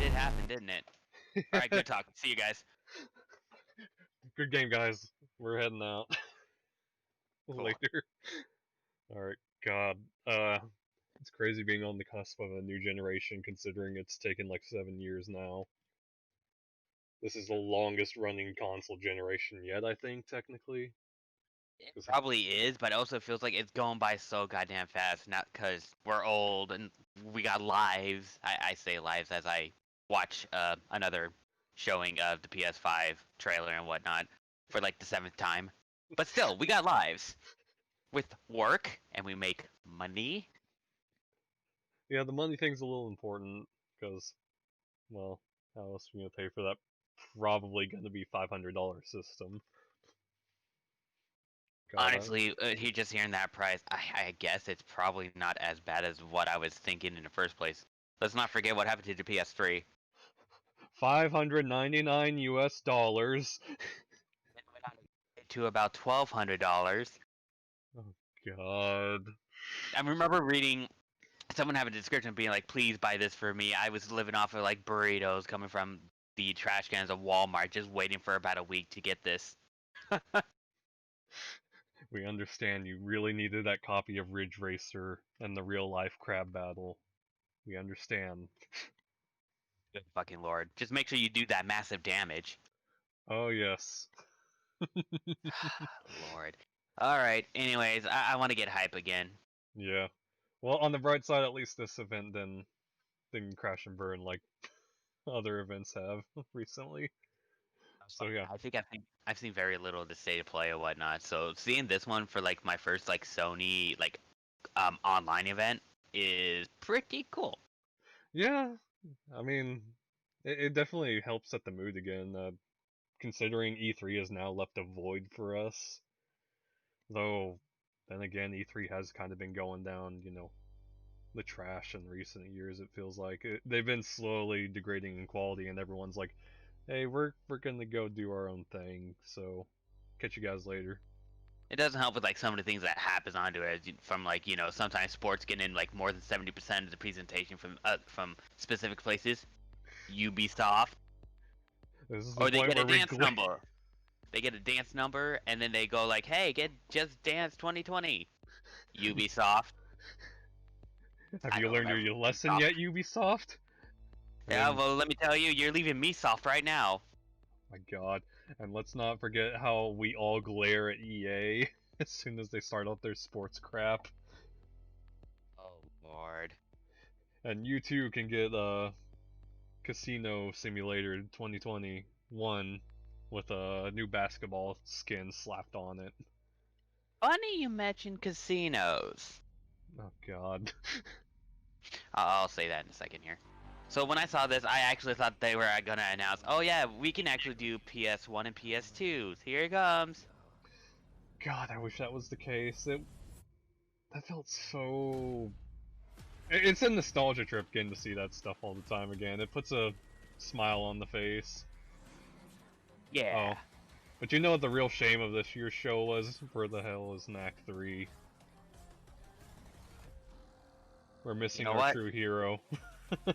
did happen, didn't it? Alright, good talk. See you guys. Good game, guys. We're heading out Cool. later. Alright, God. It's crazy being on the cusp of a new generation considering it's taken like 7 years now. This is the longest running console generation yet, I think, technically. It probably is, but it also feels like it's going by so goddamn fast. Not because we're old and we got lives. I say lives as I watch another showing of the PS5 trailer and whatnot for like the 7th time. But still, we got lives with work and we make money. Yeah, the money thing's a little important, because, well, how else are we gonna pay for that probably gonna be $500 system? God, Honestly, just hearing that price, I guess it's probably not as bad as what I was thinking in the first place. Let's not forget what happened to the PS3. $599 US. It went on to about $1,200. Oh God. I remember reading someone have a description being like, "Please buy this for me." I was living off of like burritos coming from the trash cans of Walmart, just waiting for about a week to get this. We understand you really needed that copy of Ridge Racer and the real life crab battle. We understand. Good fucking lord! Just make sure you do that massive damage. Oh yes. Lord. All right. Anyways, I want to get hype again. Yeah. Well, on the bright side, at least this event didn't crash and burn like other events have recently. So yeah. I've seen very little of the state of play and whatnot. So seeing this one for like my first like Sony like online event is pretty cool. Yeah. I mean, it definitely helps set the mood again. Considering E3 has now left a void for us. Though, then again, E3 has kind of been going down, the trash in recent years. It feels like they've been slowly degrading in quality, and everyone's like, "Hey, we're gonna go do our own thing." So, catch you guys later. It doesn't help with like some of the things that happens onto it from like sometimes sports get in like more than 70% of the presentation from specific places. Ubisoft, This is the or they point get a where we dance number. They get a dance number and then they go like, "Hey, get Just Dance 2020." Ubisoft. Have I you don't learned remember your lesson Ubisoft. yet, Ubisoft? I Yeah, mean, well, let me tell you, you're leaving me soft right now. my God. And let's not forget how we all glare at EA as soon as they start out their sports crap. Oh Lord. And you too can get Casino Simulator 2021 with a new basketball skin slapped on it. Funny you mentioned casinos. Oh God. I'll say that in a second here. So when I saw this, I actually thought they were gonna announce, "Oh yeah, we can actually do PS1 and PS2s. Here it comes." God, I wish that was the case. That felt so. It's a nostalgia trip getting to see that stuff all the time again. It puts a smile on the face. Yeah. Oh, but you know what the real shame of this year's show was? Where the hell is Knack 3? We're You missing know our what? true hero.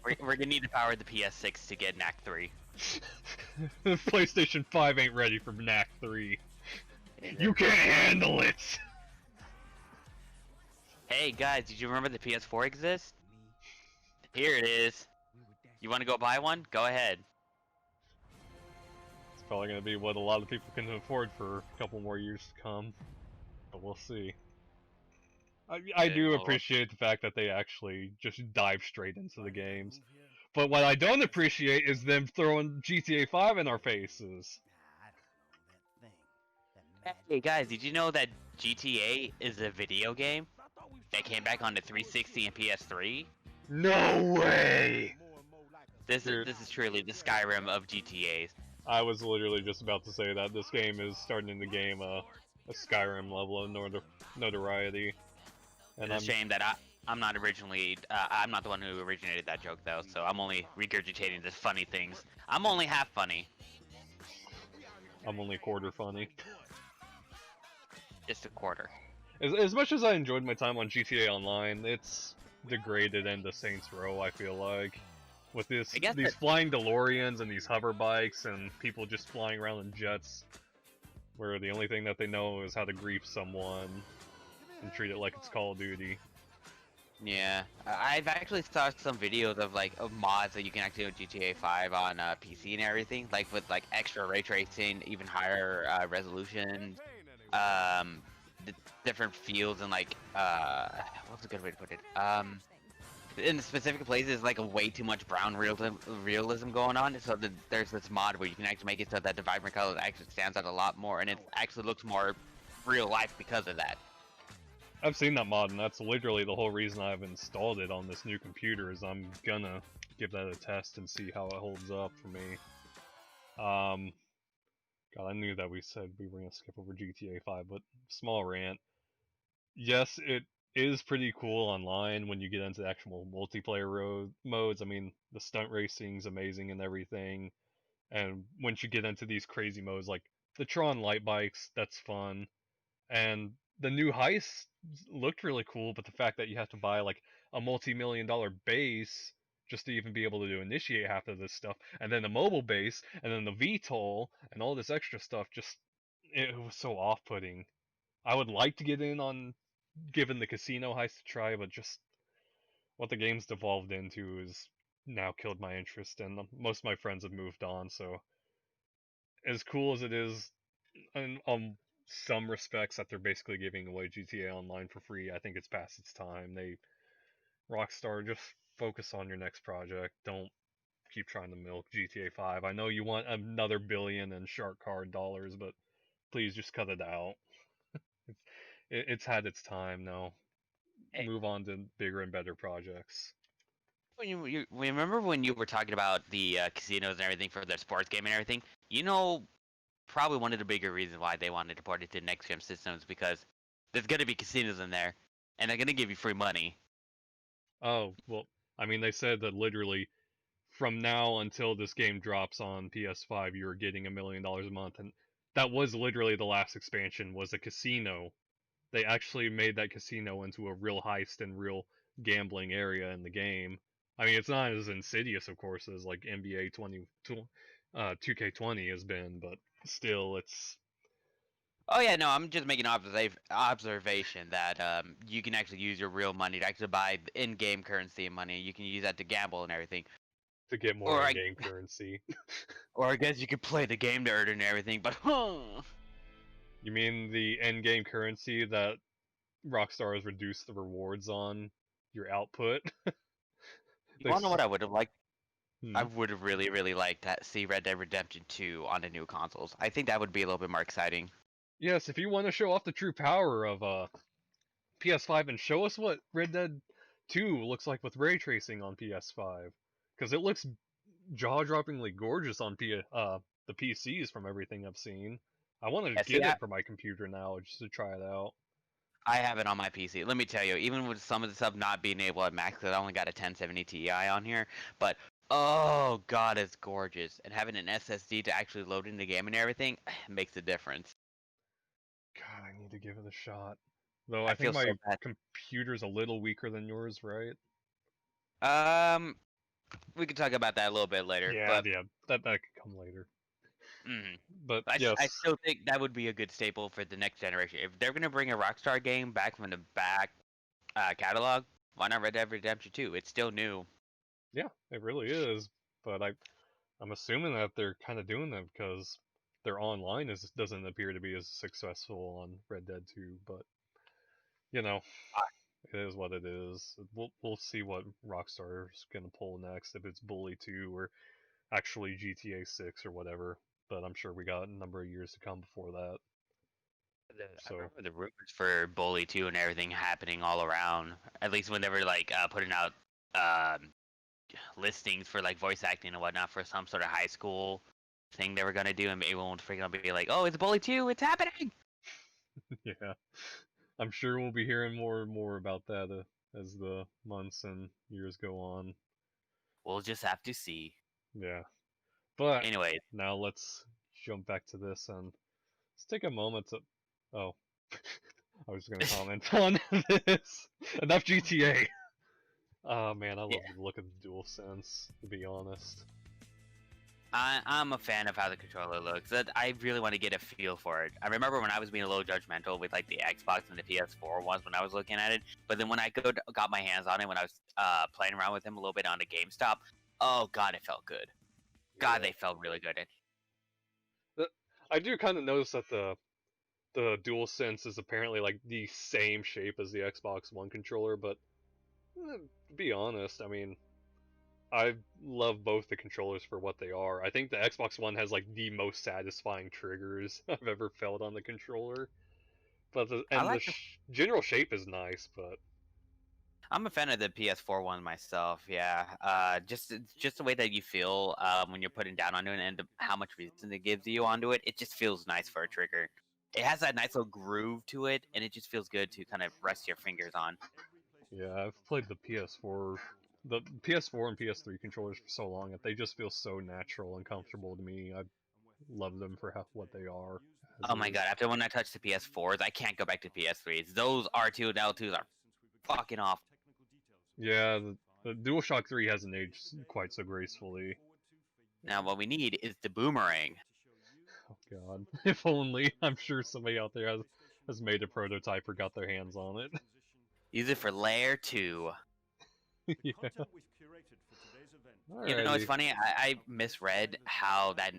We're gonna need to power the PS6 to get Knack 3. PlayStation 5 ain't ready for Knack 3. You can't handle it! Hey guys, did you remember the PS4 exists? Here it is. You want to go buy one? Go ahead. It's probably gonna be what a lot of people can afford for a couple more years to come. But we'll see. I Good do lord. appreciate the fact that they actually just dive straight into the games. But what I don't appreciate is them throwing GTA 5 in our faces. Hey guys, did you know that GTA is a video game that came back on the 360 and PS3? No way! This is truly the Skyrim of GTAs. I was literally just about to say that this game is starting to gain a Skyrim level of notoriety. And It's a shame that I'm not originally I'm not the one who originated that joke though, so I'm only regurgitating the funny things. I'm only half funny. I'm only quarter funny. Just a quarter. As much as I enjoyed my time on GTA Online, it's degraded into Saints Row, I feel like. with I guess these flying DeLoreans and these hover bikes and people just flying around in jets, where the only thing that they know is how to grief someone and treat it like it's Call of Duty. Yeah, I've actually saw some videos of of mods that you can actually do with GTA 5 on PC and everything, like with like extra ray tracing, even higher resolution, um, the different fields and what's a good way to put it? In specific places, like a way too much brown realism going on. So there's this mod where you can actually make it so that the vibrant color actually stands out a lot more, and it actually looks more real life because of that. I've seen that mod, and that's literally the whole reason I've installed it on this new computer, is I'm gonna give that a test and see how it holds up for me. God, I knew that we said we were gonna skip over GTA 5, but small rant. Yes, it is pretty cool online when you get into the actual multiplayer modes. I mean, the stunt racing's amazing and everything, and once you get into these crazy modes like the Tron light bikes, that's fun. And the new heist looked really cool, but the fact that you have to buy like a multi-million-dollar base just to even be able to initiate half of this stuff, and then the mobile base, and then the VTOL, and all this extra stuff, just it was so off-putting. I would like to get in on giving the casino heist a try, but just what the game's devolved into is now killed my interest, and most of my friends have moved on, so as cool as it is, in some respects that they're basically giving away GTA Online for free, I think it's past its time. Rockstar, just focus on your next project. Don't keep trying to milk GTA 5. I know you want another billion in shark card dollars, but please just cut it out. It's, it's had its time now. Hey, Move on to bigger and better projects. when you remember when you were talking about the casinos and everything for the sports game and everything, probably one of the bigger reasons why they wanted to port it to next gen systems because there's gonna be casinos in there, and they're gonna give you free money. Oh, well, I mean, they said that literally from now until this game drops on PS5, you're getting $1 million a month, and that was literally the last expansion, was a casino. They actually made that casino into a real heist and real gambling area in the game. I mean, it's not as insidious, of course, as like NBA 2K20 has been, but still, it's Oh yeah, no, I'm just making observation that you can actually use your real money to actually buy in-game currency and money. You can use that to gamble and everything. to get more Or in-game currency. I guess you could play the game to earn and everything, but You mean the in-game currency that Rockstar has reduced the rewards on your output? you They, wanna know what I would have liked? I hmm. would have really, really liked to see Red Dead Redemption 2 on the new consoles. I think that would be a little bit more exciting. Yes, if you want to show off the true power of PS5 and show us what Red Dead 2 looks like with ray tracing on PS5, because it looks jaw-droppingly gorgeous on the PCs from everything I've seen. I want to Yeah, see, get it for my computer now just to try it out. I have it on my PC. Let me tell you, even with some of the stuff not being able to max it, I only got a 1070 Ti on here, but oh god, it's gorgeous. And having an SSD to actually load in the game and everything makes a difference. God, I need to give it a shot. Though I I think feel my so bad. computer's a little weaker than yours, right? Um, we could talk about that a little bit later, Yeah, but yeah, that could come later. mm, But I yes, still think that would be a good staple for the next generation. If they're gonna bring a Rockstar game back from the back catalog, why not Red Dead Redemption 2? It's still new. yeah, it really is. But I'm assuming that they're kind of doing that because their online doesn't appear to be as successful on Red Dead 2. But you know, it is what it is. We'll see what Rockstar's gonna pull next, if it's Bully 2 or actually GTA 6 or whatever. But I'm sure we got a number of years to come before that. I So remember the rumors for Bully 2 and everything happening all around. At least when they were putting out um, listings for like voice acting and whatnot for some sort of high school thing they were gonna do, and everyone was freaking out, be like, "Oh, it's Bully 2! It's happening!" yeah, I'm sure we'll be hearing more and more about that as the months and years go on. We'll just have to see. Yeah, but Anyways, now let's jump back to this and let's take a moment to. Oh, I was going to comment on this. Enough GTA. Oh man, I Yeah. love the look of the DualSense, to be honest. I'm a fan of how the controller looks. I really want to get a feel for it. I remember when I was being a little judgmental with like the Xbox and the PS4 ones when I was looking at it, but then when I got my hands on it when I was playing around with them a little bit on a GameStop, oh god, it felt good. God, Yeah. they felt really good. I do kind of notice that the DualSense is apparently like the same shape as the Xbox One controller, but to be honest, I mean, I love both the controllers for what they are. I think the Xbox One has like the most satisfying triggers I've ever felt on the controller. But I the like the general shape is nice, but I'm a fan of the PS4 one myself. Yeah, just the way that you feel when you're putting down onto it, and how much resistance it gives you onto it. It just feels nice for a trigger. It has that nice little groove to it, and it just feels good to kind of rest your fingers on. yeah, I've played the PS4 and PS3 controllers for so long that they just feel so natural and comfortable to me. I love them for what they are as Oh my is. god! After when I touched the PS4s, I can't go back to PS3s. Those R2 and L2s are fucking off. Yeah, the DualShock 3 hasn't aged quite so gracefully. Now what we need is the boomerang. Oh god, if only. I'm sure somebody out there has made a prototype or got their hands on it. Use it for layer 2. Yeah. You know, it's Alrighty. funny. I misread how that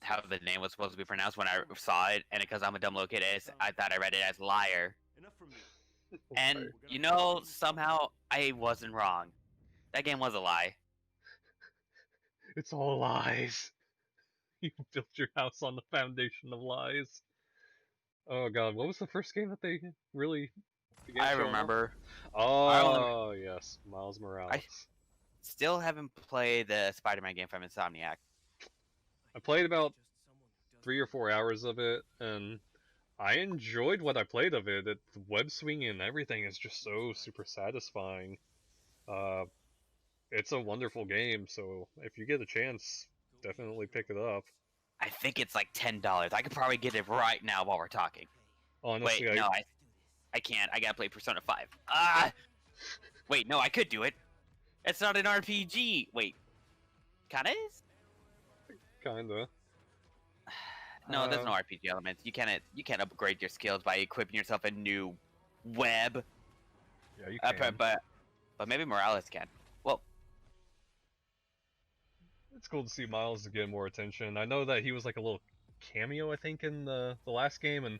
how the name was supposed to be pronounced when I saw it, and because I'm a dumb little kid, I thought I read it as liar. And you know, somehow I wasn't wrong. That game was a lie. It's all lies. You built your house on the foundation of lies. Oh god, what was the first game that they really began I showing off? remember. I only, Oh yes, Miles I Morales. still haven't played the Spider-Man game from Insomniac. I played about 3 or 4 hours of it, and I enjoyed what I played of it. The web swinging and everything is just so super satisfying. Uh, it's a wonderful game, so if you get a chance, definitely pick it up. I think it's like $10. I could probably get it right now while we're talking. Wait, Honestly, no, I can't. I gotta play Persona 5. Ah! Wait, no, I could do it. It's not an RPG. Wait, kinda is? kinda. No, there's Uh, no RPG elements. You can't upgrade your skills by equipping yourself a new web. yeah, you Uh, can. but maybe Morales can. Well, It's cool to see Miles get more attention. I know that he was like a little cameo, I think, in the last game, and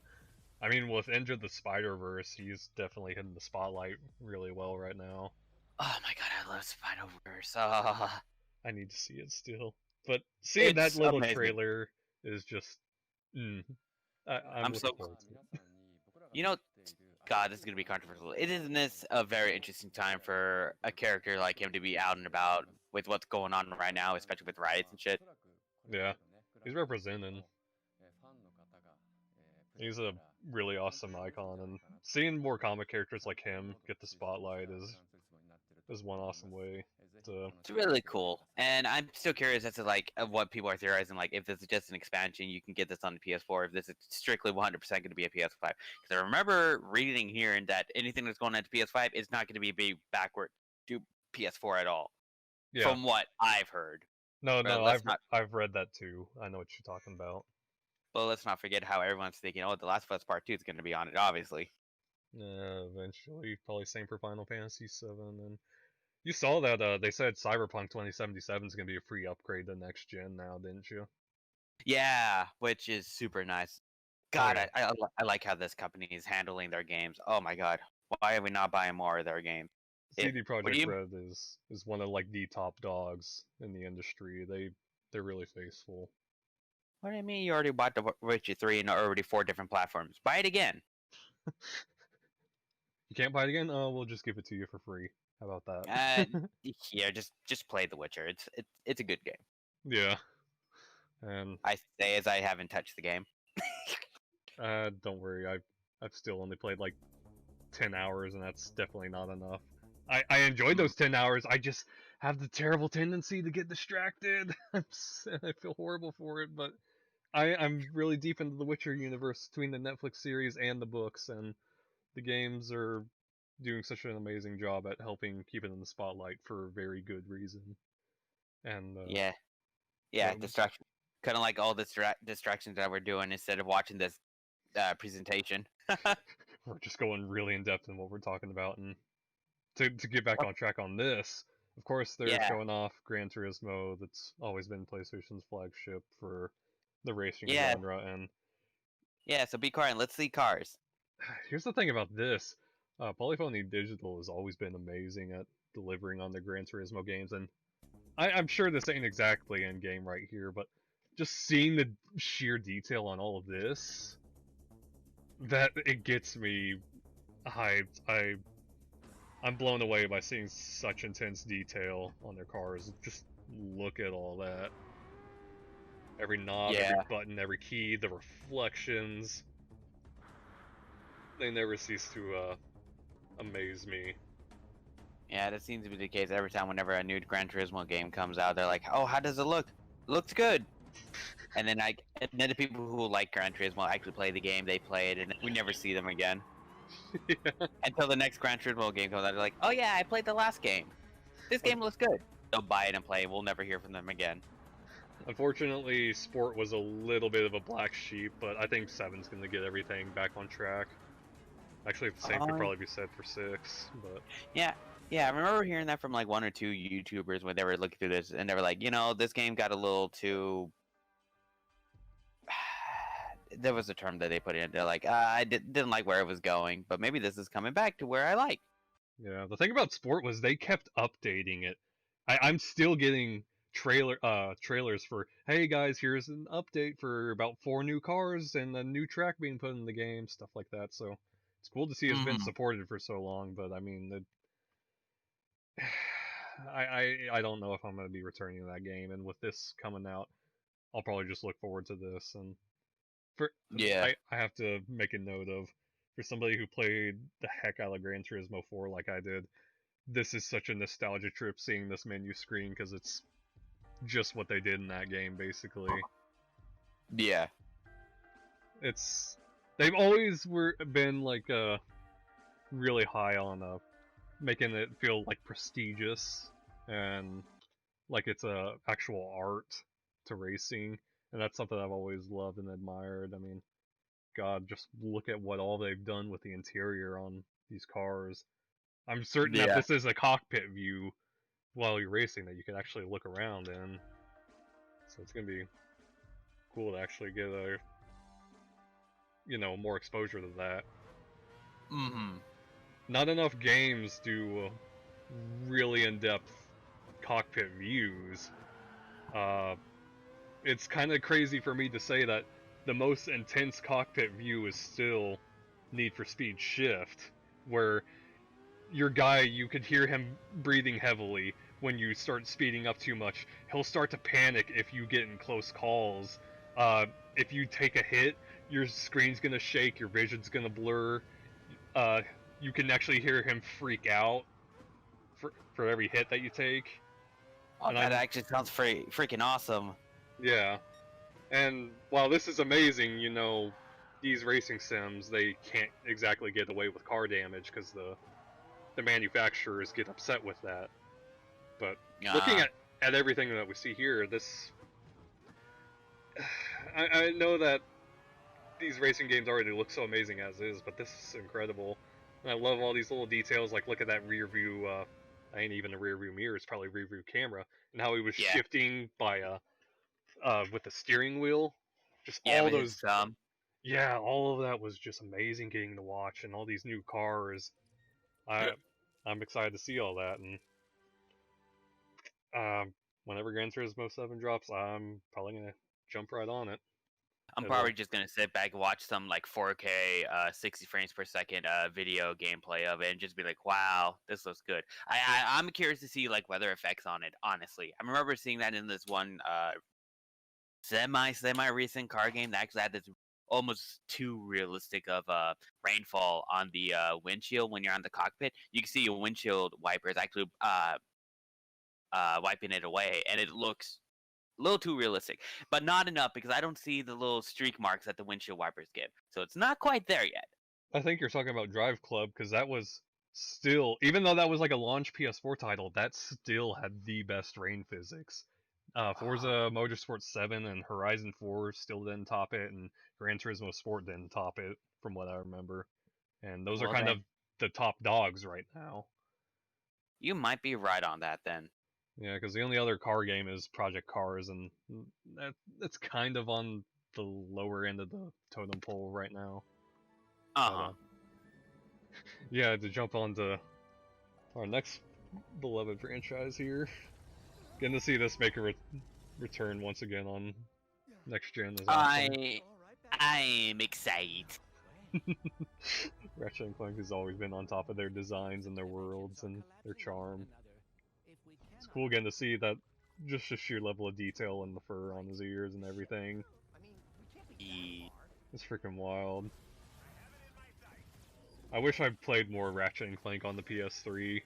I mean, with Enter the Spider Verse, he's definitely hitting the spotlight really well right now. oh my god, I love Spider-Verse. Ah, I need to see it still, but seeing that it's little amazing. trailer is just, mm, I'm I'm so. looking forward to it. You know, God, this is gonna be controversial. Isn't this a very interesting time for a character like him to be out and about with what's going on right now, especially with riots and shit? Yeah, he's representing. He's a really awesome icon, and seeing more comic characters like him get the spotlight is one awesome way to. It's really cool, and I'm still curious as to like what people are theorizing. Like, if this is just an expansion, you can get this on the PS4. If this is strictly 100% going to be a PS5, because I remember reading here and that anything that's going on to PS5 is not going to be backward to PS4 at all, Yeah, from what I've heard. no, But no, let's not. I've read that too. I know what you're talking about. But let's not forget how everyone's thinking. Oh, The Last of Us Part 2 is going to be on it, obviously. Eventually, probably same for Final Fantasy VII, and you saw that they said Cyberpunk 2077 is gonna be a free upgrade to next gen now, didn't you? Yeah, which is super nice. Oh God, yeah, I like how this company is handling their games. Oh my god, why are we not buying more of their games? CD What do Projekt you? Red is one of like the top dogs in the industry. They're really faithful. What do you mean? You already bought The Witcher 3 and already 4 different platforms. Buy it again. You can't buy it again? Oh, we'll just give it to you for free. How about Uh, that? yeah, just play The Witcher. It's a good game. Yeah, and I say as I haven't touched the game. don't worry, I've still only played like 10 hours, and that's definitely not enough. I enjoyed those 10 hours. I just have the terrible tendency to get distracted. I feel horrible for it, but I'm really deep into the Witcher universe between the Netflix series and the books, and the games are doing such an amazing job at helping keep it in the spotlight for a very good reason. And Yeah, yeah, what, distraction. Kind of like all the distractions that we're doing instead of watching this presentation. we're just going really in depth in what we're talking about. And to get back on track on this, of course they're Yeah, showing off Gran Turismo. That's always been PlayStation's flagship for the racing yeah, genre. And yeah. So be quiet. Let's see cars. here's the thing about this: Polyphony Digital has always been amazing at delivering on their Gran Turismo games, and I'm sure this ain't exactly in game right here, but just seeing the sheer detail on all of this, that it gets me hyped. I'm blown away by seeing such intense detail on their cars. Just look at all that. Every knob, every Yeah, button, every key, the reflections. They never cease to amaze me. yeah. That seems to be the case every time. Whenever a new Gran Turismo game comes out, they're like, "Oh, how does it look? Looks good." And then the people who like Gran Turismo actually play the game. They play it, and we never see them again Yeah. until the next Gran Turismo game comes out. They're like, "Oh yeah, I played the last game. This game looks good." They'll buy it and play it. We'll never hear from them again. Unfortunately, Sport was a little bit of a black sheep, but I think 7's going to get everything back on track. Actually, the same could probably be said for 6, but... Yeah, yeah. I remember hearing that from like one or two YouTubers when they were looking through this, and they were like, this game got a little too. There was a term that they put in. They're like, I didn't like where it was going, but maybe this is coming back to where I like. Yeah, the thing about Sport was they kept updating it. I'm still getting trailers for, hey guys, here's an update for about 4 new cars and a new track being put in the game, stuff like that. So it's cool to see it's been supported for so long, but I mean, I don't know if I'm going to be returning to that game, and with this coming out, I'll probably just look forward to this. And for Yeah, I have to make a note of, for somebody who played the heck out of Gran Turismo 4 like I did, this is such a nostalgia trip seeing this menu screen because it's just what they did in that game basically. yeah, They've always been like really high on making it feel like prestigious and like it's a actual art to racing, and that's something I've always loved and admired. I mean, God, just look at what all they've done with the interior on these cars. I'm certain that yeah. this is a cockpit view while you're racing that you can actually look around in. So it's gonna be cool to actually get a more exposure to that. Mm-hmm. Not enough games do really in-depth cockpit views. It's kind of crazy for me to say that the most intense cockpit view is still Need for Speed Shift, where your guy, you could hear him breathing heavily when you start speeding up too much. He'll start to panic if you get in close calls. If you take a hit, your screen's gonna shake, your vision's gonna blur. You can actually hear him freak out for every hit that you take. Oh, that actually sounds freaking awesome. Yeah. And while this is amazing, these racing sims, they can't exactly get away with car damage because the manufacturers get upset with that. But looking at everything that we see here, this... I know that these racing games already look so amazing as is, but this is incredible. And I love all these little details, like look at that rear view, ain't even a rear view mirror, it's probably a rear view camera, and how he was shifting by with the steering wheel. Just all those... Yeah, all of that was just amazing getting to watch, and all these new cars. I'm excited to see all that, and whenever Gran Turismo 7 drops, I'm probably gonna jump right on it. I'm probably just gonna sit back and watch some like 4K, 60 frames per second video gameplay of it, and just be like, "Wow, this looks good." I'm curious to see like weather effects on it. Honestly, I remember seeing that in this one semi recent car game that actually had this almost too realistic of rainfall on the windshield when you're on the cockpit. You can see your windshield wipers actually wiping it away, and it looks a little too realistic, but not enough because I don't see the little streak marks that the windshield wipers give. So it's not quite there yet. I think you're talking about Drive Club, because that was still, even though that was like a launch PS4 title, that still had the best rain physics. Forza Motorsport 7 and Horizon 4 still didn't top it, and Gran Turismo Sport didn't top it, from what I remember. And those are Well, kind then of the top dogs right now. you might be right on that then. Yeah, because the only other car game is Project Cars, and that's kind of on the lower end of the totem pole right now. Uh-huh. Yeah, to jump on to our next beloved franchise here. Getting to see this make a return once again on next gen is awesome. I'm excited. Ratchet and Clank has always been on top of their designs and their worlds and their charm. It's cool getting to see that just the sheer level of detail and the fur on his ears and everything. It's freaking wild. I wish I played more Ratchet and Clank on the PS3.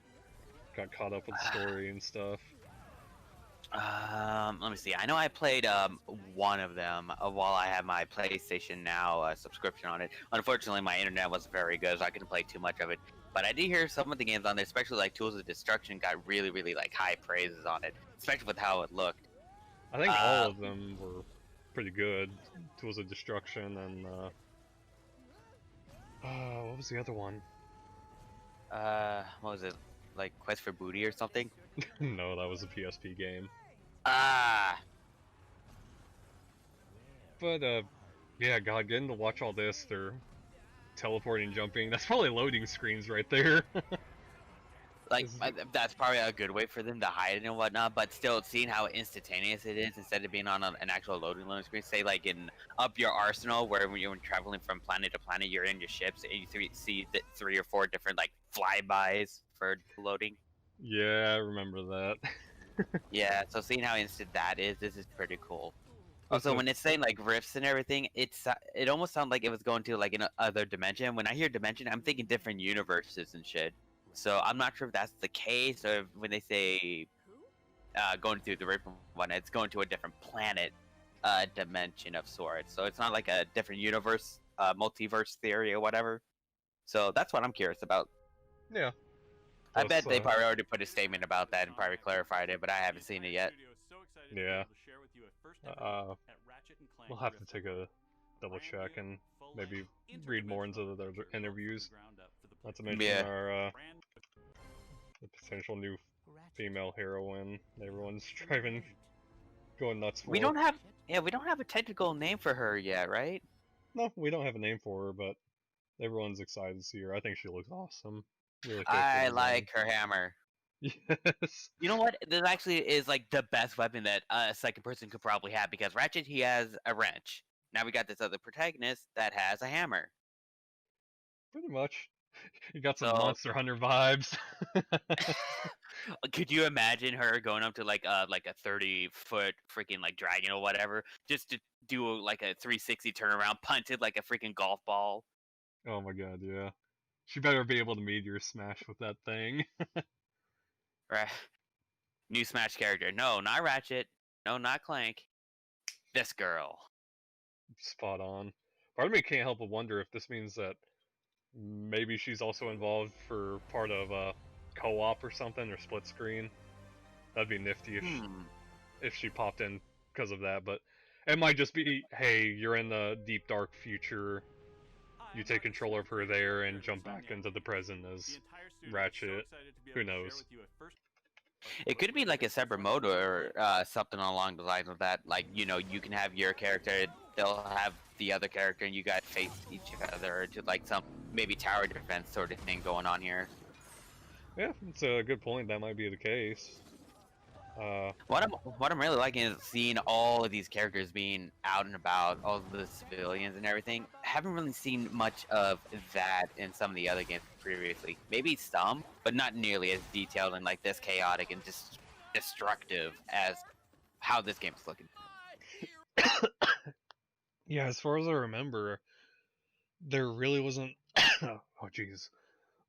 Got caught up with the story and stuff. Let me see. I know I played one of them while I had my PlayStation Now subscription on it. Unfortunately, my internet wasn't very good, so I couldn't play too much of it. But I did hear some of the games on there, especially like Tools of Destruction, got really, really like high praises on it, especially with how it looked. I think all of them were pretty good. Tools of Destruction and what was the other one? What was it? Like Quest for Booty or something? No, that was a PSP game. But yeah, God, getting to watch all this, they're teleporting, jumping. That's probably loading screens right there. Like, that's probably a good way for them to hide it and whatnot, but still, seeing how instantaneous it is instead of being on an actual loading screen, say, like, in Up Your Arsenal, where when you're traveling from planet to planet, you're in your ships, and you see the 3 or 4 different, like, flybys for loading. Yeah, I remember that. Yeah, so seeing how instant that is, this is pretty cool. Also, when it's saying, like, rifts and everything, it almost sounds like it was going to, like, another dimension. When I hear dimension, I'm thinking different universes and shit. So I'm not sure if that's the case, or if when they say going through the rift one, it's going to a different planet dimension of sorts. So it's not like a different universe, multiverse theory or whatever. So that's what I'm curious about. Yeah. I bet they probably already put a statement about that and probably clarified it, but I haven't seen it yet. Yeah. We'll have to take a double check and maybe read more into the interviews. Not to mention our the potential new female heroine. Everyone's going nuts for. We don't have a technical name for her yet, right? No, we don't have a name for her, but everyone's excited to see her. I think she looks awesome. Really I like her hammer. Yes. You know what? This actually is like the best weapon that a second person could probably have, because Ratchet, he has a wrench. Now we got this other protagonist that has a hammer. Pretty much. You got some Monster Hunter vibes. Could you imagine her going up to like a 30-foot freaking like dragon or whatever, just to do like a 360 turnaround, punt it like a freaking golf ball? Oh my god, yeah. She better be able to meteor smash with that thing. Right. New Smash character. No, not Ratchet. No, not Clank. This girl. Spot on. Part of me can't help but wonder if this means that maybe she's also involved for part of co-op or something, or split screen. That'd be nifty if she popped in because of that, but it might just be, hey, you're in the deep dark future, you take control of her there and jump back into the present as Ratchet. Who knows? It could be like a separate mode or something along the lines of that. Like, you know, you can have your character, they'll have the other character, and you guys face each other to like some maybe tower defense sort of thing going on here. Yeah, it's a good point. That might be the case. What I'm really liking is seeing all of these characters being out and about, all of the civilians and everything. I haven't really seen much of that in some of the other games previously. Maybe some, but not nearly as detailed and like this chaotic and just destructive as how this game is looking. Yeah, as far as I remember, there really wasn't oh jeez,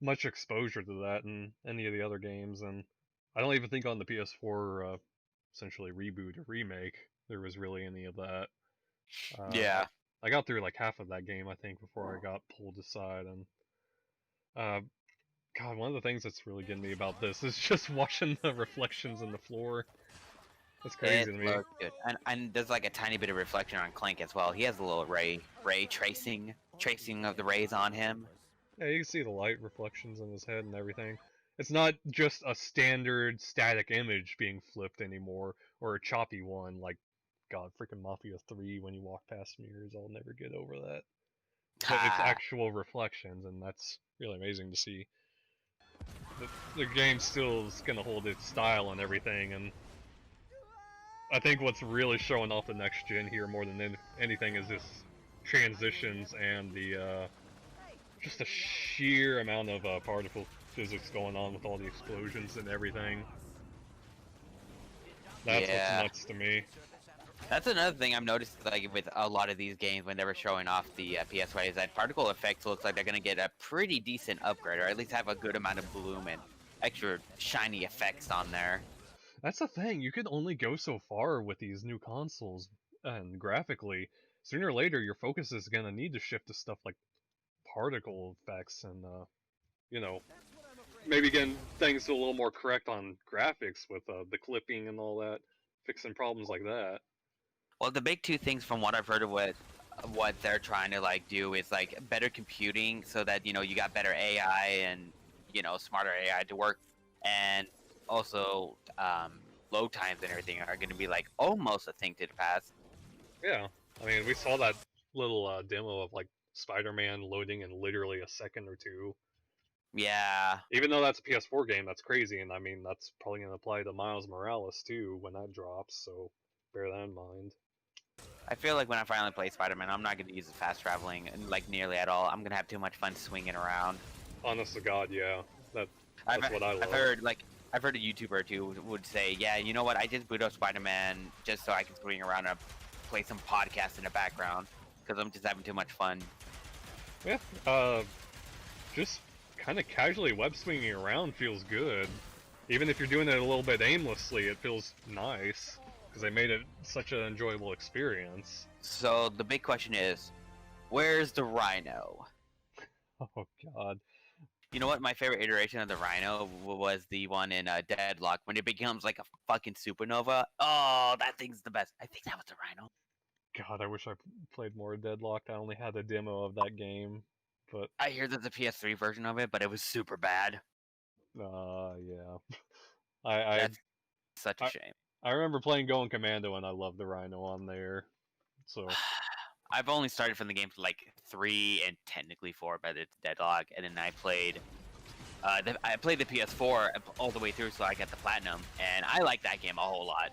much exposure to that in any of the other games, and I don't even think on the PS4 essentially reboot or remake there was really any of that. Yeah, I got through like half of that game, I think, before I got pulled aside, and God, one of the things that's really getting me about this is just watching the reflections in the floor. That's crazy It to me. looks good, and there's like a tiny bit of reflection on Clank as well. He has a little ray tracing of the rays on him. Yeah, you can see the light reflections in his head and everything. It's not just a standard static image being flipped anymore, or a choppy one like, God, freaking Mafia 3 when you walk past mirrors. I'll never get over that. But it's Ha! actual reflections, and that's really amazing to see. The game still is going to hold its style and everything, and I think what's really showing off the next gen here more than anything is this transitions and the just the sheer amount of particle physics going on with all the explosions and everything. That's what's Yeah. nuts to me. That's another thing I've noticed, like with a lot of these games when they were showing off the PSY, is that particle effects looks like they're gonna get a pretty decent upgrade, or at least have a good amount of bloom and extra shiny effects on there. That's the thing. You could only go so far with these new consoles, and graphically, sooner or later, your focus is gonna need to shift to stuff like particle effects and you know, maybe getting things a little more correct on graphics with the clipping and all that, fixing problems like that. Well, the big two things from what I've heard of what they're trying to like do is like better computing, so that you got better AI and smarter AI to work, and also load times and everything are going to be like almost a thing to the past. Yeah, I mean, we saw that little demo of like Spider-Man loading in literally a second or two. Yeah, Even though that's a PS4 game, that's crazy, and I mean that's probably gonna apply to Miles Morales too when that drops. So bear that in mind. I feel like when I finally play Spider-Man, I'm not going to use the fast traveling like nearly at all. I'm going to have too much fun swinging around. Honest to God, yeah, that's I've, what I love. I've heard a YouTuber or two would say, yeah, you know what? I just boot up Spider-Man just so I can swing around and play some podcast in the background because I'm just having too much fun. Yeah, just kind of casually web swinging around feels good. Even if you're doing it a little bit aimlessly, it feels nice because they made it such an enjoyable experience. So the big question is, where's the Rhino? Oh God. You know what? My favorite iteration of the Rhino was the one in Deadlock when it becomes like a fucking supernova. Oh, that thing's the best. I think that was the Rhino. God, I wish I played more Deadlocked. I only had a demo of that game, but I hear there's a PS3 version of it, but it was super bad. yeah. I That's such a I shame. I remember playing Going Commando and I loved the Rhino on there. So I've only started from the game for like 3 and technically 4, but it's Deadlock, and then I played the PS4 all the way through, so I got the platinum, and I like that game a whole lot.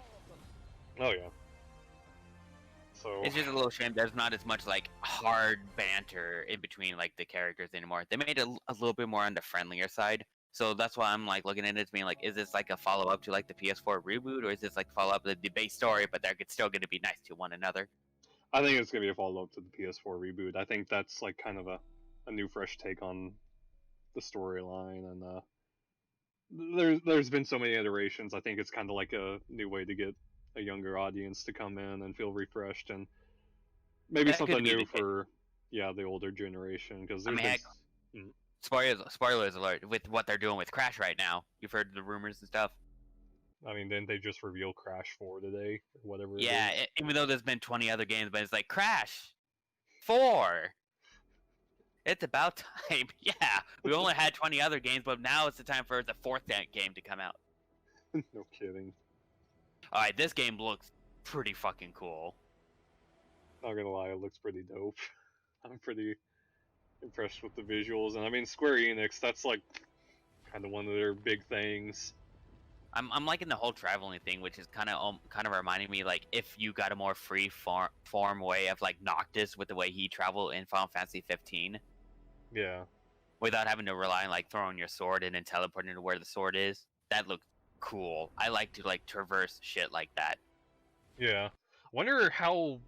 oh yeah. So It's just a little shame there's not as much like hard banter in between like the characters anymore. They made it a little bit more on the friendlier side, so that's why I'm like looking at it as being like, is this like a follow up to like the PS4 reboot, or is this like follow up to the base story, but they're still going to be nice to one another? I think it's gonna be a follow up to the PS4 reboot. I think that's like kind of a new fresh take on the storyline, and there's been so many iterations. I think it's kind of like a new way to get a younger audience to come in and feel refreshed, and maybe That something could be new the case. for the older generation because I there's mean, been heck, spoilers alert with what they're doing with Crash right now. You've heard the rumors and stuff. I mean, didn't they just reveal Crash 4 today or whatever it Yeah, is? even though there's been 20 other games, but it's like Crash 4. It's about time. Yeah, we only had 20 other games, but now it's the time for the fourth game to come out. No kidding. All right, this game looks pretty fucking cool. Not gonna lie, it looks pretty dope. I'm pretty impressed with the visuals, and I mean Square Enix. That's like kind of one of their big things. I'm liking the whole traveling thing, which is kind of reminding me like if you got a more free form way of like Noctis with the way he traveled in Final Fantasy 15, Yeah, without having to rely on like throwing your sword in and teleporting to where the sword is. That looks cool. I like to like traverse shit like that. yeah. Wonder how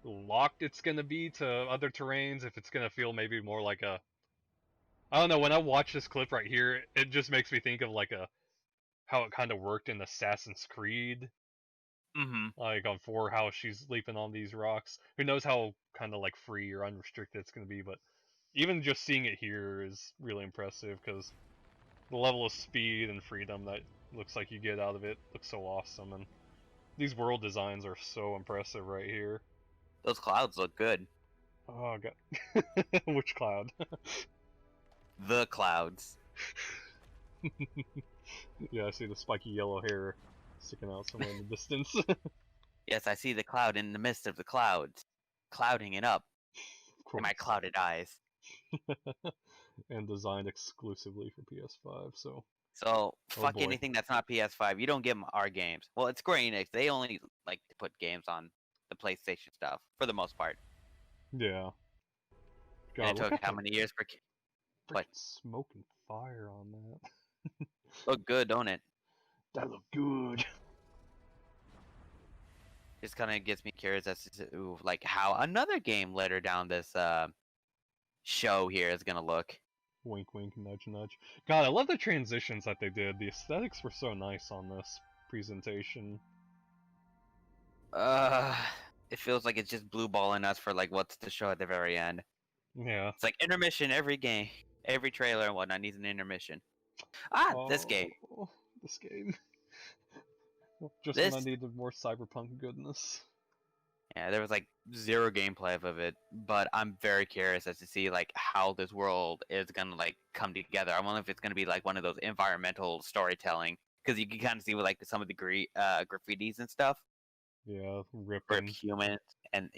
locked it's gonna be to other terrains. If it's gonna feel maybe more like a, I don't know. When I watch this clip right here, it just makes me think of like a how it kind of worked in Assassin's Creed, Mm-hmm. like on 4, how she's leaping on these rocks. Who knows how kind of like free or unrestricted it's gonna be, but even just seeing it here is really impressive because the level of speed and freedom that looks like you get out of it looks so awesome, and these world designs are so impressive right here. Those clouds look good. Oh god. Which cloud? The clouds. Yeah, I see the spiky yellow hair sticking out somewhere in the distance. Yes, I see the cloud in the midst of the clouds, clouding it up Of in my course. clouded eyes. And designed exclusively for PS5, so So fuck boy. anything that's not PS5. You don't get our games. Well, it's Square Enix. They only like to put games on the PlayStation stuff for the most part. Yeah. And God, it look took at how the many years for what? freaking smoke and fire on that. Look good, don't it? That looked good. Just kind of gets me curious as to like how another game later down this show here is gonna look. Wink, wink, nudge, nudge. God, I love the transitions that they did. The aesthetics were so nice on this presentation. Uh, it feels like it's just blue balling us for like what's the show at the very end. Yeah. It's like intermission every game, every trailer and whatnot needs an intermission. This game. Oh, this game. Just This, when I needed more cyberpunk goodness. yeah, there was like zero gameplay of it, but I'm very curious as to see like how this world is gonna like come together. I wonder if it's gonna be like one of those environmental storytelling, because you can kind of see with like some of the graffitis and stuff. Yeah, Rip ripping. human and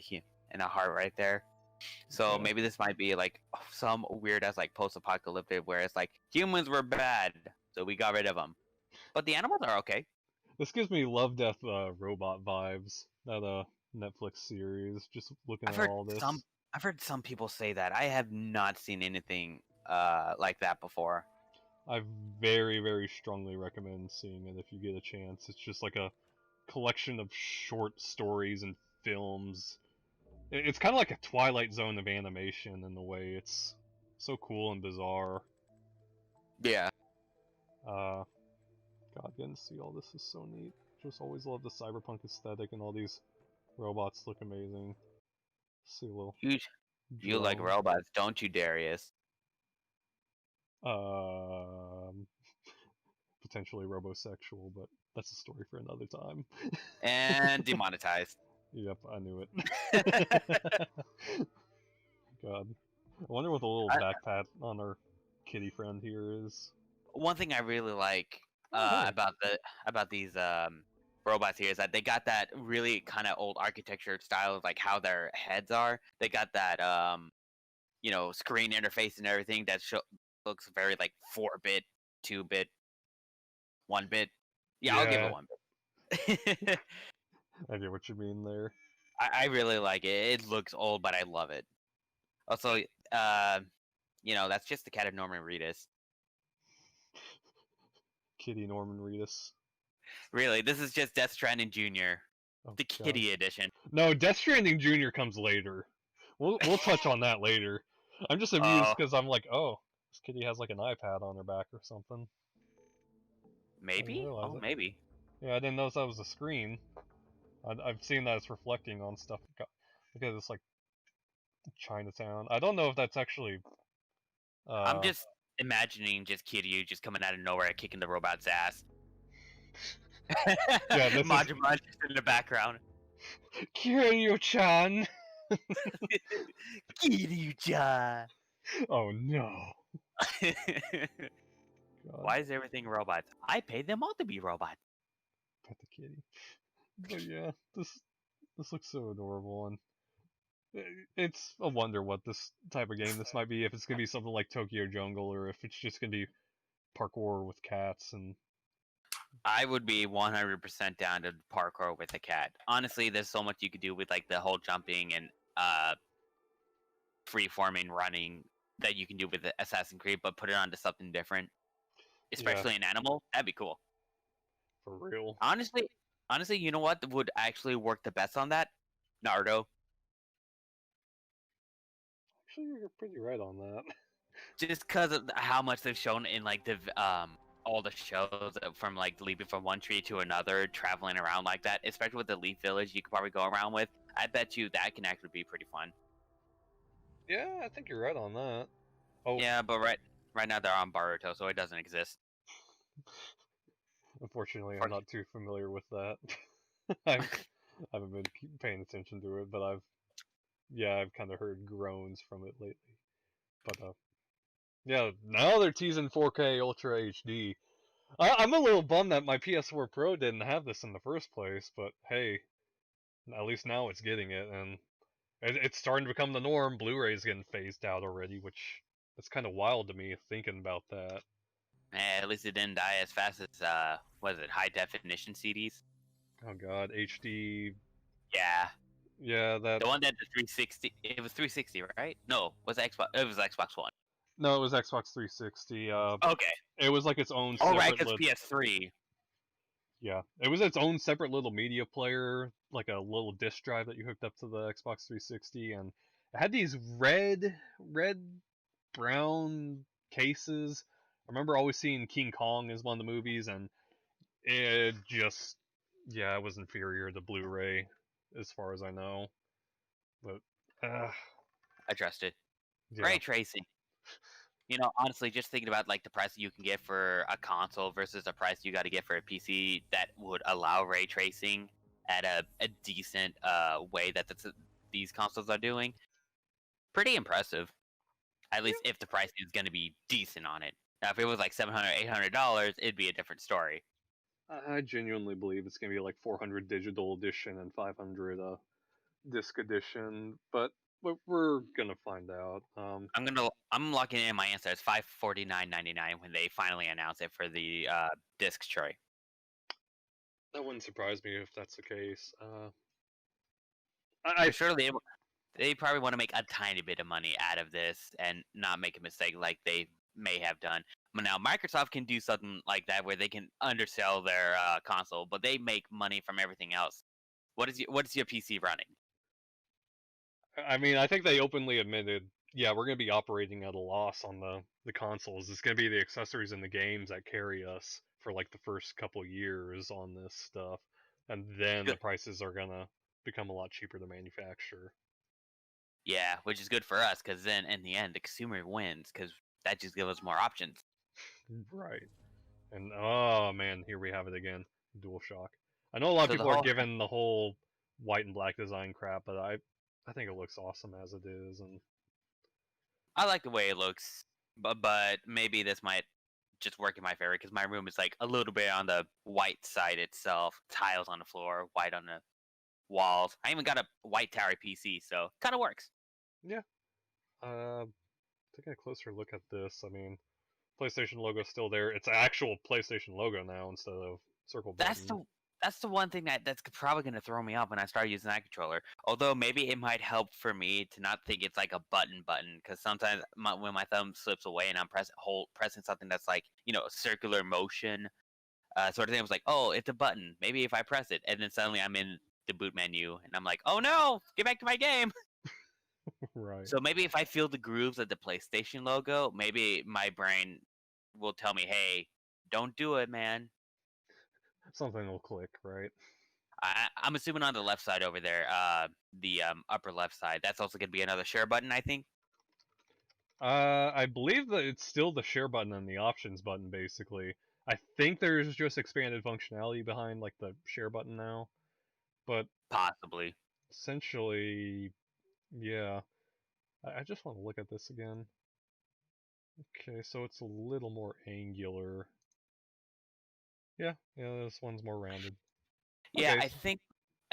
a heart right there. So Yeah. maybe this might be like some weird ass like post-apocalyptic where it's like humans were bad, so we got rid of them, but the animals are okay. This gives me Love, Death, Robot vibes. That Netflix series. Just looking I've at heard all this. I've heard some people say that. I have not seen anything like that before. I very, very strongly recommend seeing it if you get a chance. It's just like a collection of short stories and films. It's kind of like a Twilight Zone of animation in the way it's so cool and bizarre. Yeah. God, getting to see all this is so neat. Just always love the cyberpunk aesthetic, and all these robots look amazing. See a little. You like drone. robots, don't you, Darius? Potentially robosexual, but that's a story for another time. And demonetized. Yep, I knew it. God. I wonder what the little backpack on our kitty friend here is. One thing I really like hey. about these robots here is that they got that really kind of old architecture style of like how their heads are. They got that screen interface and everything that looks very like 4-bit, 2-bit, 1-bit. Yeah, I'll give it 1-bit. I get what you mean there. I really like it. It looks old, but I love it. Also, that's just the cat of Norman Reedus. Kitty Norman Reedus. Really, this is just Death Stranding Jr. Oh, the God. Kitty edition. No, Death Stranding Jr. comes later. We'll touch on that later. I'm just amused because I'm like, oh, this kitty has like an iPad on her back or something. Maybe? Oh, maybe. Yeah, I didn't notice that was a screen. I've seen that it's reflecting on stuff. Look at this, like, Chinatown. I don't know if that's actually... I'm just imagining just Kiryu just coming out of nowhere and kicking the robot's ass. Yeah, this Majima just in the background. Kiryu-chan! Kiryu-chan! Oh no. Why is everything robots? I paid them all to be robots. Pet the kitty. But yeah, this looks so adorable, and it's a wonder what this type of game this might be. If it's gonna be something like Tokyo Jungle, or if it's just gonna be parkour with cats. And I would be 100% down to parkour with a cat. Honestly, there's so much you could do with like the whole jumping and free-forming running that you can do with the Assassin's Creed, but put it onto something different. Especially an animal, that'd be cool. For real. Honestly, you know what would actually work the best on that? Naruto. Actually, you're pretty right on that. Just because of how much they've shown in like the all the shows from like leaping from one tree to another, traveling around like that, especially with the Leaf Village you could probably go around with. I bet you that can actually be pretty fun. Yeah, I think you're right on that. Oh yeah, but right now they're on Boruto, so it doesn't exist. Unfortunately, I'm not too familiar with that. I haven't been paying attention to it, but I've kind of heard groans from it lately. But yeah, now they're teasing 4K Ultra HD. I'm a little bummed that my PS4 Pro didn't have this in the first place, but hey, at least now it's getting it, and it's starting to become the norm. Blu-ray's getting phased out already, which it's kind of wild to me thinking about that. At least it didn't die as fast as was it high definition CDs? Oh god, HD. Yeah, Yeah, that. the one that the 360. It was 360, right? No, was Xbox? It was Xbox One. No, it was Xbox 360. Okay. It was like its own Oh right, separate. because PS3. Yeah, it was its own separate little media player, like a little disk drive that you hooked up to the Xbox 360, and it had these red, brown cases. I remember always seeing King Kong as one of the movies, and it just, yeah, it was inferior to Blu-ray, as far as I know. But, I trusted. yeah, Ray tracing. You know, honestly, just thinking about like the price that you can get for a console versus the price you got to get for a PC that would allow ray tracing at a decent way that these consoles are doing, pretty impressive. At least if the price is going to be decent on it. Now, if it was like $700, $800, it'd be a different story. I genuinely believe it's gonna be like 400 digital edition and 500 disc edition, but we're gonna find out. I'm locking in my answer. It's $549.99 when they finally announce it for the disc tray. That wouldn't surprise me if that's the case. Surely they probably want to make a tiny bit of money out of this and not make a mistake like they may have done. But now Microsoft can do something like that where they can undersell their console, but they make money from everything else. What is your PC running? I mean, I think they openly admitted, yeah, we're gonna be operating at a loss on the consoles. It's gonna be the accessories and the games that carry us for like the first couple years on this stuff, and then the Good. prices are gonna become a lot cheaper to manufacture. Yeah, which is good for us because then in the end the consumer wins because that just gives us more options. Right. And oh man, here we have it again. DualShock. I know a lot of So the people are whole giving the whole white and black design crap, but I think it looks awesome as it is, and I like the way it looks, but maybe this might just work in my favor because my room is like a little bit on the white side itself, tiles on the floor, white on the walls. I even got a white tower PC, so kind of works. yeah. Taking a closer look at this, I mean, PlayStation logo's still there. It's an actual PlayStation logo now instead of circle That's button. the one thing that's probably going to throw me off when I start using that controller. Although maybe it might help for me to not think it's like a button because sometimes when my thumb slips away and I'm pressing something that's like circular motion sort of thing, I was like, oh, it's a button. Maybe if I press it, and then suddenly I'm in the boot menu and I'm like, oh no, get back to my game. Right. So maybe if I feel the grooves of the PlayStation logo, maybe my brain will tell me, hey, don't do it, man. Something will click, right? I'm assuming on the left side over there, the upper left side, that's also going to be another share button, I think. I believe that it's still the share button and the options button, basically. I think there's just expanded functionality behind like the share button now, but Possibly. essentially, yeah. I just want to look at this again. Okay, so it's a little more angular. Yeah, this one's more rounded. Yeah, Okay, I think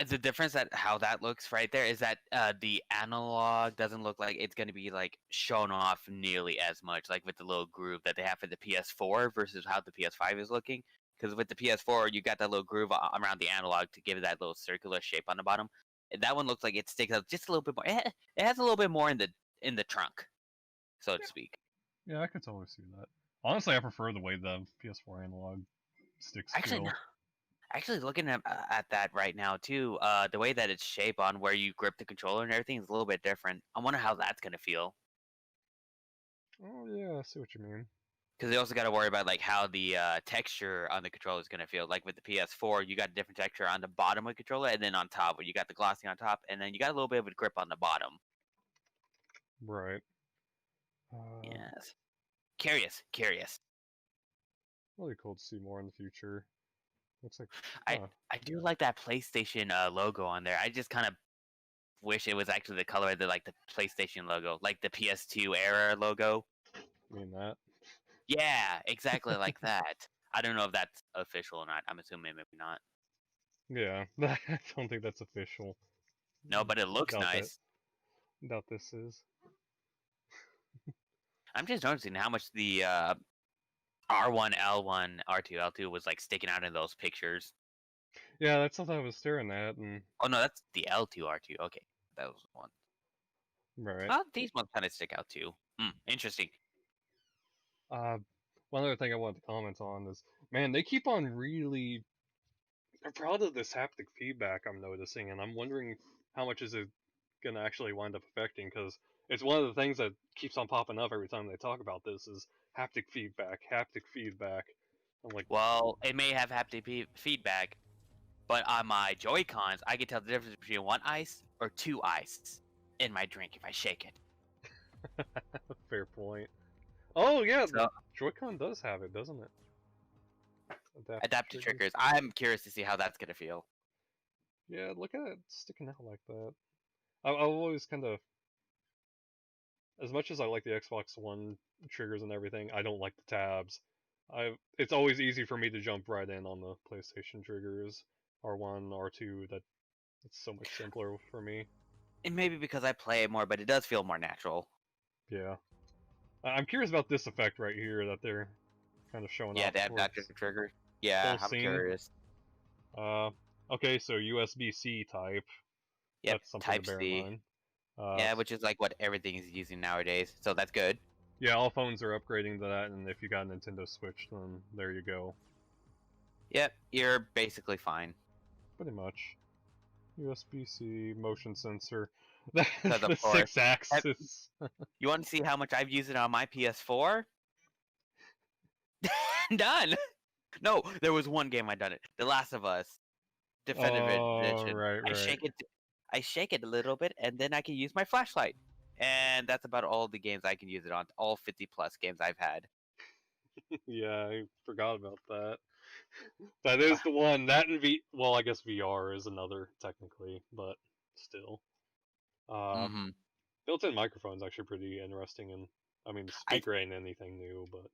the difference that how that looks right there is that the analog doesn't look like it's going to be like shown off nearly as much, like with the little groove that they have for the PS4 versus how the PS5 is looking. Because with the PS4, you got that little groove around the analog to give it that little circular shape on the bottom. And that one looks like it sticks out just a little bit more. It has a little bit more in the trunk, so to speak. yeah, I could totally see that. Honestly, I prefer the way the PS4 analog sticks Actually, feel. Actually, looking at that right now too, the way that it's shaped on where you grip the controller and everything is a little bit different. I wonder how that's gonna feel Oh yeah, I see what you mean. because they also got to worry about like how the texture on the controller is gonna feel. Like with the PS4, you got a different texture on the bottom of the controller, and then on top, where you got the glossy on top, and then you got a little bit of a grip on the bottom. Right. Yes, curious. Really cool to see more in the future. Looks like, I huh. I do like that PlayStation logo on there. I just kind of wish it was actually the color of the PlayStation logo, like the PS2 era logo. I mean that. Yeah, exactly like that. I don't know if that's official or not. I'm assuming maybe not. Yeah, I don't think that's official. No, but it looks Doubt that. nice. Doubt this is. I'm just noticing how much the R1, L1, R2, L2 was like sticking out in those pictures. Yeah, that's something I was staring at, and Oh no, that's the L2, R2. Okay, that was one. right. Oh, these ones kind of stick out too. Interesting. Uh, one other thing I wanted to comment on is, man, they keep on really. I'm proud of this haptic feedback I'm noticing, and I'm wondering how much is it gonna actually wind up affecting, because it's one of the things that keeps on popping up every time they talk about this is haptic feedback, haptic feedback. I'm like, Well, it may have haptic feedback, but on my Joy Cons, I can tell the difference between one ice or two ice in my drink if I shake it. fair point. Oh yeah, the So Joy-Con does have it, doesn't it? adaptive Triggers. triggers. I'm curious to see how that's gonna feel. Yeah, look at it sticking out like that. I've always kind of, as much as I like the Xbox One triggers and everything, I don't like the tabs. It's always easy for me to jump right in on the PlayStation triggers, R1, R2. That it's so much simpler for me. It may be because I play it more, but it does feel more natural. Yeah, I'm curious about this effect right here that they're kind of showing Yeah, off the towards adaptive trigger. Yeah, full I'm scene. curious. Uh, okay, so USB-C type. Yep, That's something to Type bear in C. mind. Yeah, which is like what everything is using nowadays. So that's good. Yeah, all phones are upgrading to that, and if you got a Nintendo Switch, then there you go. Yep, you're basically fine. Pretty much. USB-C, motion sensor. Because of The course, 6-axis. you want to see how much I've used it on my PS4? Done. No, there was one game I done it. The Last of Us Definitive Oh, Edition. right, I right. shake it. I shake it a little bit, and then I can use my flashlight. And that's about all the games I can use it on. All 50 plus games I've had. Yeah, I forgot about that. That is the one. That and well, I guess VR is another technically, but still. Uh, Mm-hmm. Built-in microphone's actually pretty interesting, and I mean the I speaker ain't anything new, but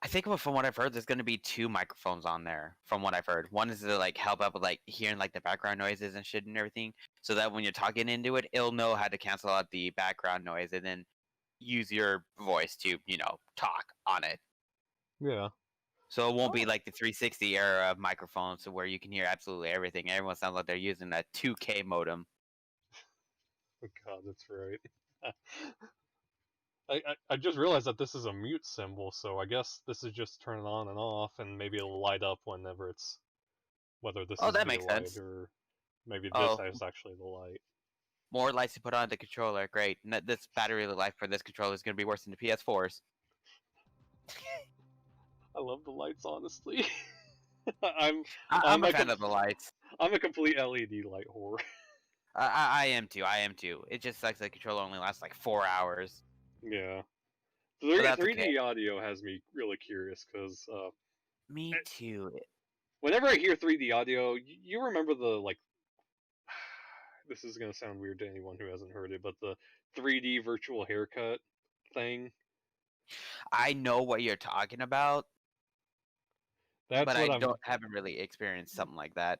I think from what I've heard, there's going to be two microphones on there. From what I've heard, one is to like help out with like hearing like the background noises and shit and everything, so that when you're talking into it, it'll know how to cancel out the background noise and then use your voice to talk on it. yeah. So it won't be Oh, like the 360 era of microphones, where you can hear absolutely everything. Everyone sounds like they're using a 2K modem. oh God, that's right. I just realized that this is a mute symbol, so I guess this is just turn it on and off, and maybe it'll light up whenever it's whether this Oh, is that the makes light sense. or maybe this Oh, is actually the light. more lights to put on the controller. Great. This battery life for this controller is going to be worse than the PS4's. I love the lights, honestly. I'm I'm I'm a a fan of the lights. I'm a complete LED light whore. I am too. I am too. It just sucks the controller only lasts like 4 hours, Yeah, but that's okay. 3D audio has me really curious because Me too. whenever I hear 3D audio, you remember the like. This is gonna sound weird to anyone who hasn't heard it, but the 3D virtual haircut thing. I know what you're talking about, That's but what I I'm. don't haven't really experienced something like that.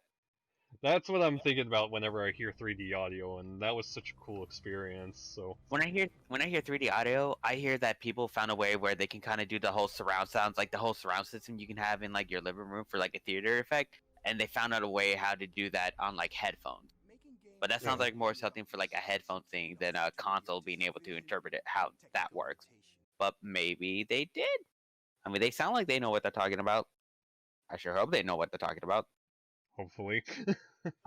That's what I'm thinking about whenever I hear 3D audio, and that was such a cool experience. So When I hear 3D audio, I hear that people found a way where they can kind of do the whole surround sounds, like the whole surround system you can have in like your living room for like a theater effect, and they found out a way how to do that on like headphones. But that sounds yeah, like more something for like a headphone thing than a console being able to interpret it how that works. But maybe they did. I mean, they sound like they know what they're talking about. I sure hope they know what they're talking about. hopefully.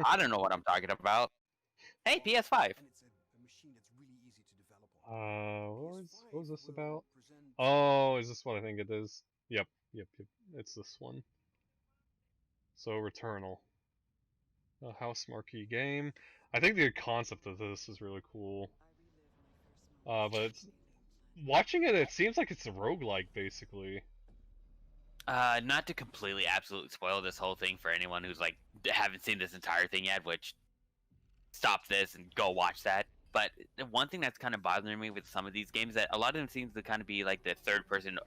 I don't know what I'm talking about. Hey, PS5. What was this about? Oh, is this what I think it is? Yep, yep, yep. It's this one. So Returnal, a house marquee game. I think the concept of this is really cool. But it's watching it. It seems like it's a roguelike, basically. Not to completely, absolutely spoil this whole thing for anyone who's like haven't seen this entire thing yet, which stop this and go watch that. But the one thing that's kind of bothering me with some of these games is that a lot of them seems to kind of be like the third person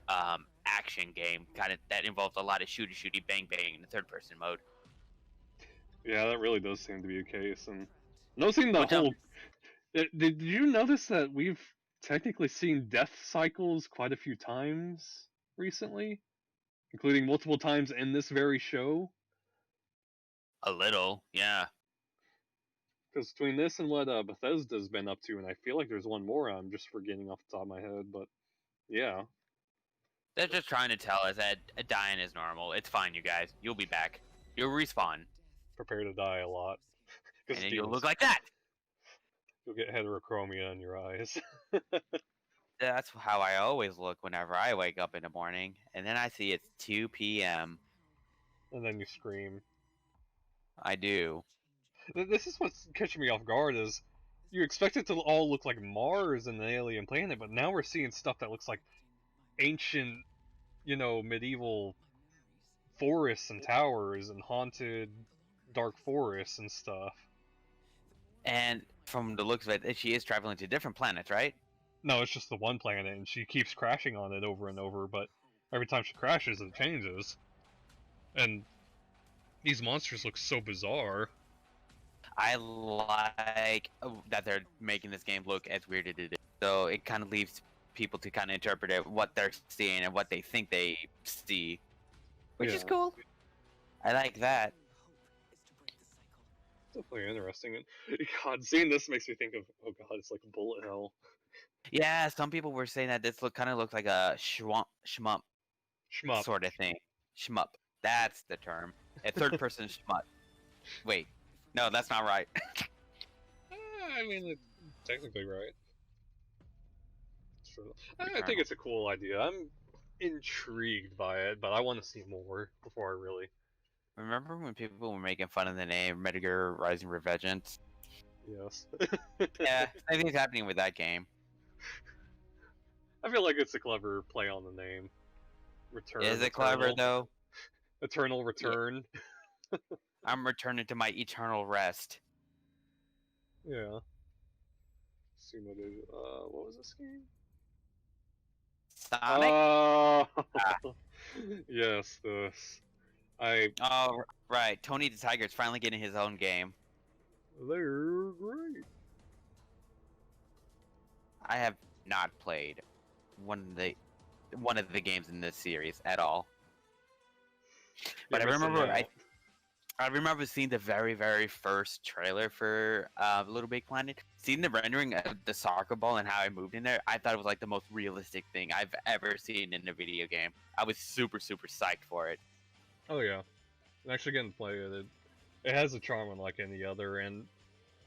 action game, kind of that involves a lot of shooty bang bang in the third person mode. Yeah, that really does seem to be the case. And noticing the Which whole, did you notice that we've technically seen death cycles quite a few times recently, including multiple times in this very show? a little, yeah. Because between this and what Bethesda's been up to, and I feel like there's one more I'm just forgetting off the top of my head, but yeah, They're just trying to tell us that dying is normal. It's fine, you guys. You'll be back. You'll respawn, prepare to die a lot. and Because then you'll look like that. you'll get heterochromia in your eyes. That's how I always look whenever I wake up in the morning, and then I see it's 2 p.m. And then you scream. I do. This is what's catching me off guard is you expect it to all look like Mars and an alien planet, but now we're seeing stuff that looks like ancient, medieval forests and towers and haunted dark forests and stuff. And from the looks of it, she is traveling to different planets, right? No, it's just the one planet, and she keeps crashing on it over and over, but every time she crashes, it changes. And these monsters look so bizarre. I like that they're making this game look as weird as it is. So it kind of leaves people to kind of interpret it, what they're seeing and what they think they see, which is Yeah. cool. I like that. Definitely interesting. And God, seeing this makes me think of, oh God, it's like a bullet hell. Yeah, some people were saying that this kind of looks like a shmup Shmup. sort of thing. Shmup. That's the term. A third person shmup. Wait. No, that's not right. I mean, it's technically right. Sure. I think it's a cool idea. I'm intrigued by it, but I want to see more before I really. Remember when people were making fun of the name Metal Gear Rising Revengeance? Yes. Yeah, I think it's happening with that game. I feel like it's a clever play on the name. Return. Is it clever though? Eternal Return. Yeah. I'm returning to my eternal rest. Yeah. See what was this game? Sonic? Yes, this. Oh, right. Tony the Tiger's finally getting his own game. They're great. I have not played one of the games in this series at all. But I remember seeing the very, very first trailer for Little Big Planet. Seeing the rendering of the soccer ball and how I moved in there, I thought it was like the most realistic thing I've ever seen in a video game. I was super, super psyched for it. Oh yeah, I'm actually getting to play it. It has a charm unlike any other, and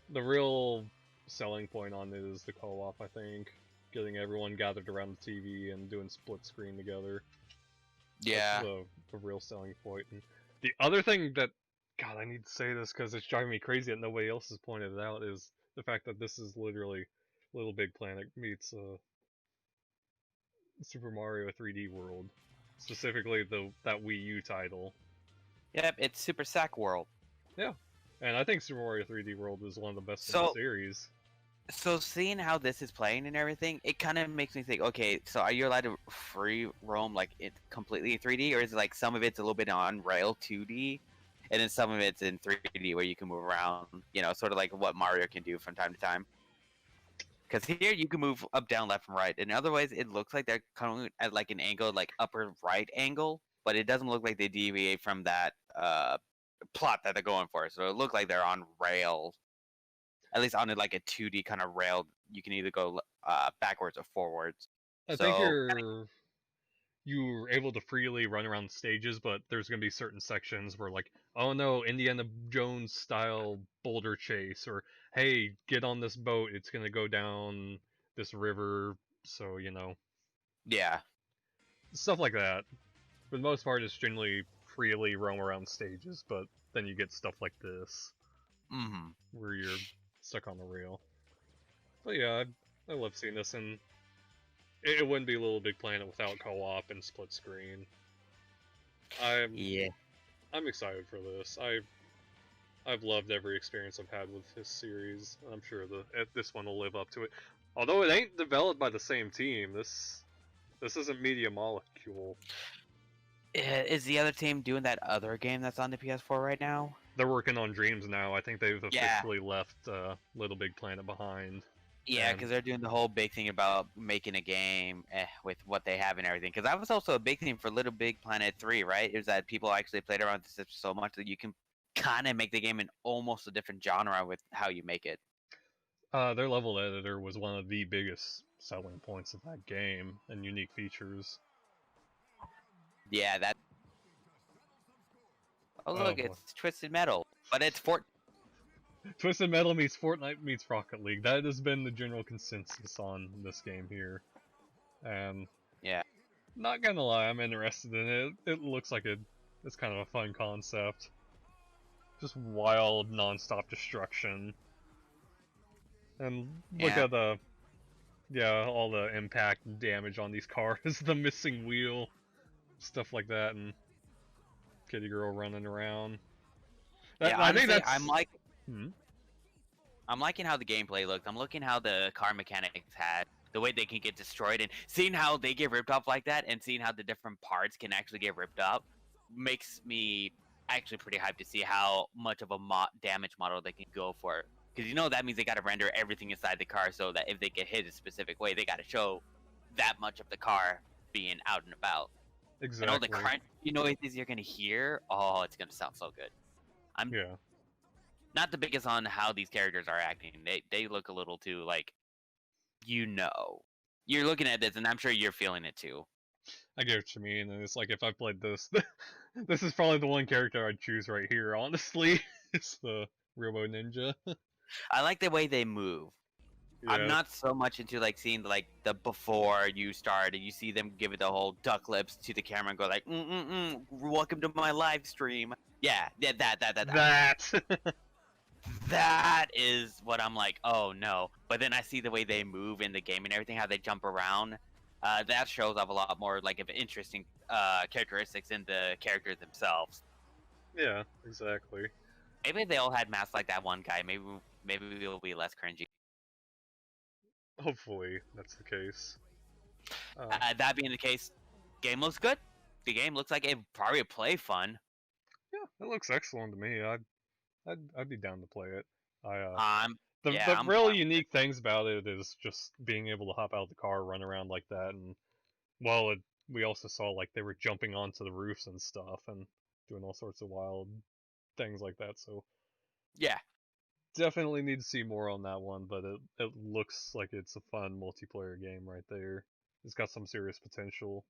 the real selling point on it is the co-op. I think getting everyone gathered around the TV and doing split screen together. Yeah. That's the real selling point. And the other thing that, God, I need to say this because it's driving me crazy that nobody else has pointed it out is the fact that this is literally Little Big Planet meets Super Mario 3D World, specifically that Wii U title. Yep, it's Super Sack World. Yeah, and I think Super Mario 3D World is one of the best in the series. So seeing how this is playing and everything, it kind of makes me think, okay, so are you allowed to free roam like it completely 3D, or is it like some of it's a little bit on rail 2D, and then some of it's in 3D where you can move around, sort of like what Mario can do from time to time? Because here you can move up, down, left, and right, and otherwise it looks like they're coming at like an angle, like upper right angle, but it doesn't look like they deviate from that plot that they're going for. So it looks like they're on rails. At least on like a 2D kind of rail, you can either go backwards or forwards. I think you're able to freely run around stages, but there's gonna be certain sections where like, oh no, Indiana Jones style boulder chase, or hey, get on this boat, it's gonna go down this river, so Yeah. Stuff like that. For the most part, it's generally freely roam around stages, but then you get stuff like this, where you're stuck on the rail. But yeah, I love seeing this, and it wouldn't be Little Big Planet without co-op and split screen. Yeah. I'm excited for this. I've loved every experience I've had with this series. I'm sure this one will live up to it. Although it ain't developed by the same team. This isn't Media Molecule. Is the other team doing that other game that's on the PS4 right now? They're working on Dreams now. I think they've Yeah. officially left Little Big Planet behind. Yeah, And because they're doing the whole big thing about making a game with what they have and everything. Because that was also a big thing for Little Big Planet 3, right? Is that people actually played around with this so much that you can kind of make the game in almost a different genre with how you make it. their level editor was one of the biggest selling points of that game and unique features. Yeah, that. Oh, Oh look, boy. it's Twisted Metal. But it's Fort. Twisted Metal meets Fortnite meets Rocket League. That has been the general consensus on this game here. And Yeah. not gonna lie, I'm interested in it. It looks like it's kind of a fun concept. Just wild, non-stop destruction. And look Yeah. at all the impact and damage on these cars, the missing wheel, stuff like that, and Kitty Girl running around. Yeah, I think honestly, that's. I'm liking how the gameplay looks. I'm looking how the car mechanics had the way they can get destroyed, and seeing how they get ripped off like that, and seeing how the different parts can actually get ripped up, makes me actually pretty hyped to see how much of a damage model they can go for. Because that means they got to render everything inside the car, so that if they get hit a specific way, they got to show that much of the car being out and about. Exactly. And all the crunch, noises you're gonna hear. Oh, it's gonna sound so good. I'm not the biggest on how these characters are acting. They look a little too like, you're looking at this, and I'm sure you're feeling it too. I get what you mean, and it's like if I played this, this is probably the one character I'd choose right here. Honestly, it's the Robo Ninja. I like the way they move. Yeah. I'm not so much into like seeing like the before you start and you see them give it the whole duck lips to the camera and go like, welcome to my live stream. Yeah, that. That is what I'm like, oh no. But then I see the way they move in the game and everything, how they jump around. That shows off a lot more like of interesting characteristics in the characters themselves. Yeah, exactly. Maybe if they all had masks like that one guy, maybe we'll be less cringy. Hopefully, that's the case. That being the case, game looks good. The game looks like it probably play fun. Yeah, it looks excellent to me. I'd be down to play it. The really unique things about it is just being able to hop out of the car, run around like that, and we also saw like they were jumping onto the roofs and stuff and doing all sorts of wild things like that. So yeah, definitely need to see more on that one. But it looks like it's a fun multiplayer game right there. It's got some serious potential.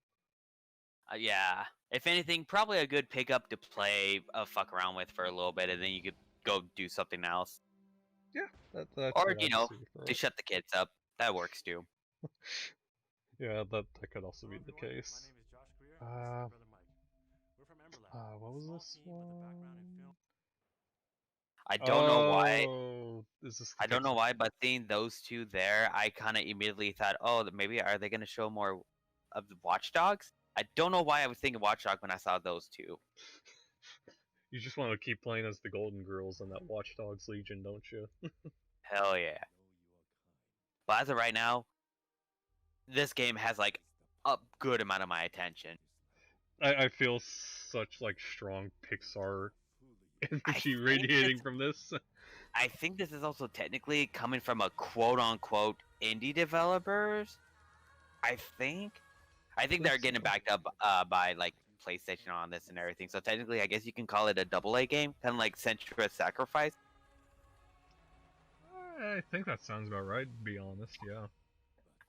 Yeah. If anything, probably a good pickup to play, fuck around with for a little bit, and then you could go do something else. Yeah, that's or to shut the kids up. That works too. Yeah, that could also be the case. What was this one? I don't know why. I don't know why, but seeing those two there, I kind of immediately thought, oh, maybe are they going to show more of the Watch Dogs? I don't know why I was thinking Watch Dogs when I saw those two. You just want to keep playing as the Golden Girls in that Watch Dogs Legion, don't you? Hell yeah. But as of right now, this game has like a good amount of my attention. I feel such like strong Pixar energy radiating from this. I think this is also technically coming from a quote-unquote indie developers. I think they're getting backed up by like PlayStation on this and everything. So technically, I guess you can call it a AA game, kind of like Senua Sacrifice. I think that sounds about right, to be honest, yeah.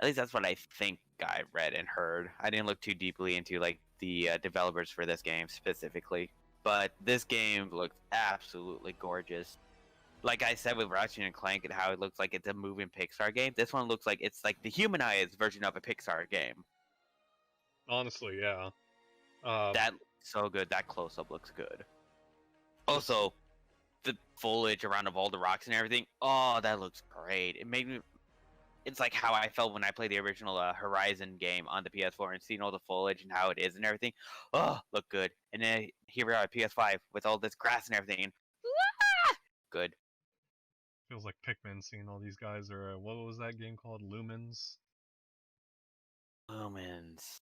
At least that's what I think I read and heard. I didn't look too deeply into like the developers for this game specifically, but this game looked absolutely gorgeous. Like I said with Ratchet and Clank and how it looks like it's a moving Pixar game, this one looks like it's like the humanized version of a Pixar game. Honestly, yeah. That looks so good. That close-up looks good. Also, the foliage around of all the rocks and everything. Oh, that looks great. it's like how I felt when I played the original Horizon game on the PS4 and seeing all the foliage and how it is and everything. Oh, look good. And then here we are at PS5 with all this grass and everything. And, good. Feels like Pikmin seeing all these guys, or what was that game called? Lumens? Lumens.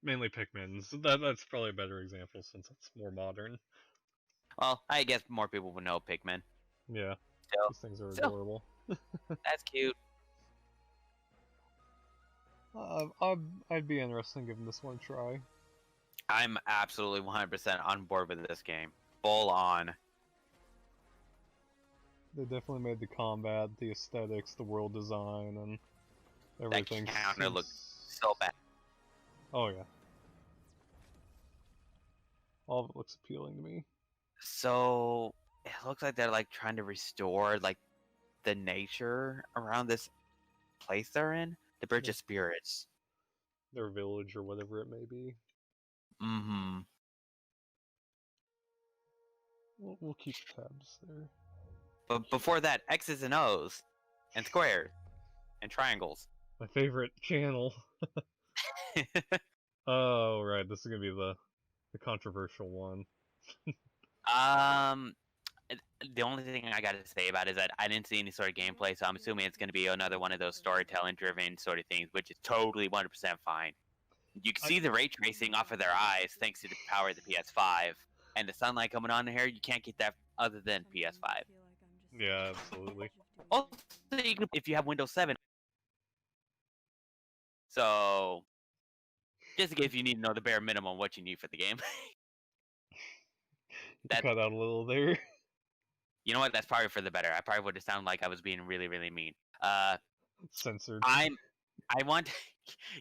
Mainly Pikmin's. That's probably a better example since it's more modern. Well, I guess more people would know Pikmin. Yeah, Still, these things are still, adorable. that's cute. I'd be interested in giving this one a try. I'm absolutely 100% on board with this game. Full on. They definitely made the combat, the aesthetics, the world design, and everything. That counter seems... looks so bad. Oh yeah. All of it looks appealing to me. So it looks like they're like trying to restore like the nature around this place they're in. The Bridge of Spirits. Their village or whatever it may be. Mm-hmm. We'll keep tabs there. But before that, X's and O's, and squares, and triangles. My favorite channel. Oh right, this is gonna be the controversial one. The only thing I gotta say about it is that I didn't see any sort of gameplay, so I'm assuming it's gonna be another one of those storytelling-driven sort of things, which is totally 100% fine. You can see the ray tracing off of their eyes thanks to the power of the PS5, and the sunlight coming on here. You can't get that other than PS5. Yeah, absolutely. Also, you can, if you have Windows 7. So, just in case you need to know the bare minimum what you need for the game. That cut out a little there. You know what? That's probably for the better. I probably would have sounded like I was being really, really mean. Censored. I want,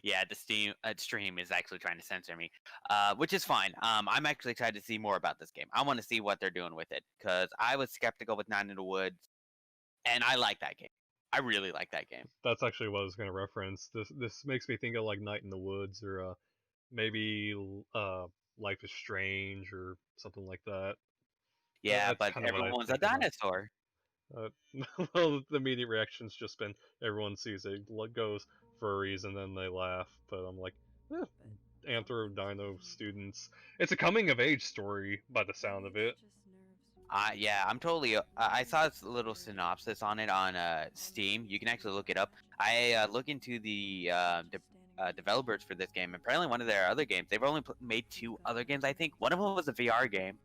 yeah, the stream is actually trying to censor me, which is fine. I'm actually excited to see more about this game. I want to see what they're doing with it because I was skeptical with Night in the Woods, and I like that game. I really like that game. That's actually what I was going to reference. This makes me think of like Night in the Woods or maybe Life is Strange or something like that. Yeah, but everyone's a dinosaur. Well, the immediate reaction's just been everyone sees it goes furries and then they laugh. But I'm like, Anthro Dino students. It's a coming of age story by the sound of it. Yeah, I'm totally. I saw a little synopsis on it on Steam. You can actually look it up. I look into the developers for this game. Apparently, one of their other games. They've only made 2 other games. I think one of them was a VR game.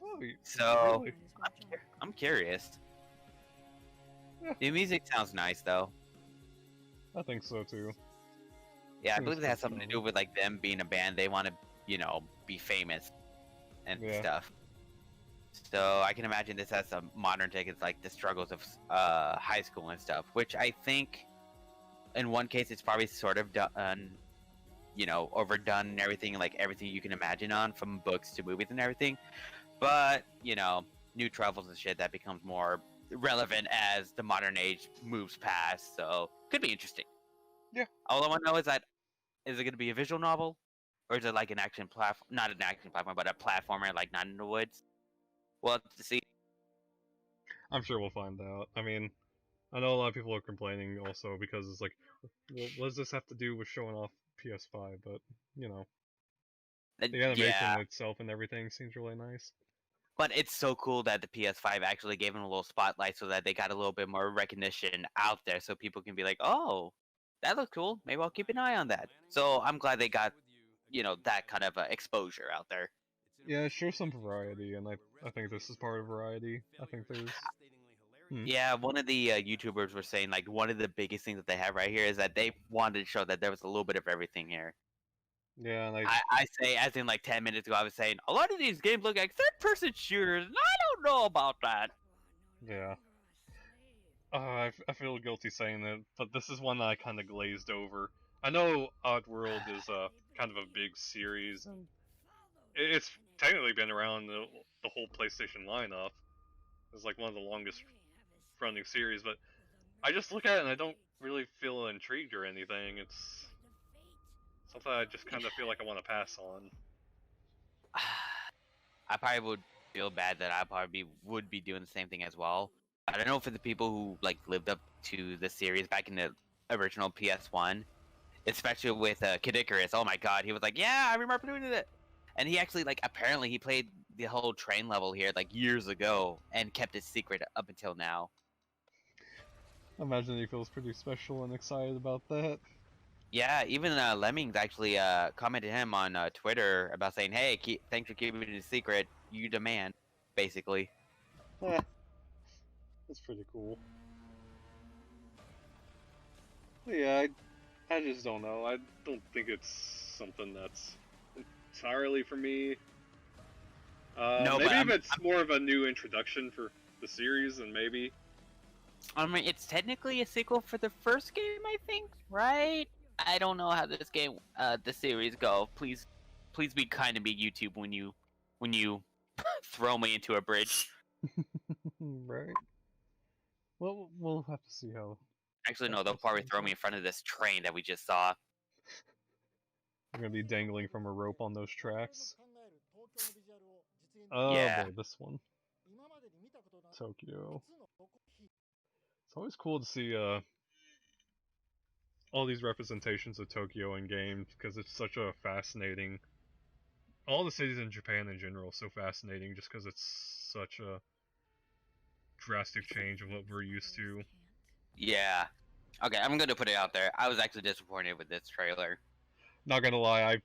Oh, so really? I'm curious. The music sounds nice, though. I think so too. Yeah, I believe it has something to do with like them being a band. They want to, be famous and stuff. So I can imagine this has some modern take. It's like the struggles of high school and stuff, which I think, in one case, it's probably sort of done, overdone and everything, like everything you can imagine on from books to movies and everything. But new travels and shit that becomes more relevant as the modern age moves past. So could be interesting. Yeah. All I want to know is that is it going to be a visual novel, or is it like an action platform? Not an action platform, but a platformer like Night in the Woods. Well, to see. I'm sure we'll find out. I mean, I know a lot of people are complaining also because it's like, well, what does this have to do with showing off PS5? But the animation itself and everything seems really nice. But it's so cool that the PS5 actually gave them a little spotlight so that they got a little bit more recognition out there so people can be like, oh, that looks cool. Maybe I'll keep an eye on that. So I'm glad they got, that kind of exposure out there. Yeah, show some variety, and I think this is part of variety. I think there's... Yeah, one of the YouTubers were saying, like, one of the biggest things that they have right here is that they wanted to show that there was a little bit of everything here. Yeah, and I say, as in like 10 minutes ago, I was saying, a lot of these games look like third-person shooters, and I don't know about that. Yeah. I feel guilty saying that, but this is one that I kind of glazed over. I know Oddworld is kind of a big series, and it's technically been around the whole PlayStation lineup. It's like one of the longest running series, but I just look at it and I don't really feel intrigued or anything. It's something I just kind of feel like I want to pass on. I probably would feel bad that I probably would be doing the same thing as well. I don't know for the people who like lived up to the series back in the original PS1, especially with Kid Icarus. Oh my God, he was like, "Yeah, I remember doing it," and he actually like apparently he played the whole train level here like years ago and kept it secret up until now. I imagine he feels pretty special and excited about that. Yeah, even Lemmings actually commented him on Twitter about saying, "Hey, thanks for keeping it a secret. You demand, basically." Eh, that's pretty cool. But yeah, I just don't know. I don't think it's something that's entirely for me. No, but Maybe if it's more of a new introduction for the series, then maybe. I mean, it's technically a sequel for the first game, I think, right? I don't know how this game, the series go. Please be kind to me, YouTube, when you throw me into a bridge. Right. Well, we'll have to see how. Actually, no, they'll probably throw me in front of this train that we just saw. We're gonna be dangling from a rope on those tracks. Oh Yeah. boy, this one. Tokyo. It's always cool to see all these representations of Tokyo in games because it's such a fascinating. All the cities in Japan in general so fascinating just because it's such a drastic change of what we're used to. Yeah. Okay, I'm going to put it out there. I was actually disappointed with this trailer. Not gonna lie, I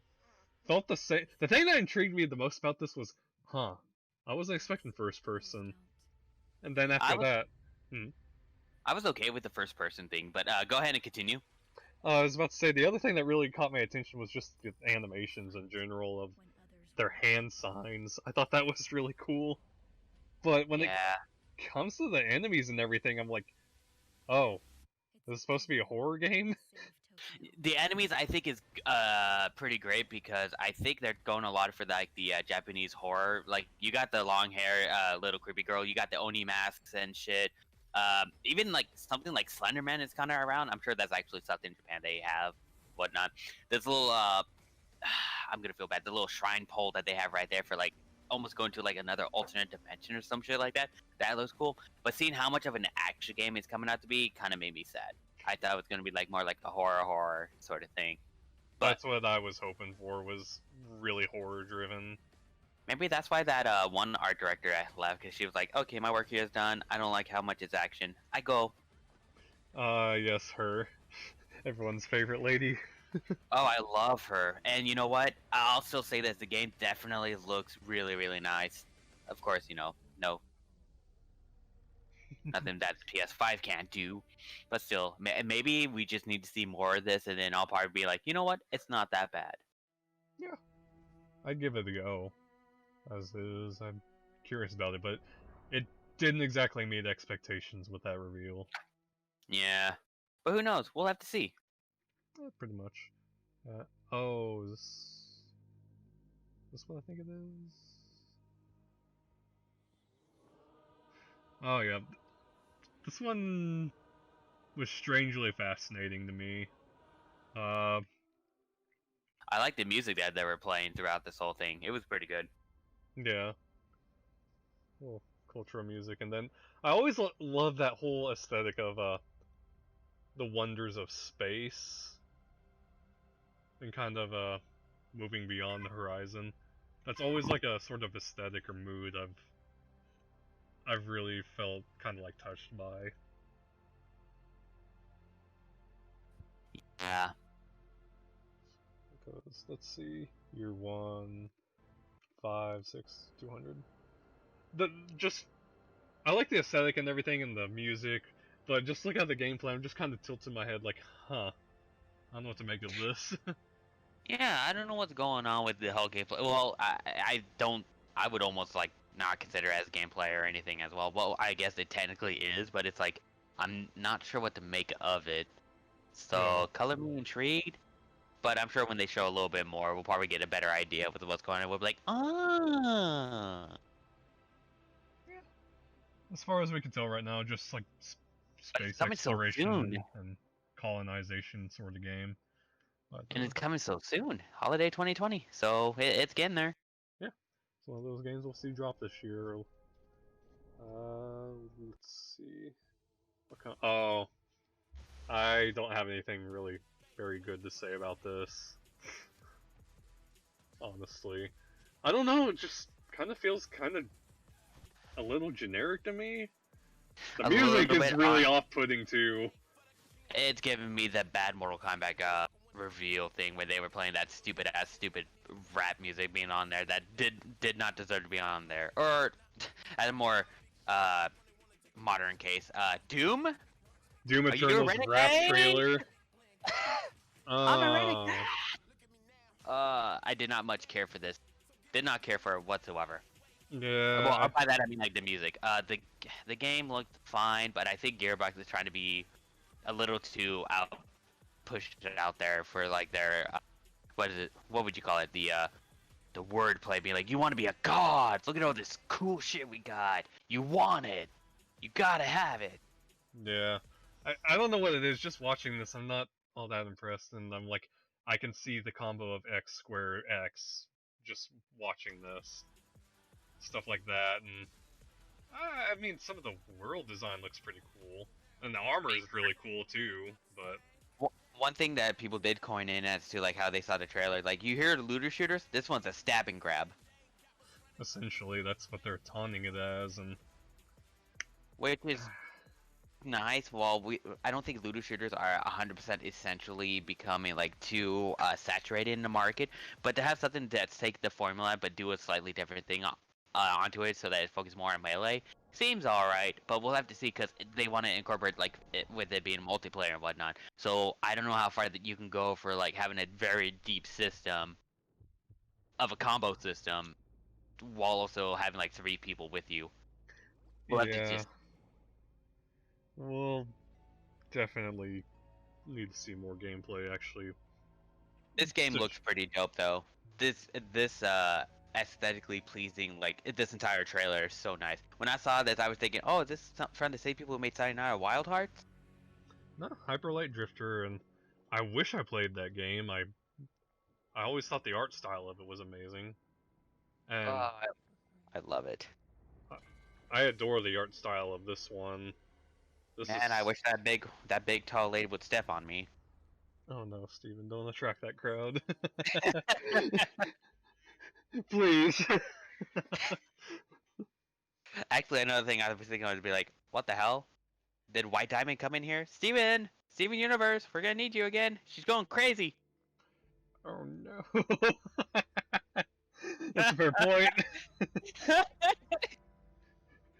felt the same. The thing that intrigued me the most about this was, I wasn't expecting first person, and then after that, I was okay with the first person thing, but go ahead and continue. I was about to say the other thing that really caught my attention was just the animations in general of their hand signs. I thought that was really cool. But when it comes to the enemies and everything, I'm like, oh, this is supposed to be a horror game? The enemies I think is pretty great because I think they're going a lot for like the Japanese horror. Like you got the long hair little creepy girl, you got the Oni masks and shit. Even like something like Slenderman is kind of around. I'm sure that's actually something in Japan they have, whatnot. This little I'm gonna feel bad. The little shrine pole that they have right there for like almost going to like another alternate dimension or some shit like that. That looks cool. But seeing how much of an action game it's coming out to be kind of made me sad. I thought it was gonna be like more like a horror sort of thing. But That's what I was hoping for, was really horror driven. maybe that's why that one art director left, because she was like, okay, my work here is done. I don't like how much it's action. I go. Yes, her. Everyone's favorite lady. Oh, I love her. And you know what? I'll still say this: the game definitely looks really, really nice. Of course, no, nothing that PS5 can't do. But still, maybe we just need to see more of this, and then I'll probably be like, you know what? It's not that bad. Yeah, I'd give it a go. As is, I'm curious about it, but it didn't exactly meet expectations with that reveal. Yeah, but who knows? We'll have to see. Pretty much. This what I think it is? Oh yeah, this one was strangely fascinating to me. I like the music that they were playing throughout this whole thing. It was pretty good. Yeah. Well, cultural music, and then I always love that whole aesthetic of the wonders of space and kind of moving beyond the horizon. That's always like a sort of aesthetic or mood I've really felt kind of like touched by. Yeah. Because let's see, year 1, 5, 6, 200. The just I like the aesthetic and everything and the music, but just look at the gameplay. I'm just kind of tilting my head like, I don't know what to make of this. Yeah, I don't know what's going on with the whole gameplay. Well, I don't. I would almost like not consider it as gameplay or anything as well. Well, I guess it technically is, but it's like I'm not sure what to make of it. So color me intrigued, but I'm sure when they show a little bit more, we'll probably get a better idea with what's going on. We'll be like, ah. Yeah. As far as we can tell right now, just like space exploration and colonization sort of game. But, and it's coming so soon, holiday 2020. So it's getting there. Yeah, it's one of those games we'll see drop this year. Let's see. What kind? Oh, I don't have anything really very good to say about this. Honestly, I don't know. It just kind of feels kind of a little generic to me. The A music little is bit really off-putting too. It's giving me the bad Mortal Kombat reveal thing where they were playing that stupid rap music being on there that did not deserve to be on there. Or, at a more modern case, Doom. Doom Are you a Eternal's rap renegade? trailer. I'm a renegade. I did not much care for this. Did not care for it whatsoever. Yeah. Well, by that I mean like the music. The game looked fine, but I think Gearbox is trying to be a little too pushed it out there for like their what is it? What would you call it? The wordplay being like, you want to be a god. Look at all this cool shit we got. You want it. You gotta have it. Yeah. I don't know what it is. Just watching this, I'm not all that impressed, and I'm like, I can see the combo of X square X just watching this. Stuff like that, and I mean, some of the world design looks pretty cool, and the armor is really cool too. But One thing that people did coin in as to like how they saw the trailer, like you hear looter shooters, this one's a stab and grab, essentially, that's what they're taunting it as, and which is nice. Well, I don't think looter shooters are 100% essentially becoming like too saturated in the market, but to have something that's take the formula but do a slightly different thing onto it so that it focuses more on melee seems alright. But we'll have to see because they want to incorporate like with it being multiplayer and whatnot. So I don't know how far that you can go for like having a very deep system of a combo system while also having like 3 people with you. We'll have to yeah, just we'll definitely need to see more gameplay. Actually, This game to looks pretty dope though. This aesthetically pleasing, like this entire trailer is so nice. When I saw this, I was thinking, oh, is this from the same people who made Sayonara Wild Hearts? no, Hyper Light Drifter, and I wish I played that game. I always thought the art style of it was amazing, and Oh, I love it. I adore the art style of this one. This is Man, I wish that big tall lady would step on me. oh no, Steven, don't attract that crowd. Please. Actually, another thing I was thinking would be like, what the hell? Did White Diamond come in here? Steven! Steven Universe, we're gonna need you again. She's going crazy. Oh no. That's a fair point.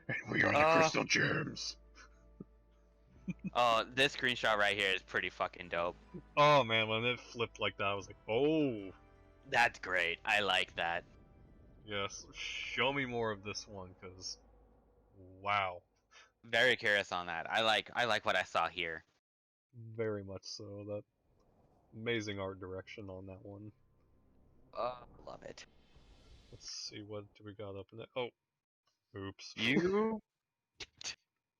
And we are the Crystal Gems. Oh, this screenshot right here is pretty fucking dope. Oh man, when it flipped like that, I was like, oh. That's great. I like that. Yes, show me more of this one, cause wow. Very curious on that. I like what I saw here. Very much so. That amazing art direction on that one. Love it. Let's see, what do we got up in there? Oh, oops. You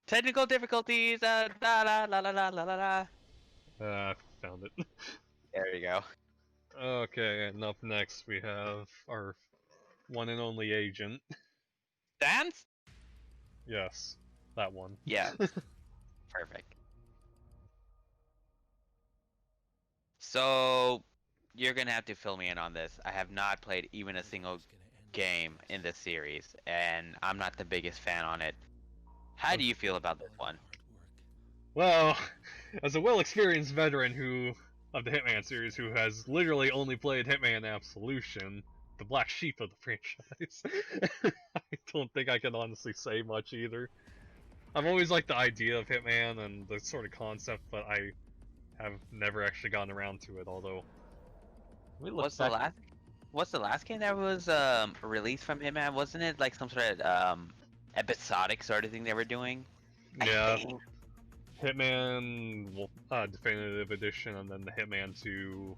technical difficulties. La la la la la la la la. I found it. There you go. Okay, and up next we have our one and only agent. Dance? Yes, that one. Yeah. Perfect. So you're gonna have to fill me in on this. I have not played even a single game in this series, and I'm not the biggest fan on it. How do you feel about this one? Well, as a well-experienced veteran of the Hitman series who has literally only played Hitman Absolution, the black sheep of the franchise, I don't think I can honestly say much either. I've always liked the idea of Hitman and the sort of concept, but I have never actually gotten around to it, although... What's the last game that was released from Hitman? Wasn't it like some sort of episodic sort of thing they were doing? Yeah, Hitman Definitive Edition, and then the Hitman 2.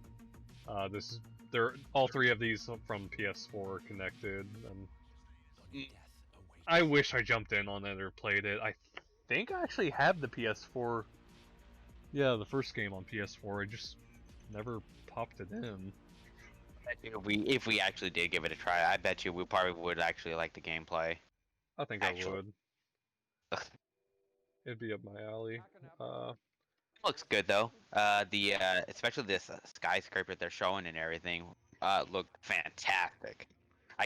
They're all 3 of these from PS4 connected, and I wish I jumped in on it or played it. I think I actually have the PS4. Yeah, the first game on PS4. I just never popped it in. If we actually did give it a try, I bet you we probably would actually like the gameplay. I think Actually. I would. it'd be up my alley. Looks good though. The especially this skyscraper they're showing and everything, looked fantastic.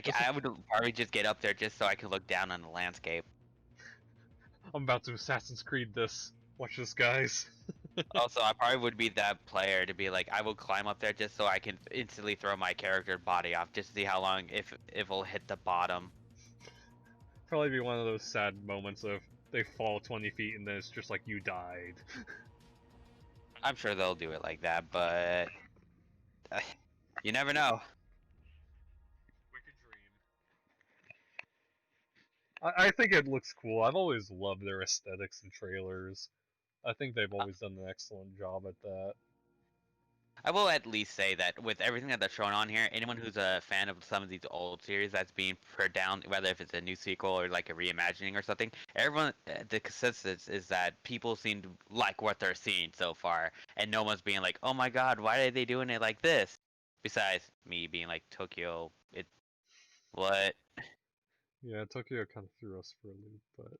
This I would probably just get up there just so I could look down on the landscape. I'm about to Assassin's Creed this. Watch this, guys. Also, I probably would be that player to be like, I will climb up there just so I can instantly throw my character body off, just to see how long if it'll hit the bottom. Probably be one of those sad moments of they fall 20 feet and then it's just like you died. I'm sure they'll do it like that, but you never know. Wicked dream. I think it looks cool. I've always loved their aesthetics and trailers. I think they've always done an excellent job at that. I will at least say that with everything that they're showing on here, anyone who's a fan of some of these old series that's being put down, whether if it's a new sequel or like a reimagining or something, everyone, the consensus is that people seem to like what they're seeing so far, and no one's being like, "Oh my God, why are they doing it like this?" Besides me being like, "Tokyo, it what?" Yeah, Tokyo kind of threw us for a loop, but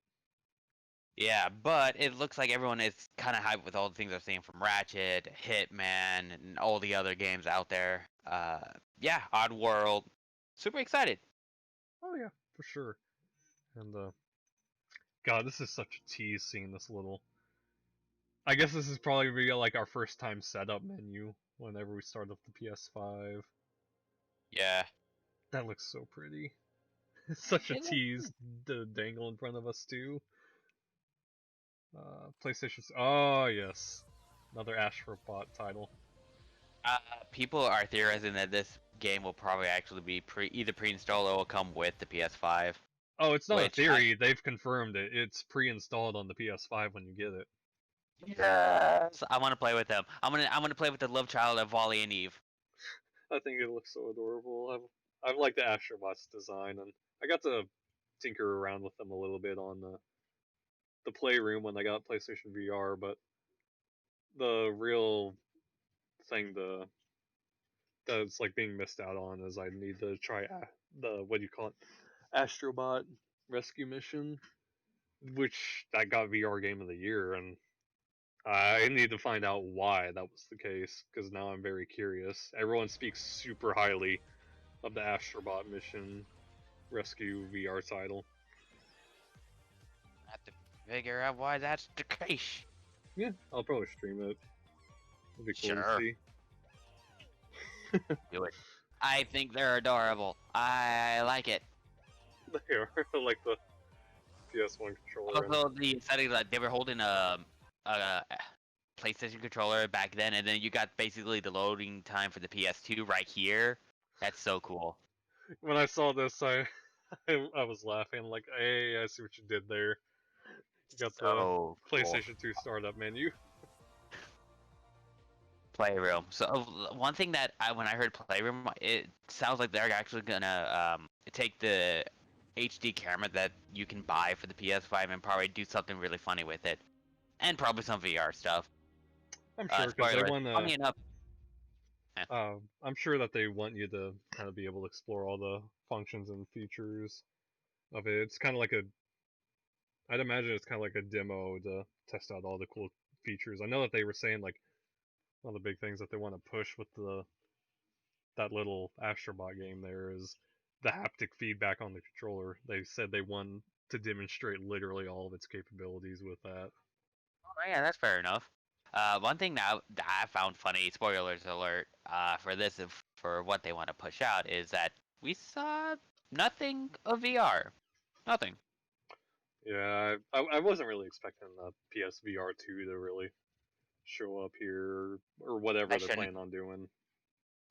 Yeah, but it looks like everyone is kind of hyped with all the things they're seeing from Ratchet, Hitman, and all the other games out there. Yeah, Oddworld. Super excited. oh yeah, for sure. And God, this is such a tease seeing this little. I guess this is probably be like our first time setup menu whenever we start up the PS5. Yeah. That looks so pretty. It's such a It looks tease to dangle in front of us too. PlayStation. Oh yes, another Astrobot title. uh, People are theorizing that this game will probably actually be either pre-installed or will come with the PS5. Oh, it's not a Which I theory. They've confirmed it. It's pre-installed on the PS5 when you get it. yes, I want to play with them. I'm gonna play with the love child of Wally and Eve. I think it looks so adorable. I've liked the Astrobot's design, and I got to tinker around with them a little bit on the Playroom when I got PlayStation VR. But the real thing that's like being missed out on is I need to try the what do you call it, Astrobot Rescue Mission, which that got VR Game of the Year, and I need to find out why that was the case because now I'm very curious. Everyone speaks super highly of the Astrobot Mission Rescue VR title. I have to figure out why that's the case. Yeah, I'll probably stream it. It'd be cool to Sure. see. Do it. I think they're adorable. I like it. They are like the PS1 controller. Also, the setting that they were holding a PlayStation controller back then, and then you got basically the loading time for the PS2 right here. That's so cool. When I saw this, I was laughing like, hey, I see what you did there. You got the So cool. PlayStation 2 startup menu. Playroom. So one thing that when I heard Playroom, it sounds like they're actually gonna take the HD camera that you can buy for the PS5 and probably do something really funny with it, and probably some VR stuff. I'm sure because they Spoiler. want Funny to. enough. eh, I'm sure that they want you to kind of be able to explore all the functions and features of it. It's kind of like a. I'd imagine it's kind of like a demo to test out all the cool features. I know that they were saying like one of the big things that they want to push with the that little Astrobot game there is the haptic feedback on the controller. They said they want to demonstrate literally all of its capabilities with that. Oh, yeah, that's fair enough. One thing that I found funny, spoilers alert, for this, for what they want to push out, is that we saw nothing of VR. Nothing. Yeah, I wasn't really expecting the PSVR 2 to really show up here or I whatever they're shouldn't. planning on doing.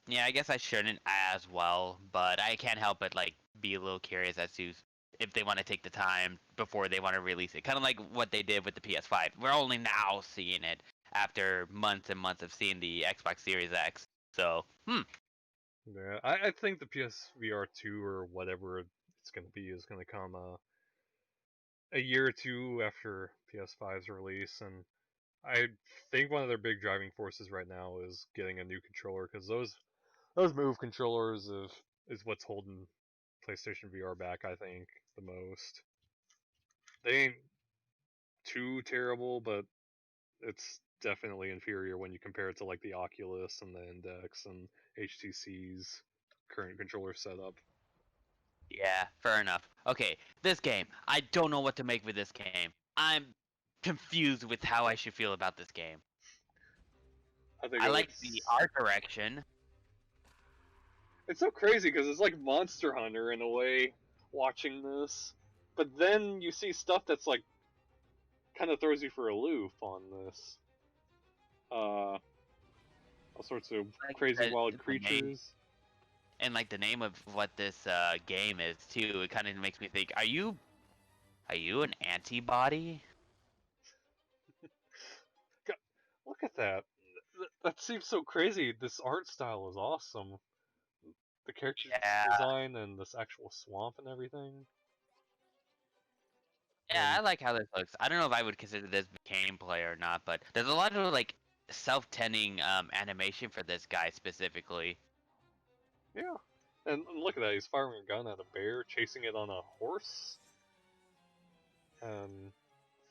Yeah, I guess I shouldn't as well, but I can't help but like be a little curious as to if they want to take the time before they want to release it. Kind of like what they did with the PS5. We're only now seeing it after months and months of seeing the Xbox Series X. So, Yeah, I think the PSVR 2 or whatever it's going to be is going to come a year or two after PS5's release, and I think one of their big driving forces right now is getting a new controller because those Move controllers is what's holding PlayStation VR back. I think the most. They ain't too terrible, but it's definitely inferior when you compare it to like the Oculus and the Index and HTC's current controller setup. Yeah, fair enough. Okay, this game. I don't know what to make with this game. I'm confused with how I should feel about this game. I think I it like the looks. art direction. It's so crazy because it's like Monster Hunter in a way watching this, but then you see stuff that's like kind of throws you for a loop on this. All sorts of Like crazy wild the name creatures. and like the name of what this game is too. It kind of makes me think: are you an antibody? God, look at that. That seems so crazy. This art style is awesome. The character Yeah, design and this actual swamp and everything. yeah, And I like how this looks. I don't know if I would consider this gameplay or not, but there's a lot of like self-tending animation for this guy specifically. yeah. And look at that, he's firing a gun at a bear, chasing it on a horse, and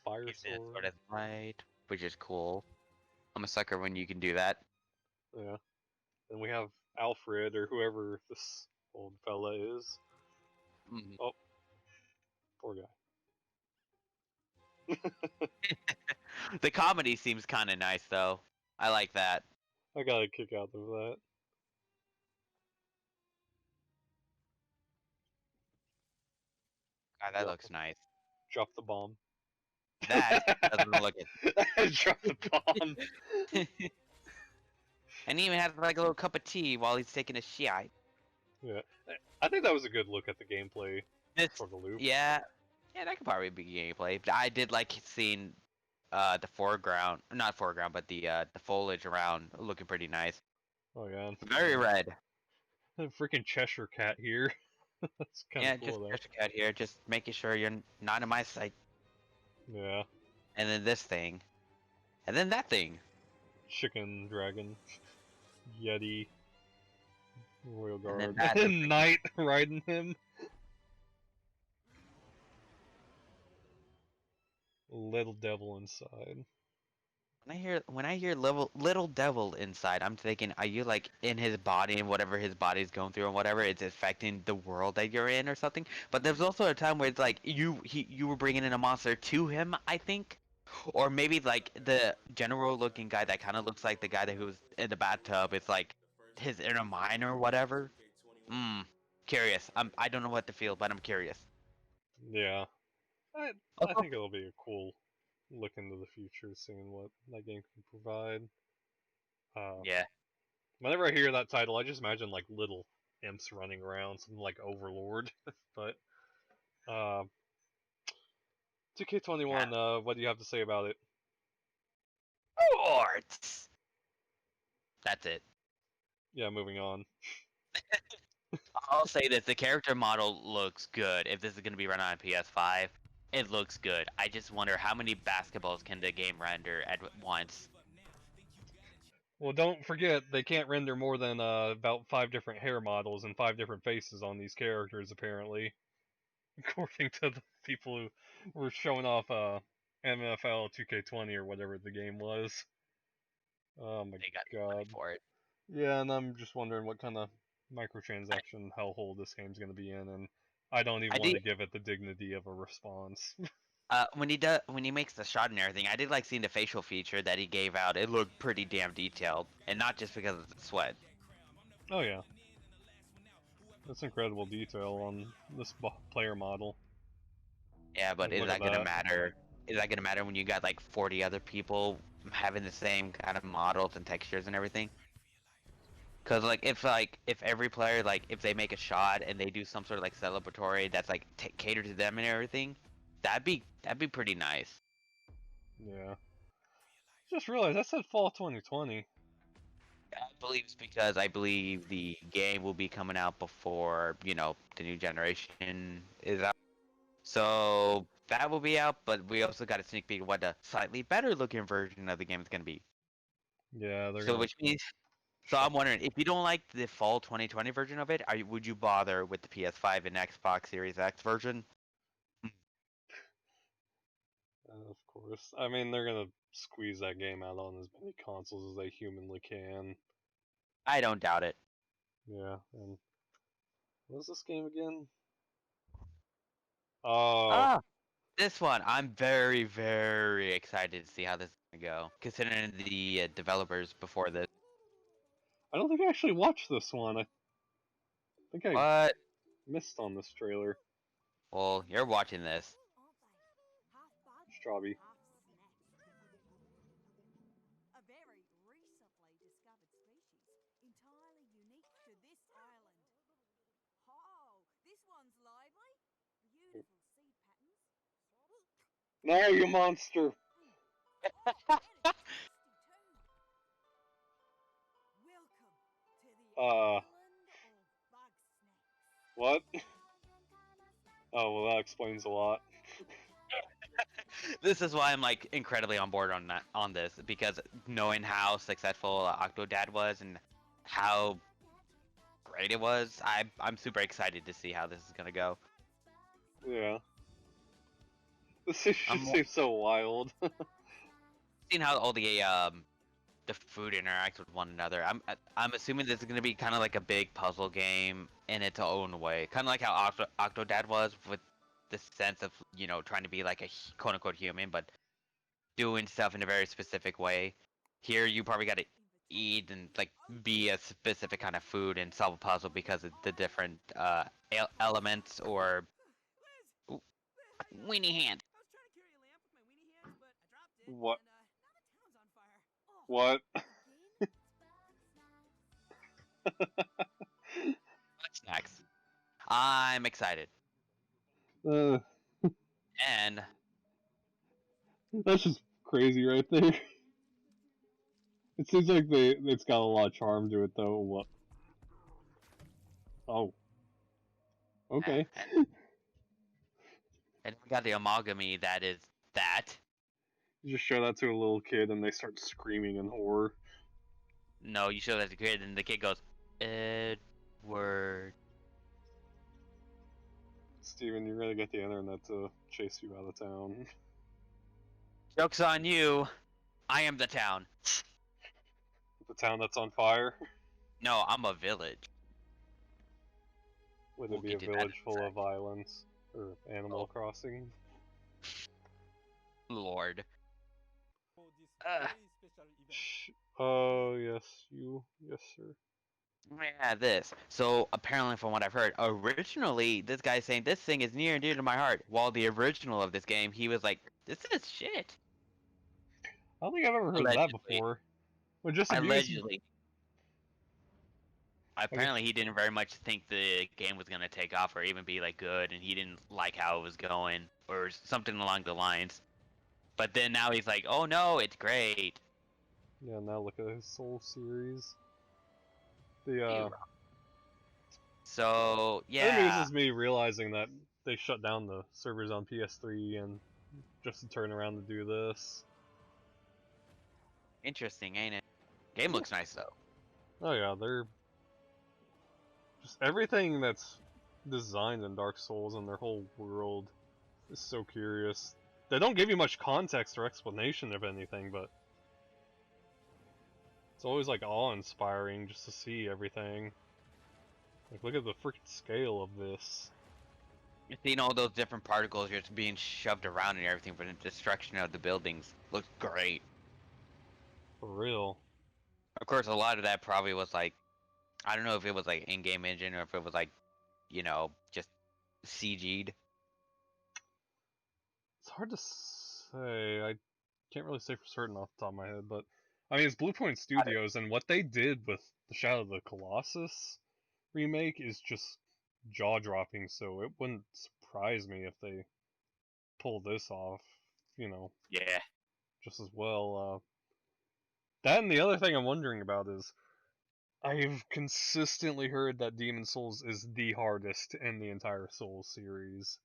fire Using it sword. sort of light, which is cool. I'm a sucker when you can do that. Yeah. And we have Alfred or whoever this old fella is. Mhm. Oh, poor guy. The comedy seems kind of nice though. I like that. I got a kick out of that. God, that Drop, looks nice. drop the bomb. That doesn't look Drop the bomb. it. And he even has like a little cup of tea while he's taking a shit. Yeah, I think that was a good look at the gameplay This, for the loop. yeah, yeah, that could probably be gameplay. But I did like seeing the foreground, not foreground, but the foliage around looking pretty nice. Oh yeah, Very red. freaking Cheshire Cat here. That's kind of Yeah, cool just a cat here, just making sure you're not in my sight. though. Yeah, And then this thing, and then that thing. chicken dragon, Yeti, Royal And then Guard, that. and Knight riding him. Little devil inside. When I hear little devil inside, I'm thinking, are you like in his body and whatever his body's going through and whatever it's affecting the world that you're in or something? But there's also a time where it's like you were bringing in a monster to him, I think, or maybe like the general looking guy that kind of looks like the guy that who was in the bathtub. It's like his inner mind or whatever. Curious. I don't know what to feel, but I'm curious. Yeah, I Also, think it'll be a cool look into the future, seeing what that game can provide. Uh, yeah. Whenever I hear that title, I just imagine like little imps running around, something like Overlord. But uh, Yeah. 2K21, what do you have to say about it? Sports. That's it. Yeah, moving on. I'll say this: the character model looks good. If this is going to be run on PS5, it looks good. I just wonder how many basketballs can the game render at once. Well, don't forget they can't render more than about 5 different hair models and 5 different faces on these characters, apparently, according to the people who were showing off MFL 2K20 or whatever the game was. Oh my They got the money god. for it. Yeah, and I'm just wondering what kind of microtransaction hellhole this game's gonna be in, and I don't I even want did. to give it the dignity of a response. When he makes the shot and everything, I did like seeing the facial feature that he gave out. It looked pretty damn detailed, and not just because of the sweat. Oh yeah, that's incredible detail on this player model. Yeah, but Like, is look at that gonna that. matter? Is that gonna matter when you got like 40 other people having the same kind of models and textures and everything? Cause like if every player like if they make a shot and they do some sort of like celebratory that's like catered to them and everything, that'd be pretty nice. Yeah. Just realized I said fall 2020. I believe it's because I believe the game will be coming out before the new generation is out. So that will be out, but we also got a sneak peek of what a slightly better looking version of the game is gonna be. Yeah, they're So gonna which means so shut. I'm wondering if you don't like the fall 2020 version of it, would you bother with the PS5 and Xbox Series X version? Of course. I mean, they're gonna squeeze that game out on as many consoles as they humanly can. I don't doubt it. Yeah, and what's this game again? Oh, Ah, this one, I'm very, very excited to see how this is gonna go. Considering the developers before this. I don't think I actually watched this one. I think I What? missed on this trailer. Well, you're watching this. Strawby. A very recently discovered species, entirely unique to this island. Oh, this one's lively. Beautiful seed patterns. No, you monster! Oh, and it's tasty too. Welcome to the island of bug snacks. What? Oh, well, that explains a lot. This is why I'm like incredibly on board on this because knowing how successful Octodad was and how great it was, I'm super excited to see how this is gonna go. Yeah. This just I'm seems so wild. seeing how all the food interacts with one another. I'm assuming this is gonna be kind of like a big puzzle game in its own way, kind of like how Octodad was with the sense of trying to be like a quote unquote human, but doing stuff in a very specific way. Here, you probably got to eat and like be a specific kind of food and solve a puzzle because of the different elements or Ooh, Liz! weenie hand. I was trying to carry a lamp with my weenie hands, but I dropped it. What? And now the town's on fire. Oh, What? What's next? I'm excited, uh, and that's just crazy right there. It seems like it's got a lot of charm to it though. What? Oh, okay. and we got the amalgamy that is that. You just show that to a little kid and they start screaming in horror. No, you show that to the kid, and the kid goes, Edward. Steven, you're gonna get the internet to chase you out of town. Joke's on you. I am the town. The town that's on fire? No, I'm a village. Would We'll it be get a to that village in a full sec. of violence? Or Animal Crossing? Lord. For this Ugh. very special event. Shh. Oh, yes, you. Yes, sir. Yeah, this. So apparently, from what I've heard, originally this guy's saying this thing is near and dear to my heart. While the original of this game, he was like, "This is shit." I don't think I've ever heard that Allegedly. before. Well, just Allegedly. Apparently, he didn't very much think the game was gonna take off or even be like good, and he didn't like how it was going or something along the lines. But then now he's like, "Oh no, it's great." Yeah, now look at his Soul series. The So It yeah, amuses me realizing that they shut down the servers on PS3 and just to turn around to do this. interesting, ain't it? Game looks nice though. Oh yeah, they're just everything that's designed in Dark Souls and their whole world is so curious. They don't give you much context or explanation of anything, but it's always like awe-inspiring just to see everything. Like, look at the freaking scale of this. You're seeing all those different particles just being shoved around and everything for the destruction of the buildings. Looks great. For real. Of course, a lot of that probably was like, I don't know if it was like in-game engine or if it was like, just CG'd. It's hard to say. I can't really say for certain off the top of my head, but I mean, it's Bluepoint Studios, and what they did with the Shadow of the Colossus remake is just jaw-dropping. So it wouldn't surprise me if they pull this off, Yeah. just as well. That and the other thing I'm wondering about is I've consistently heard that Demon Souls is the hardest in the entire Souls series.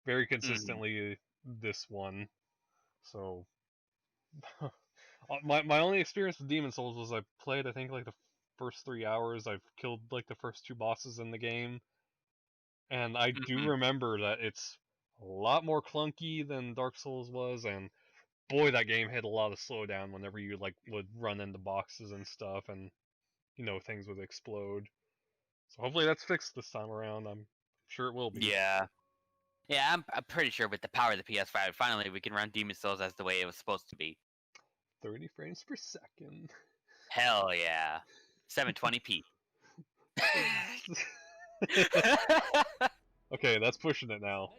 Very consistently, this one. So, my only experience with Demon Souls was I played, I think, like the first 3 hours. I've killed like the first 2 bosses in the game, and I do remember that it's a lot more clunky than Dark Souls was, and boy, that game had a lot of slowdown whenever you like would run into boxes and stuff, and things would explode. So hopefully that's fixed this time around. I'm sure it will be. Yeah. Yeah, I'm pretty sure with the power of the PS5, finally we can run Demon Souls as the way it was supposed to be. 30 frames per second. Hell yeah. 720p. Okay, that's pushing it now.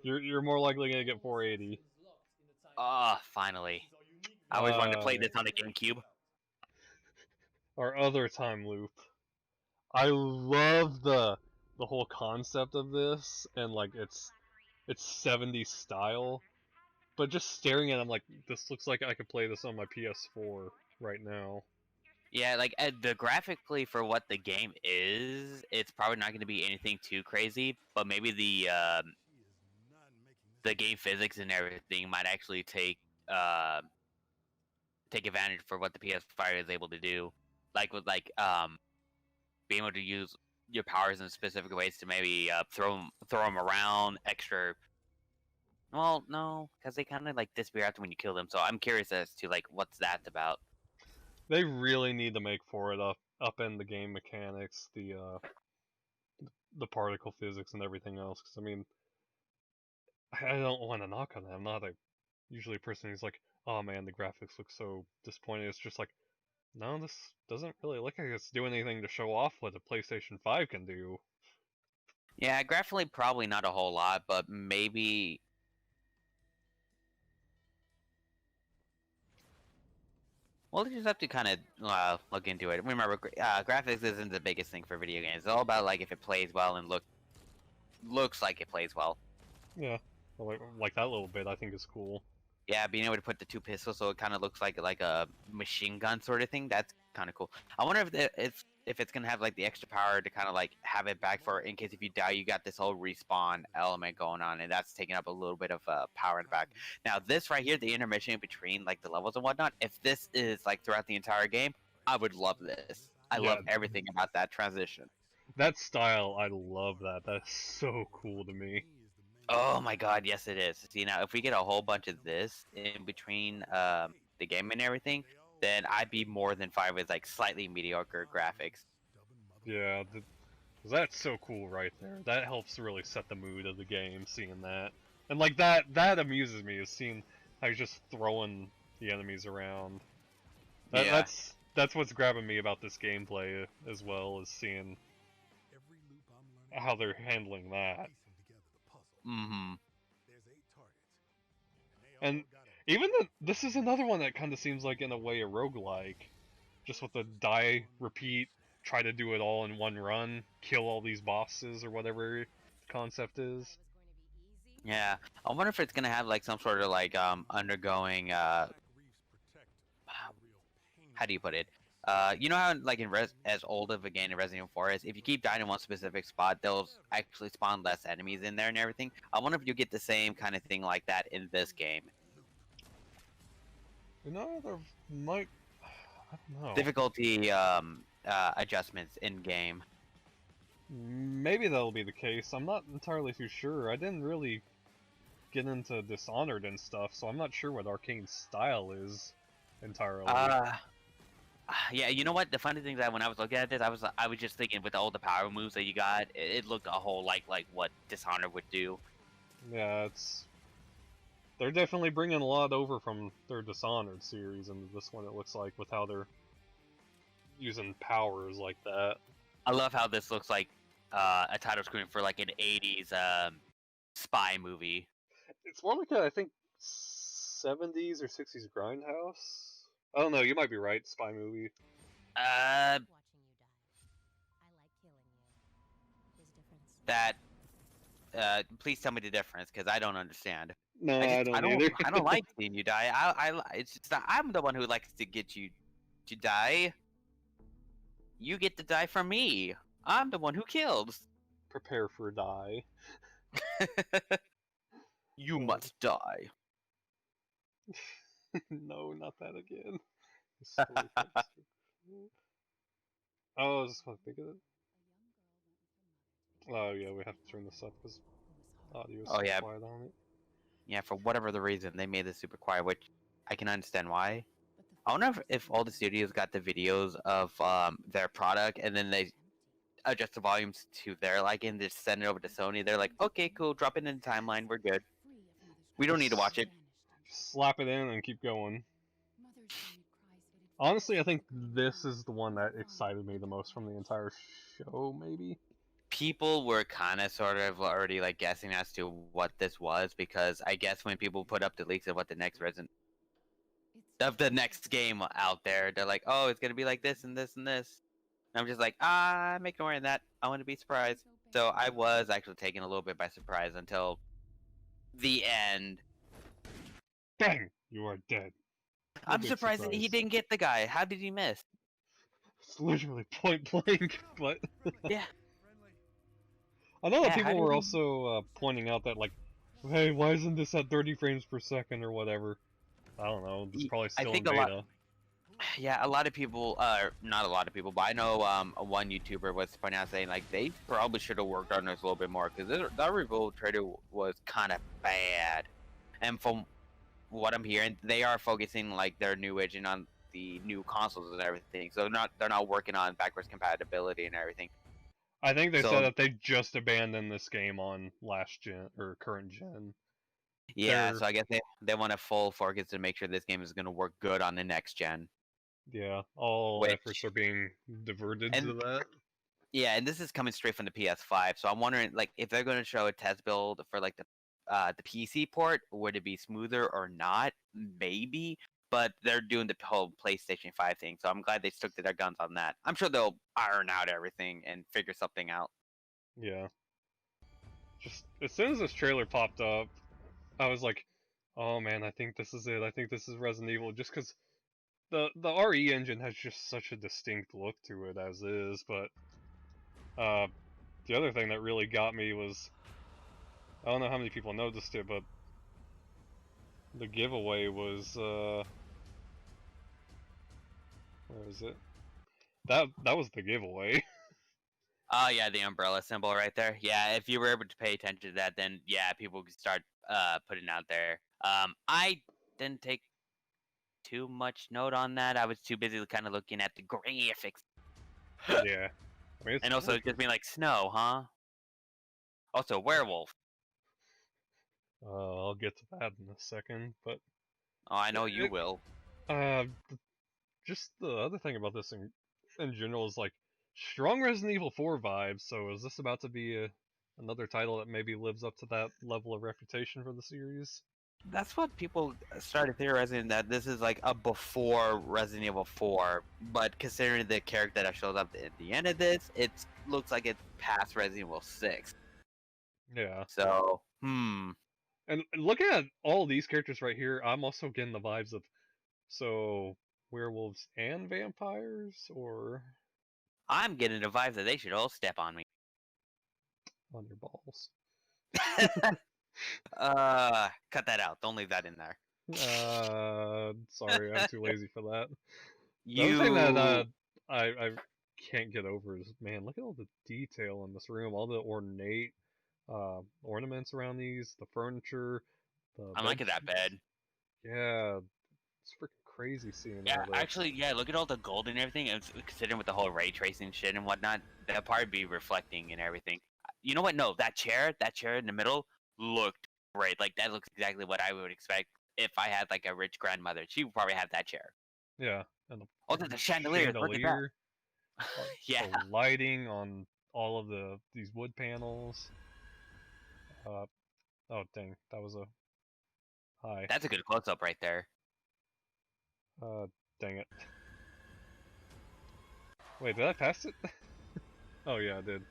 You're more likely gonna get 480. Oh, finally. I always wanted to play this on the GameCube. Our other time loop. I love the whole concept of this, and like it's 70s style. But just staring at it, I'm like, this looks like I could play this on my PS4 right now. Yeah, like the graphically for what the game is, it's probably not going to be anything too crazy, but maybe the game physics and everything might actually take advantage for what the PS5 is able to do, like with being able to use your powers in specific ways to maybe throw them around extra. Well, no, because they kind of like disappear after when you kill them. So I'm curious as to like what's that about. They really need to make for it up in the game mechanics, the particle physics and everything else. Because I mean, I don't want to knock on it. I'm not usually a person who's like, oh man, the graphics look so disappointing. It's just like, no, this doesn't really look like it's doing anything to show off what the PlayStation 5 can do. Yeah, graphically probably not a whole lot, but maybe. Well, you just have to kind of look into it. Remember, graphics isn't the biggest thing for video games. It's all about like if it plays well and looks like it plays well. Yeah, like that little bit I think is cool. Yeah, being able to put the two pistols so it kind of looks like a machine gun sort of thing. That's kind of cool. I wonder if it's gonna have like the extra power to kind of like have it back for in case if you die, you got this whole respawn element going on, and that's taking up a little bit of power in the back. Now this right here, the intermission between like the levels and whatnot. If this is like throughout the entire game, I would love this. I love everything about that transition. That style, I love that. That's so cool to me. Oh my god, yes it is. See now, if we get a whole bunch of this in between the game and everything, then I'd be more than fine with like slightly mediocre graphics. Yeah, that's so cool right there. That helps really set the mood of the game, seeing that. And like that amuses me, is seeing how he's just throwing the enemies around. That's what's grabbing me about this gameplay as well, is seeing how they're handling that. Mm-hmm. And even this is another one that kind of seems like in a way a roguelike. Just with the die, repeat, try to do it all in one run, kill all these bosses or whatever the concept is. Yeah, I wonder if it's gonna have like some sort of like undergoing how do you put it? You know how like as old of a game in Resident Evil 4 is, if you keep dying in one specific spot, they'll actually spawn less enemies in there and everything. I wonder if you get the same kind of thing like that in this game. There might, I don't know. Difficulty adjustments in game. Maybe that'll be the case. I'm not entirely too sure. I didn't really get into Dishonored and stuff, so I'm not sure what Arcane's style is entirely. Yeah, you know what? The funny thing is that when I was looking at this, I was just thinking with all the power moves that you got, it looked a whole like what Dishonored would do. Yeah, they're definitely bringing a lot over from their Dishonored series into this one. It looks like, with how they're using powers like that. I love how this looks like a title screen for like an '80s spy movie. It's more like I think 70s or 60s grindhouse. I don't know, you might be right, spy movie. That. Please tell me the difference, because I don't understand. No, I don't either. I don't like seeing you die. It's just that I'm the one who likes to get you to die. You get to die from me. I'm the one who kills. Prepare for die. You must die. No, not that again. Oh, I was just want to think of it. Oh yeah, we have to turn this up because audio is so quiet on it. yeah, for whatever the reason, they made this super quiet, which I can understand why. I wonder if all the studios got the videos of their product and then they adjust the volumes to their liking, just send it over to Sony. They're like, okay, cool, drop it in the timeline, we're good. We don't need to watch it. Just slap it in and keep going. Honestly, I think this is the one that excited me the most from the entire show, maybe. People were kind of sort of already like guessing as to what this was because I guess when people put up the leaks of what the next the next game out there, they're like, oh, it's gonna be like this and this and this. And I'm just like, I'm ignoring that. I want to be surprised. So I was actually taken a little bit by surprise until the end. Bang! You are dead. I'm big surprised that he surprise. didn't get the guy. How did he miss? It's literally point blank, but Yeah. I know that Yeah, how people did were he- also pointing out that, like, hey, why isn't this at 30 frames per second or whatever? I don't know. It's probably I still in think a beta. lot- Yeah, a lot of people, not a lot of people, but I know one YouTuber was pointing out saying like they probably should have worked on this a little bit more because that reveal trailer was kind of bad, and from what I'm hearing, they are focusing like their new engine on the new consoles and everything, so they're not working on backwards compatibility and everything. I think they So- said that they just abandoned this game on last gen or current gen. Yeah, They're- so I guess they want a full focus to make sure this game is going to work good on the next gen. Yeah, all Which- efforts are being diverted to And- that. Yeah, and this is coming straight from the PS5, so I'm wondering like if they're going to show a test build for like the PC port, would it be smoother or not? Maybe, but they're doing the whole PlayStation 5 thing, so I'm glad they stuck to their guns on that. I'm sure they'll iron out everything and figure something out. Yeah. Just as soon as this trailer popped up, I was like, "Oh man, I think this is it. I think this is Resident Evil." Just because the RE engine has just such a distinct look to it as is. But the other thing that really got me was, I don't know how many people noticed it, but the giveaway was where is it? That was the giveaway. Oh yeah, the umbrella symbol right there. Yeah, if you were able to pay attention to that, then yeah, people could start putting out there. I didn't take too much note on that. I was too busy kind of looking at the graphics. Yeah. I mean, it's And also really just being like, snow, huh? Also, werewolf. I'll get to that in a second, but Oh, I know you It- will. th- just the other thing about this in general is like strong Resident Evil 4 vibes. So is this about to be another title that maybe lives up to that level of reputation for the series? That's what people started theorizing, that this is like a before Resident Evil 4, but considering the character that shows up at the end of this, it looks like it's past Resident Evil 6. Yeah. So, And looking at all these characters right here, I'm also getting the vibes of so werewolves and vampires, or I'm getting the vibe that they should all step on me. on your balls. Cut that out. Don't leave that in there. Sorry, I'm too lazy for that. The You. other thing that I can't get over is, man, look at all the detail in this room, all the ornate ornaments around these, the furniture, the I'm liking that sheets. bed. Yeah, it's freaking crazy seeing Yeah, all this. actually, yeah. Look at all the gold and everything. And considering with the whole ray tracing shit and whatnot, that'll probably be reflecting and everything. You know what? No, that chair in the middle looked great. Like that looks exactly what I would expect if I had like a rich grandmother. She would probably have that chair. Yeah, and the Also, the chandeliers. Look at that. chandelier, Yeah. the lighting on all of these wood panels. Oh dang, that was a hi. That's a good close up right there. Dang it. Wait, did I pass it? Oh yeah, I did.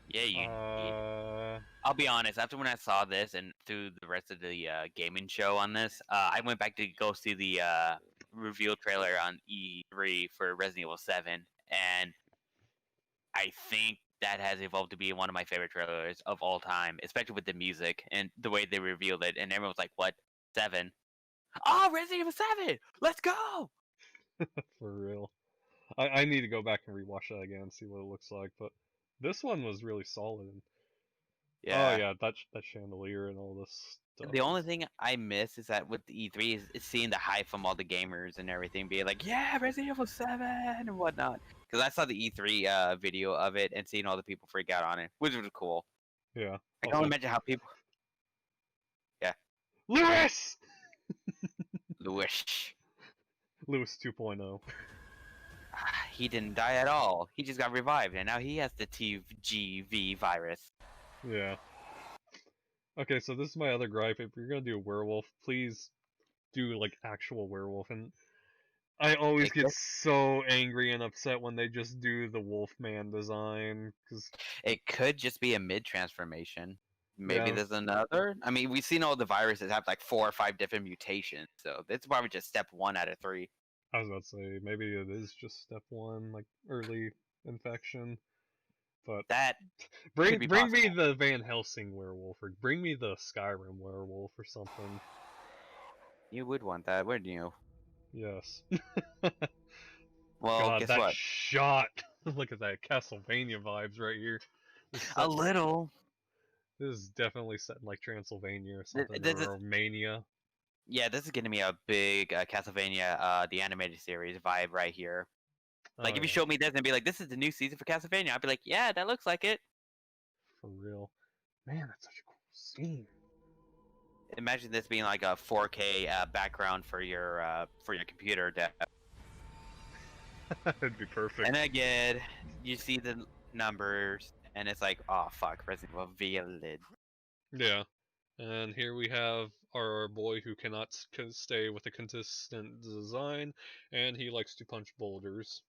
Yeah, you. Uh, I'll be honest. After when I saw this and through the rest of the gaming show on this, I went back to go see the reveal trailer on E3 for Resident Evil 7, and I think that has evolved to be one of my favorite trailers of all time, especially with the music and the way they revealed it. And everyone was like, "What? 7? Oh, Resident Evil 7! Let's go!" for real. I need to go back and rewatch that again and see what it looks like, but this one was really solid. Oh Yeah. yeah, that chandelier and all this stuff. The only thing I miss is that with the E3 is seeing the hype from all the gamers and everything, being like, "Yeah, Resident Evil 7 and whatnot." Because I saw the E3 video of it and seeing all the people freak out on it, which was cool. Yeah. I Oh, can only imagine how people. Yeah, Lewis! Lewis. Lewis 2.0. He didn't die at all. He just got revived, and now he has the TGV virus. Yeah. Okay, so this is my other gripe. If you're gonna do a werewolf, please do like actual werewolf. And I always It get could, so angry and upset when they just do the Wolfman design. Cause it could just be a mid transformation. Maybe yeah, there's another. I mean, we've seen all the viruses have like 4 or 5 different mutations, so it's probably just step 1 out of 3. I was about to say maybe it is just step one, like early infection. But That bring be me possible. the Van Helsing werewolf, or bring me the Skyrim werewolf or something. You would want that, wouldn't you? Yes. Well, God, guess that what? shot! Look at that Castlevania vibes right here. This is, A little. this is definitely set in like Transylvania or Th- something, th- th- or Romania. Yeah, this is gonna be a big Castlevania, the animated series vibe right here. Like, Oh if you yeah, showed me this and be like, "This is the new season for Castlevania," I'd be like, "Yeah, that looks like it." for real. Man, that's such a cool scene. Imagine this being like a 4K background for your computer. That'd be perfect. And again, you see the numbers, and it's like, "Oh fuck, Resident Evil Village." Yeah. And here we have our boy who cannot stay with a consistent design, and he likes to punch boulders.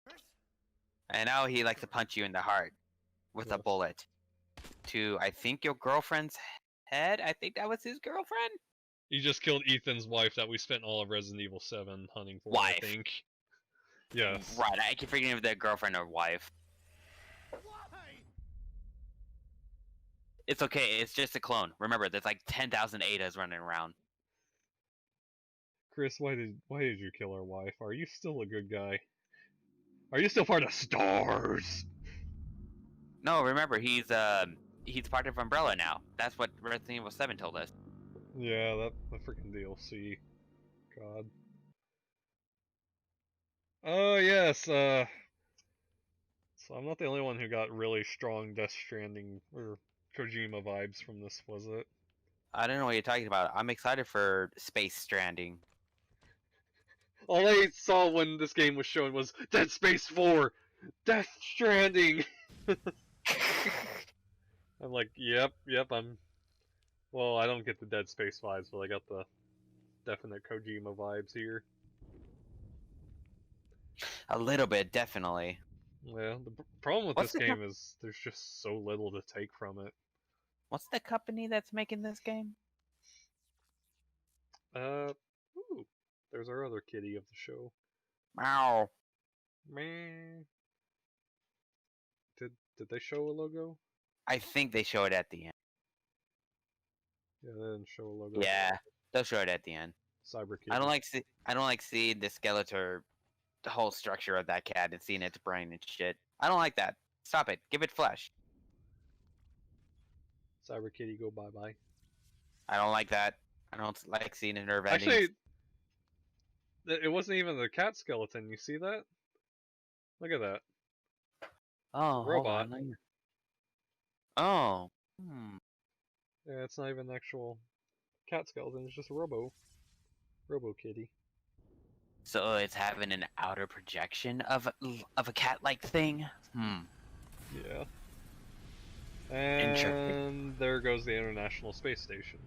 And now he likes to punch you in the heart with a Yes. bullet. To, I think, your girlfriend's head. I think that was his girlfriend. He just killed Ethan's wife that we spent all of Resident Evil 7 hunting for, Wife. I think. Yes. Right, I keep forgetting if they're girlfriend or wife. It's okay, it's just a clone. Remember, there's like 10,000 Adas running around. Chris, why did you kill our wife? Are you still a good guy? Are you still part of STARS? No, remember, he's part of Umbrella now. That's what Resident Evil 7 told us. Yeah, the freaking DLC. God. Oh yes, so I'm not the only one who got really strong Death Stranding or Kojima vibes from this, was it? I don't know what you're talking about. I'm excited for Space Stranding. All I saw when this game was shown was Dead Space 4! Death Stranding! I'm like, yep, well, I don't get the Dead Space vibes, but I got the definite Kojima vibes here. A little bit, definitely. Yeah, the problem with What's this the game is there's just so little to take from it. What's the company that's making this game? Ooh, there's our other kitty of the show. Meow. Man. Did they show a logo? I think they show it at the end. Yeah, they didn't show a logo. Yeah, they'll show it at the end. Cyber Kitty. I don't like seeing the Skeletor, the whole structure of that cat and seeing its brain and shit. I don't like that. Stop it. Give it flesh. Cyber Kitty, go bye bye. I don't like that. I don't like seeing a nerve endings. Actually, it wasn't even the cat skeleton. You see that? Look at that. Oh, robot. hold on. Oh. Hmm. Yeah, it's not even an actual cat skeleton. It's just a Robo Kitty. So it's having an outer projection of a cat-like thing. Hmm. Yeah. Interesting. And there goes the International Space Station.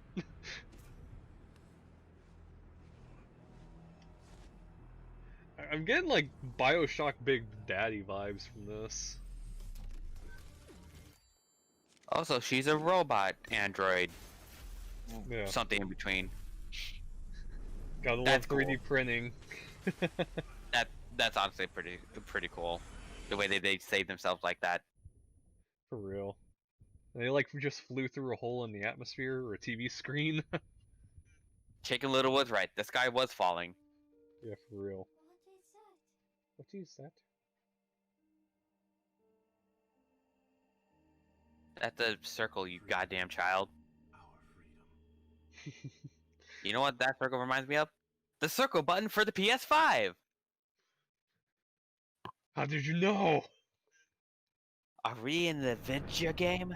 I'm getting like Bioshock Big Daddy vibes from this. Also, she's a robot android. Yeah. Something in between. Gotta love That's 3D cool. printing. That's honestly pretty cool. The way they save themselves like that. For real. They like just flew through a hole in the atmosphere or a TV screen. Chicken Little was right. The sky was falling. Yeah, for real. What is that? at the circle, you goddamn child. You know what that circle reminds me of? The circle button for the PS5. How did you know? Are we in the video game?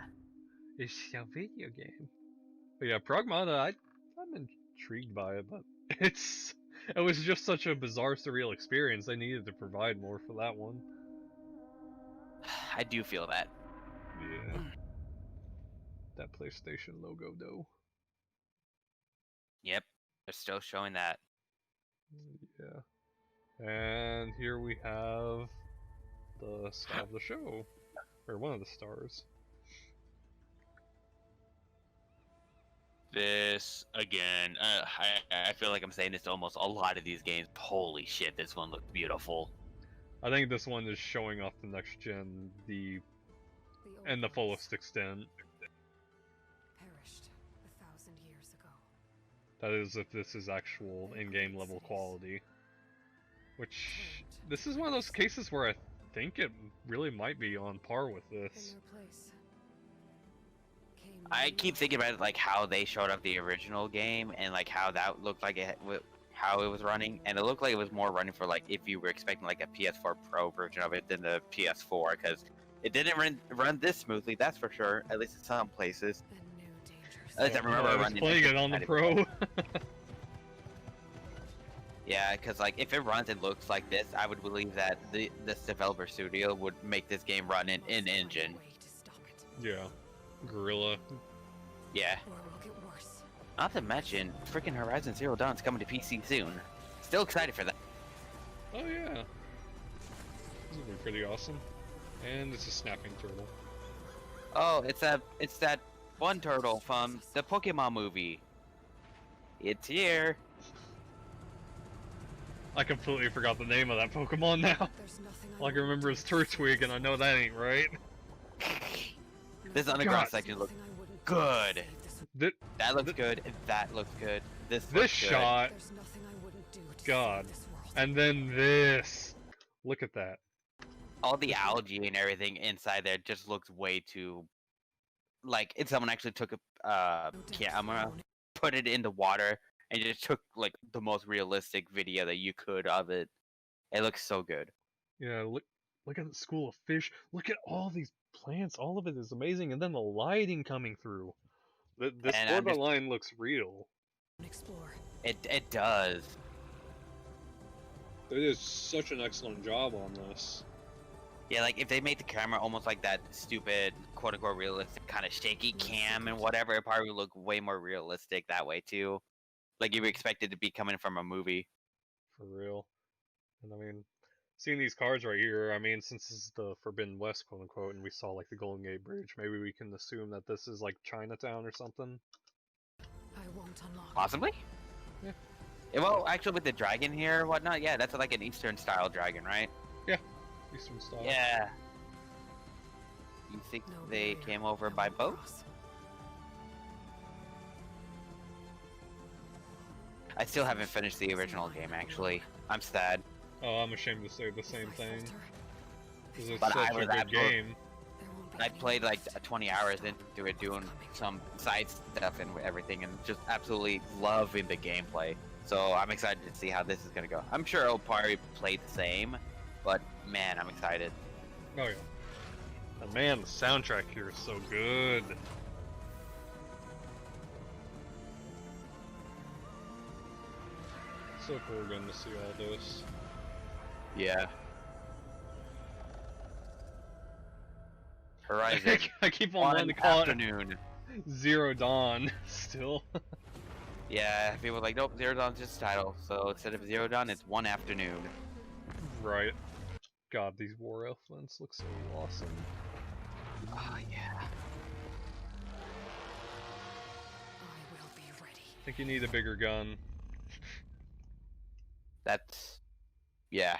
It's a video game. But yeah, Pragmata, I'm intrigued by it, but it was just such a bizarre, surreal experience. They needed to provide more for that one. I do feel that. Yeah. That PlayStation logo, though. Yep, they're still showing that. Yeah. And here we have the star of the show. Or one of the stars. This again, I feel like I'm saying this to almost a lot of these games. Holy shit, this one looks beautiful. I think this one is showing off the next gen and the fullest extent. Perished 1,000 years ago. That is, if this is actual in-game level quality. Which, this is one of those cases where I think it really might be on par with this. I keep thinking about it, like how they showed up the original game and like how that looked like how it was running, and it looked like it was more running for like if you were expecting like a PS4 Pro version of it than the PS4, because it didn't run this smoothly, that's for sure. At least in some places. At least I remember I was running playing it on the Pro. Yeah, because like if it runs and looks like this, I would believe that this developer studio would make this game run in engine. Yeah. Gorilla. Yeah. Not to mention, freaking Horizon Zero Dawn's coming to PC soon. Still excited for that. Oh yeah. This will be pretty awesome. And it's a snapping turtle. Oh, it's that one turtle from the Pokemon movie. It's here. I completely forgot the name of that Pokemon now. All I can remember is Turtwig, and I know that ain't right. This underground section looks good. That looks good. That looks good. This shot. God. And then this. Look at that. All the algae and everything inside there just looks way too. Like if someone actually took a camera, put it in the water, and just took like the most realistic video that you could of it. It looks so good. Yeah, look at the school of fish. Look at all these plants. All of it is amazing, and then the lighting coming through. This borderline looks real. It does. They did such an excellent job on this. Yeah, like if they made the camera almost like that stupid quote-unquote realistic kind of shaky cam and whatever, it probably would look way more realistic that way too. Like you would expect it to be coming from a movie. For real. And I mean, seeing these cards right here, I mean, since this is the Forbidden West, quote unquote, and we saw like the Golden Gate Bridge, maybe we can assume that this is like Chinatown or something. Possibly? Yeah. Well, actually, with the dragon here and whatnot, yeah, that's like an Eastern style dragon, right? Yeah, Eastern style. Yeah. You think they came over by boat? I still haven't finished the original game, actually. I'm sad. Oh, I'm ashamed to say the same thing. Because it's But such a good game. I played like 20 hours into it doing some side stuff and everything, and just absolutely loving the gameplay. So I'm excited to see how this is gonna go. I'm sure it'll probably play the same, but man, I'm excited. Oh yeah. And man, the soundtrack here is so good. So cool getting to see all this. Yeah. Horizon. I keep on wanting to call afternoon. it Zero Dawn still. Yeah, people are like, nope, Zero Dawn's just a title. So instead of Zero Dawn, it's One Afternoon. Right. God, these War Elephants look so awesome. Oh, yeah. I think you need a bigger gun. That's... yeah.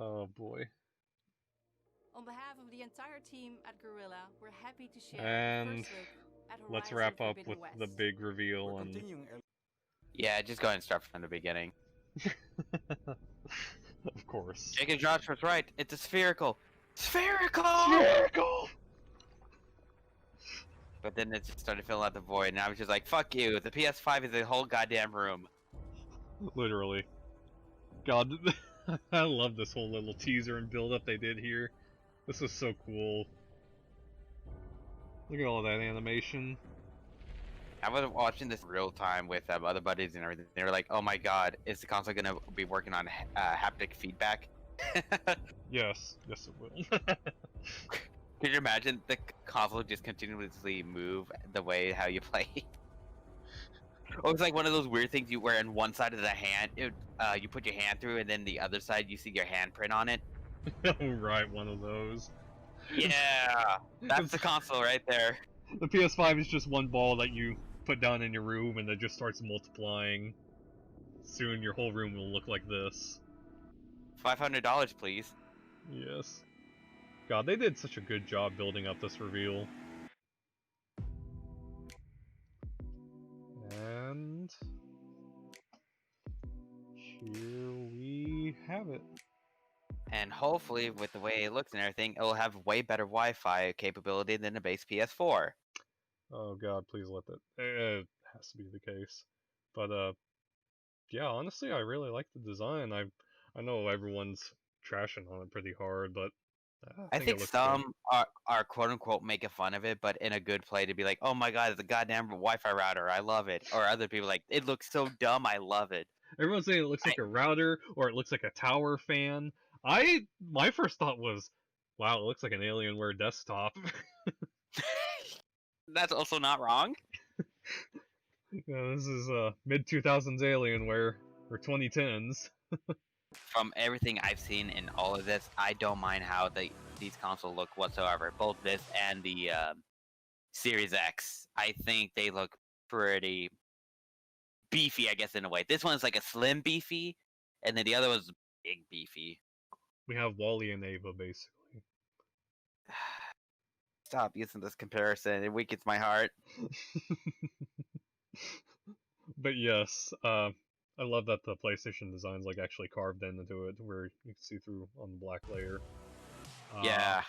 Oh boy. On behalf of the entire team at Gorilla, we're happy to share And the first look at Horizon let's wrap up Forbidden with West. the big reveal and Yeah, just go ahead and start from the beginning. of course. Jacob Josh was right. It's a spherical. Spherical! Spherical! But then it just started filling out the void, and I was just like, fuck you, the PS5 is a whole goddamn room. Literally. God, I love this whole little teaser and build-up they did here. This is so cool. Look at all that animation. I was watching this real time with other buddies and everything. They were like, "Oh my god, is the console gonna be working on haptic feedback?" Yes, yes it will. Could you imagine the console just continuously move the way how you play? Or it's like one of those weird things where in one side of the hand, you put your hand through, and then the other side you see your handprint on it. Oh, right, one of those. Yeah, that's the console right there. The PS5 is just one ball that you put down in your room and it just starts multiplying. Soon your whole room will look like this. $500, please. Yes. God, they did such a good job building up this reveal. And here we have it. And hopefully, with the way it looks and everything, it will have way better Wi-Fi capability than the base PS4. Oh god, please let that. It has to be the case. But yeah, honestly, I really like the design. I know everyone's trashing on it pretty hard, but I think it think looks some are quote unquote making fun of it, but in a good play to be like, "Oh my god, it's a goddamn Wi-Fi router, I love it." Or other people like, "It looks so dumb, I love it." good. Everyone's saying it looks like a router or it looks like a tower fan. My first thought was, wow, it looks like an Alienware desktop. That's also not wrong. Yeah, this is mid 2000s Alienware or 2010s. From everything I've seen in all of this, I don't mind how these consoles look whatsoever. Both this and the Series X. I think they look pretty beefy, I guess, in a way. This one's like a slim beefy, and then the other one's big beefy. We have Wally and Ava basically. Stop using this comparison. It weakens my heart. But yes, I love that the PlayStation design's like actually carved into it, where you can see through on the black layer. Yeah.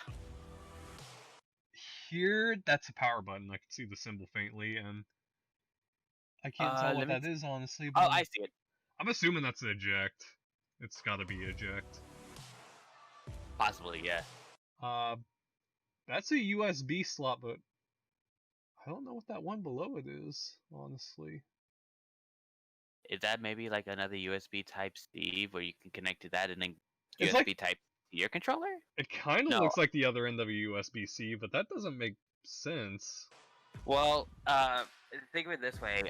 Here, that's a power button. I can see the symbol faintly, and I can't tell what that is honestly. But Oh, I see it. I'm assuming that's eject. It's got to be eject. Possibly, yeah. That's a USB slot, but I don't know what that one below it is, honestly. Is that maybe like another USB Type C where you can connect to that and then It's USB like- Type to your controller? It kind of No. looks like the other end of a USB-C, but that doesn't make sense. Well, think of it this way.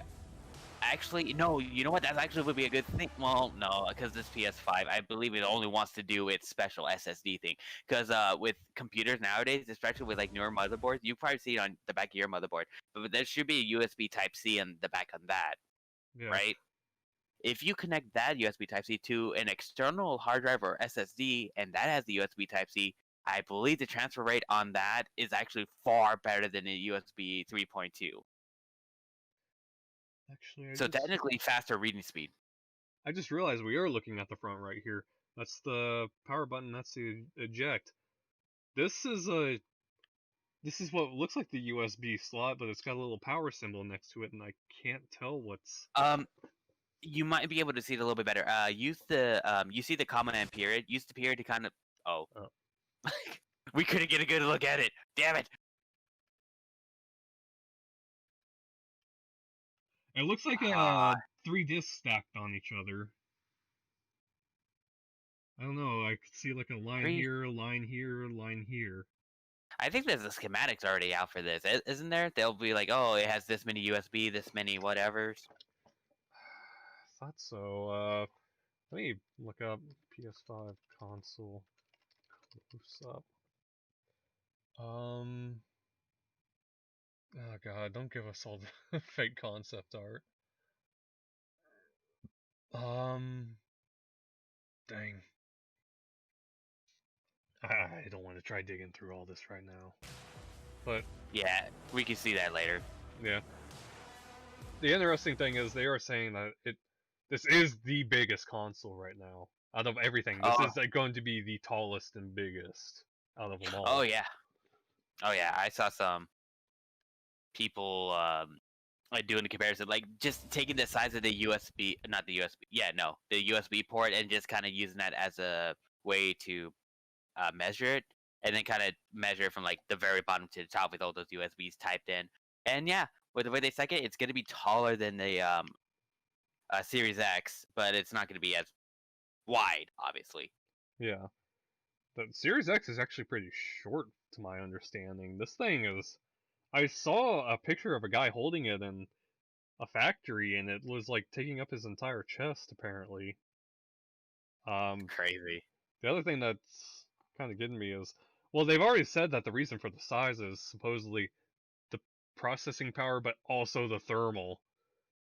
Actually, no, you know what? That actually would be a good thing. Well, no, because this PS5, I believe it only wants to do its special SSD thing. Because with computers nowadays, especially with like newer motherboards, you probably see it on the back of your motherboard. But there should be a USB Type C on the back on that, Yeah. right? If you connect that USB Type C to an external hard drive or SSD, and that has the USB Type C, I believe the transfer rate on that is actually far better than a USB 3.2. Actually, So technically faster reading speed. I just realized we are looking at the front right here. That's the power button. That's the eject. This is what looks like the USB slot, but it's got a little power symbol next to it, and I can't tell what's. You might be able to see it a little bit better. Use the you see the comma and period. Use the period to kind of. Oh. We couldn't get a good look at it. Damn it. It looks like three discs stacked on each other. I don't know. I could see like a line here, a line here, a line here. I think there's the schematics already out for this, isn't there? They'll be like, oh, it has this many USB, this many whatevers. I thought so. Let me look up PS5 console close up. Oh god, don't give us all the fake concept art. Dang. I don't want to try digging through all this right now. But Yeah, we can see that later. yeah. The interesting thing is they are saying that this is the biggest console right now. Out of everything, this is going to be the tallest and biggest. out of them all. Oh yeah. Oh yeah. I saw some people like doing the comparison, like just taking the size of the USB, not the USB. Yeah, no, the USB port, and just kind of using that as a way to measure it, and then kind of measure it from like the very bottom to the top with all those USBs typed in. And yeah, with the way they second it, it's going to be taller than the Series X, but it's not going to be as wide, obviously. Yeah. The Series X is actually pretty short, to my understanding. This thing is. I saw a picture of a guy holding it in a factory, and it was like taking up his entire chest, apparently. Crazy. The other thing that's kind of getting me is, well, they've already said that the reason for the size is supposedly the processing power, but also the thermal.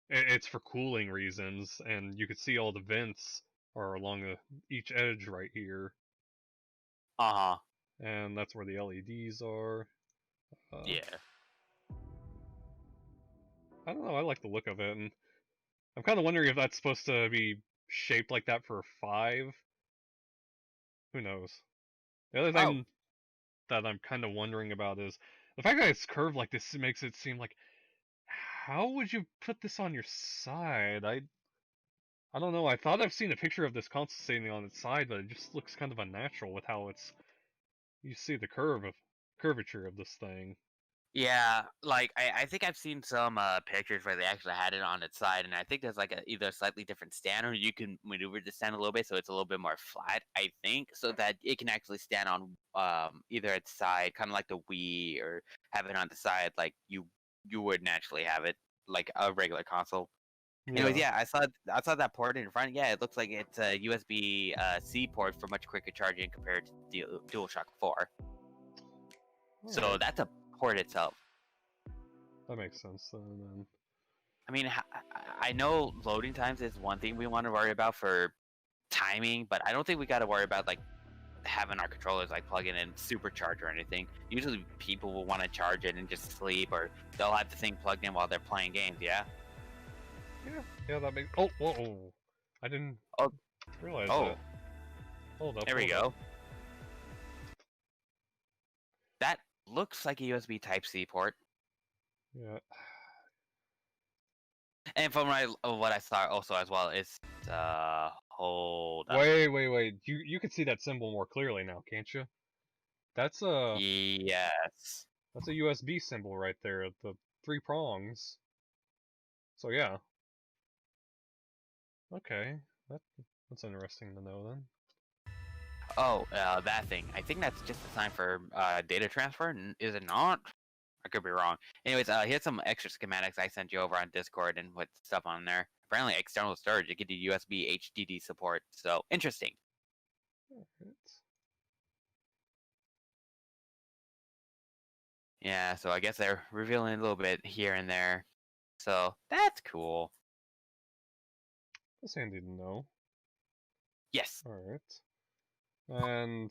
It's for cooling reasons, and you can see all the vents are along each edge right here, Uh huh. and that's where the LEDs are. Yeah. I don't know, I like the look of it, and I'm kind of wondering if that's supposed to be shaped like that for 5. Who knows? The other thing that I'm kind of wondering about is the fact that it's curved like this makes it seem like, how would you put this on your side? I don't know. I thought I've seen a picture of this console sitting on its side, but it just looks kind of unnatural with how it's. You see the curvature of this thing. Yeah, like I think I've seen some pictures where they actually had it on its side, and I think there's like either a slightly different stand, or you can maneuver the stand a little bit so it's a little bit more flat. I think so that it can actually stand on either its side, kind of like the Wii, or have it on the side like you would naturally have it like a regular console. Anyways, yeah, I saw that port in front. Yeah, it looks like it's a USB C port for much quicker charging compared to the DualShock 4. So Alright, that's a port itself. that makes sense then. I mean, I know loading times is one thing we want to worry about for timing, but I don't think we got to worry about like having our controllers like plug in and supercharge or anything. Usually, people will want to charge it and just sleep, or they'll have the thing plugged in while they're playing games. Yeah. Yeah, that makes. Oh, whoa! I didn't Oh. realize Oh. that. Hold up. There we hold go. up. That looks like a USB Type C port. Yeah. And from what I saw also as well is hold up. Wait. You can see that symbol more clearly now, can't you? That's a Yes. USB symbol right there. The 3 prongs. So yeah. Okay. That's interesting to know then. Oh, that thing. I think that's just a sign for data transfer. Is it not? I could be wrong. Anyways, here's some extra schematics I sent you over on Discord and with stuff on there. Apparently, external storage. You can do USB HDD support. So interesting. Alright. Yeah. So I guess they're revealing a little bit here and there. So that's cool. That's handy to know. Yes. Alright. And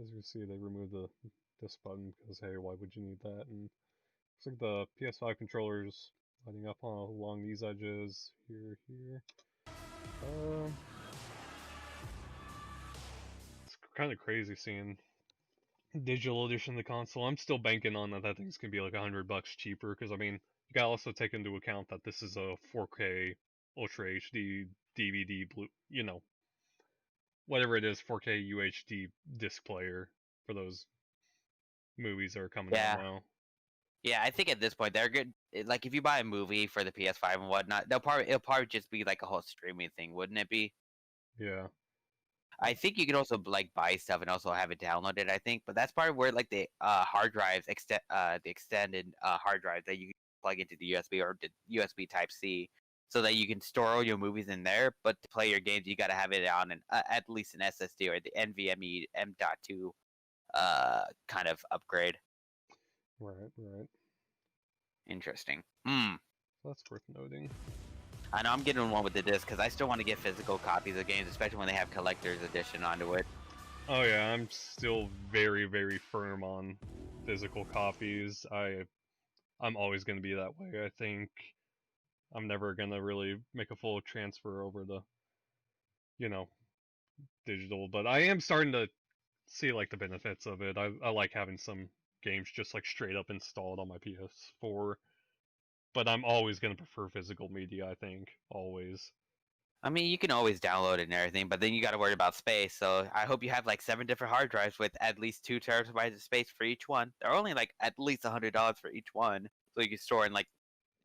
as you see, they removed this button because hey, why would you need that? And looks like the PS5 controllers lining up along these edges here. It's kind of crazy seeing digital edition of the console. I'm still banking on that thing's gonna be like $100 cheaper because I mean you gotta also take into account that this is a 4K Ultra HD DVD blue, whatever it is, 4K UHD disc player for those movies that are coming out now. Yeah, I think at this point they're good. Like if you buy a movie for the PS5 and whatnot, it'll probably just be like a whole streaming thing, wouldn't it be? Yeah. I think you could also like buy stuff and also have it downloaded. I think, but that's part where like the hard drives the extended hard drive that you can plug into the USB or the USB Type C, so that you can store all your movies in there. But to play your games, you got to have it on an at least an SSD or the NVMe M.2 kind of upgrade. Right. Interesting. That's worth noting. I know I'm getting one with the disc because I still want to get physical copies of games, especially when they have collector's edition onto it. Oh yeah, I'm still very, very firm on physical copies. I'm always gonna be that way. I think I'm never gonna really make a full transfer over the, digital. But I am starting to see like the benefits of it. I like having some games just like straight up installed on my PS4, but I'm always gonna prefer physical media. I think always. I mean, you can always download it and everything, but then you got to worry about space. So I hope you have like 7 different hard drives with at least 2 terabytes of space for each one. They're only like at least $100 for each one, so you can store in like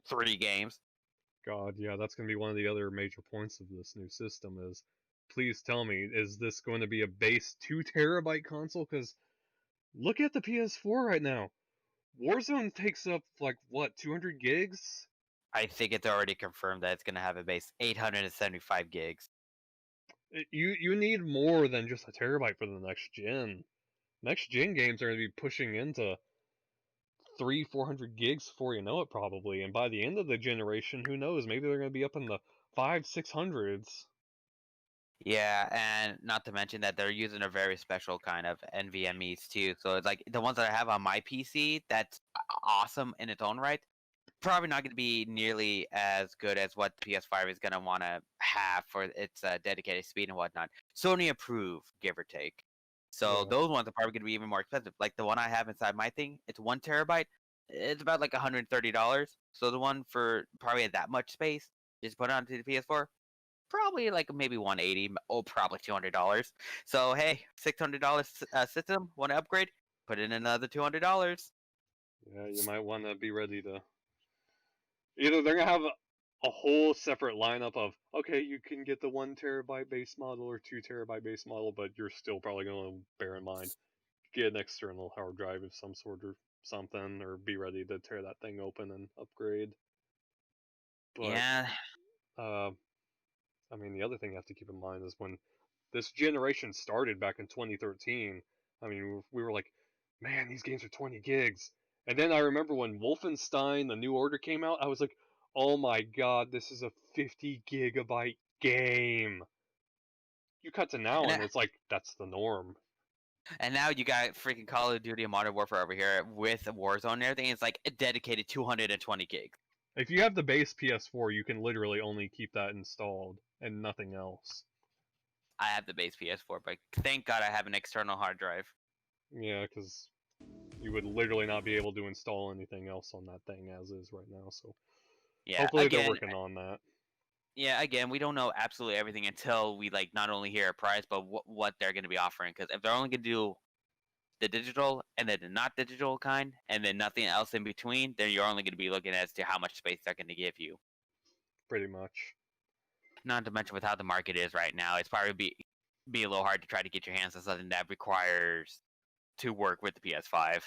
3 games. God, yeah, that's gonna be one of the other major points of this new system is. Please tell me, is this going to be a base 2 terabyte console? Because look at the PS4 right now. Warzone takes up like what 200 gigs? I think it's already confirmed that it's going to have a base 875 gigs. You need more than just a terabyte for the next gen. Next gen games are going to be pushing into 300-400 gigs before you know it probably, and by the end of the generation, who knows? Maybe they're going to be up in the 500-600s. Yeah, and not to mention that they're using a very special kind of NVMe's too. So it's like the ones that I have on my PC, that's awesome in its own right. Probably not going to be nearly as good as what the PS5 is going to want to have for its dedicated speed and whatnot. Sony approved, give or take. So Yeah. those ones are probably going to be even more expensive. Like the one I have inside my thing, it's 1 terabyte. It's about like $130. So the one for probably that much space, just put it onto the PS4, probably like maybe 180. Oh, probably $200. So hey, $600 system, want to upgrade? Put in another $200. Yeah, you might want to be ready to. Either they're gonna have a whole separate lineup of okay, you can get the 1 terabyte base model or 2 terabyte base model, but you're still probably gonna bear in mind get an external hard drive of some sort or something, or be ready to tear that thing open and upgrade. But Yeah. I mean, the other thing you have to keep in mind is when this generation started back in 2013. I mean, we were like, man, these games are 20 gigs. And then I remember when Wolfenstein: The New Order came out, I was like, oh my god, this is a 50 gigabyte game. You cut to now, And and it's like that's the norm. And now you got freaking Call of Duty and Modern Warfare over here with Warzone and everything. It's like a dedicated 220 gigs. If you have the base PS4, you can literally only keep that installed and nothing else. I have the base PS4, but thank God I have an external hard drive. Yeah, because you would literally not be able to install anything else on that thing as is right now. So Yeah, hopefully they're again, working on that. yeah, again, we don't know absolutely everything until we like not only hear a price, but what they're going to be offering. Because if they're only going to do the digital and then the not digital kind, and then nothing else in between, then you're only going to be looking as to how much space they're going to give you. Pretty much. Not to mention with how the market is right now, it's probably be a little hard to try to get your hands on something that requires to work with the PS5.